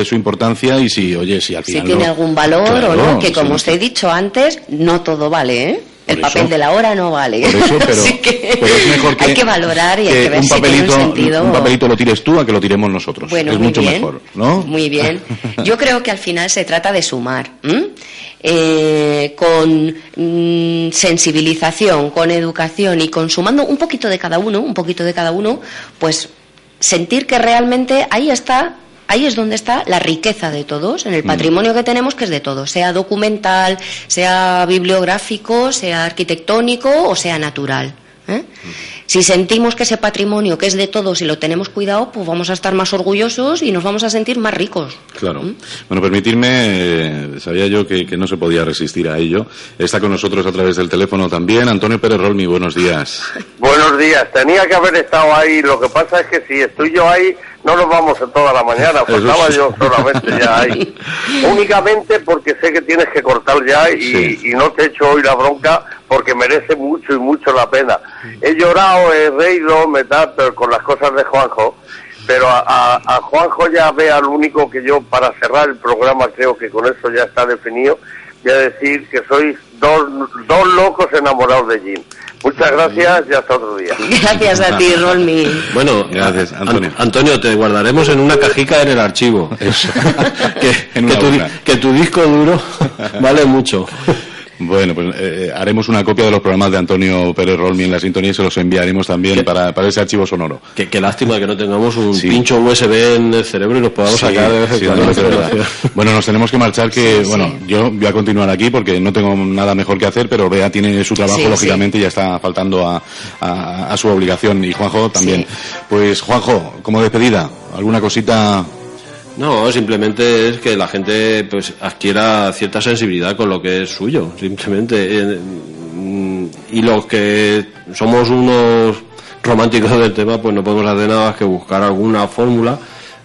su importancia, y si al final si tiene algún valor o no, que como os he dicho antes, no todo vale, ¿eh? El papel de la hora no vale. Por eso, pero es mejor que hay que valorar y hay que ver si tiene un sentido. Un papelito lo tires tú a que lo tiremos nosotros. Bueno, es mucho mejor, ¿no? Muy bien. Yo creo que al final se trata de sumar. Con sensibilización, con educación y consumando un poquito de cada uno, pues sentir que realmente ahí es donde está la riqueza de todos, en el patrimonio que tenemos, que es de todos, sea documental, sea bibliográfico, sea arquitectónico o sea natural. Si sentimos que ese patrimonio que es de todos y lo tenemos cuidado, pues vamos a estar más orgullosos y nos vamos a sentir más ricos. Claro. Bueno, permitirme, sabía yo que no se podía resistir a ello. Está con nosotros a través del teléfono también Antonio Pérez Rolmi. Buenos días. Buenos días. Tenía que haber estado ahí. Lo que pasa es que si estoy yo ahí, no nos vamos en toda la mañana. Pues estaba yo solamente ya ahí. Únicamente porque sé que tienes que cortar ya y no te echo hoy la bronca porque merece mucho y mucho la pena. He llorado, he reído, pero con las cosas de Juanjo. Pero a Juanjo ya vea lo único que yo, para cerrar el programa, creo que con eso ya está definido, voy a decir que sois dos locos enamorados de Jim. Muchas gracias y hasta otro día. Gracias a ti, Rolmi. Bueno, gracias, Antonio. Antonio, te guardaremos en una cajica en el archivo. Eso. que tu disco duro vale mucho. Bueno, pues haremos una copia de los programas de Antonio Pérez Rolmi en la sintonía y se los enviaremos también para ese archivo sonoro. Qué lástima que no tengamos un pincho USB en el cerebro y los podamos sacar de vez en cuando. Bueno, nos tenemos que marchar, yo voy a continuar aquí porque no tengo nada mejor que hacer, pero Bea tiene su trabajo, lógicamente, y ya está faltando a su obligación, y Juanjo también. Sí. Pues, Juanjo, como despedida, ¿alguna cosita...? No, simplemente es que la gente pues adquiera cierta sensibilidad con lo que es suyo, simplemente. Y los que somos unos románticos del tema, pues no podemos hacer nada más que buscar alguna fórmula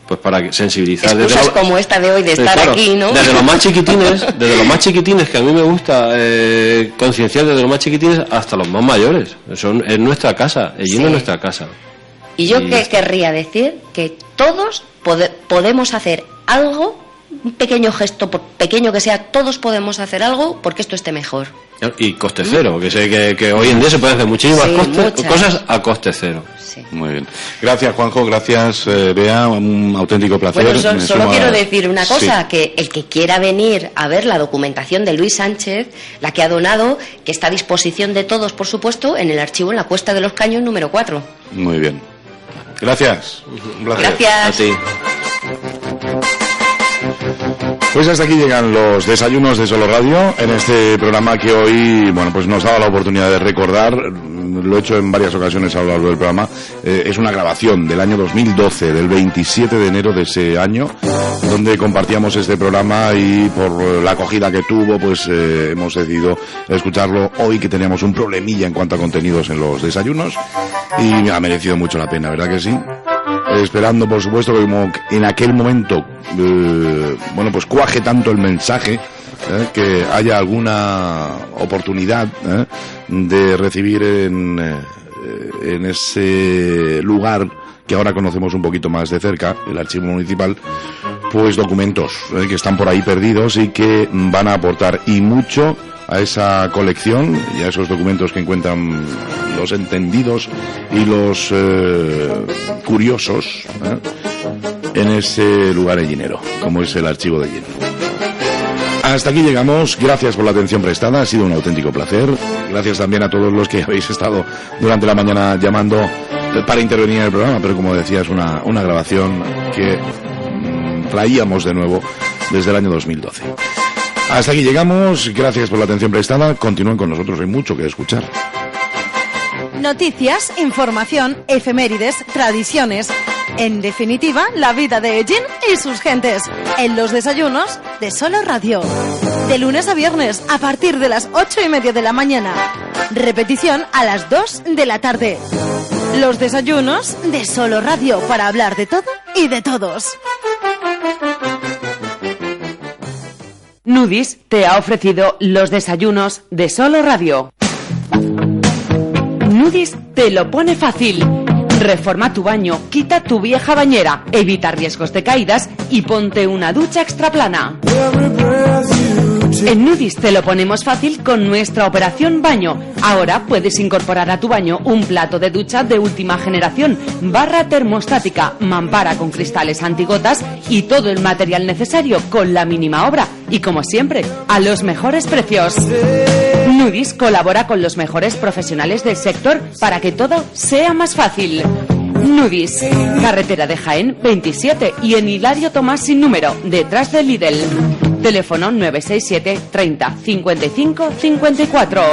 pues para sensibilizar. Excusas como esta de hoy de estar aquí, ¿no? Desde los más chiquitines que a mí me gusta concienciar, desde los más chiquitines hasta los más mayores. Es nuestra casa, es nuestra casa. Y yo querría decir que todos podemos hacer algo, un pequeño gesto, por pequeño que sea, todos podemos hacer algo porque esto esté mejor. Y coste cero, que sé que hoy en día se pueden hacer muchísimas cosas a coste cero. Sí. Muy bien. Gracias, Juanjo, gracias, Bea, un auténtico placer. Bueno, solo quiero decir una cosa, que el que quiera venir a ver la documentación de Luis Sánchez, la que ha donado, que está a disposición de todos, por supuesto, en el archivo en la Cuesta de los Caños número 4. Muy bien. Gracias. Un placer. Gracias. A ti. Pues hasta aquí llegan los desayunos de Solo Radio, en este programa que hoy, pues nos daba la oportunidad de recordar, lo he hecho en varias ocasiones a lo largo del programa, es una grabación del año 2012, del 27 de enero de ese año, donde compartíamos este programa y por la acogida que tuvo, pues hemos decidido escucharlo hoy, que teníamos un problemilla en cuanto a contenidos en los desayunos, y me ha merecido mucho la pena, ¿verdad que sí? Esperando, por supuesto, que como en aquel momento, pues cuaje tanto el mensaje, que haya alguna oportunidad de recibir en ese lugar que ahora conocemos un poquito más de cerca, el archivo municipal, pues documentos que están por ahí perdidos y que van a aportar y mucho a esa colección y a esos documentos que encuentran los entendidos y los curiosos en ese lugar hellinero, como es el archivo de Hellín. Hasta aquí llegamos, gracias por la atención prestada, ha sido un auténtico placer. Gracias también a todos los que habéis estado durante la mañana llamando para intervenir en el programa, pero como decía, es una grabación que traíamos de nuevo desde el año 2012. Hasta aquí llegamos, gracias por la atención prestada, continúen con nosotros, hay mucho que escuchar. Noticias, información, efemérides, tradiciones. En definitiva, la vida de Hellín y sus gentes. En los desayunos de Solo Radio. De lunes a viernes, a partir de las 8:30 de la mañana. Repetición a las 2 de la tarde. Los desayunos de Solo Radio, para hablar de todo y de todos. Nudis te ha ofrecido los desayunos de Solo Radio. Nudis te lo pone fácil. Reforma tu baño, quita tu vieja bañera, evita riesgos de caídas y ponte una ducha extraplana. En Nudis te lo ponemos fácil con nuestra operación baño. Ahora puedes incorporar a tu baño un plato de ducha de última generación, barra termostática, mampara con cristales antigotas y todo el material necesario con la mínima obra. Y como siempre, a los mejores precios. Nudis colabora con los mejores profesionales del sector para que todo sea más fácil. Nudis, carretera de Jaén 27 y en Hilario Tomás sin número, detrás del Lidl. Teléfono 967 30 55 54.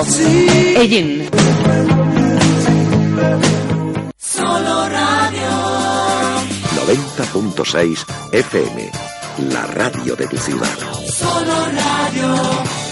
Hellín. 100.6 FM, la radio de tu ciudad. Solo Radio.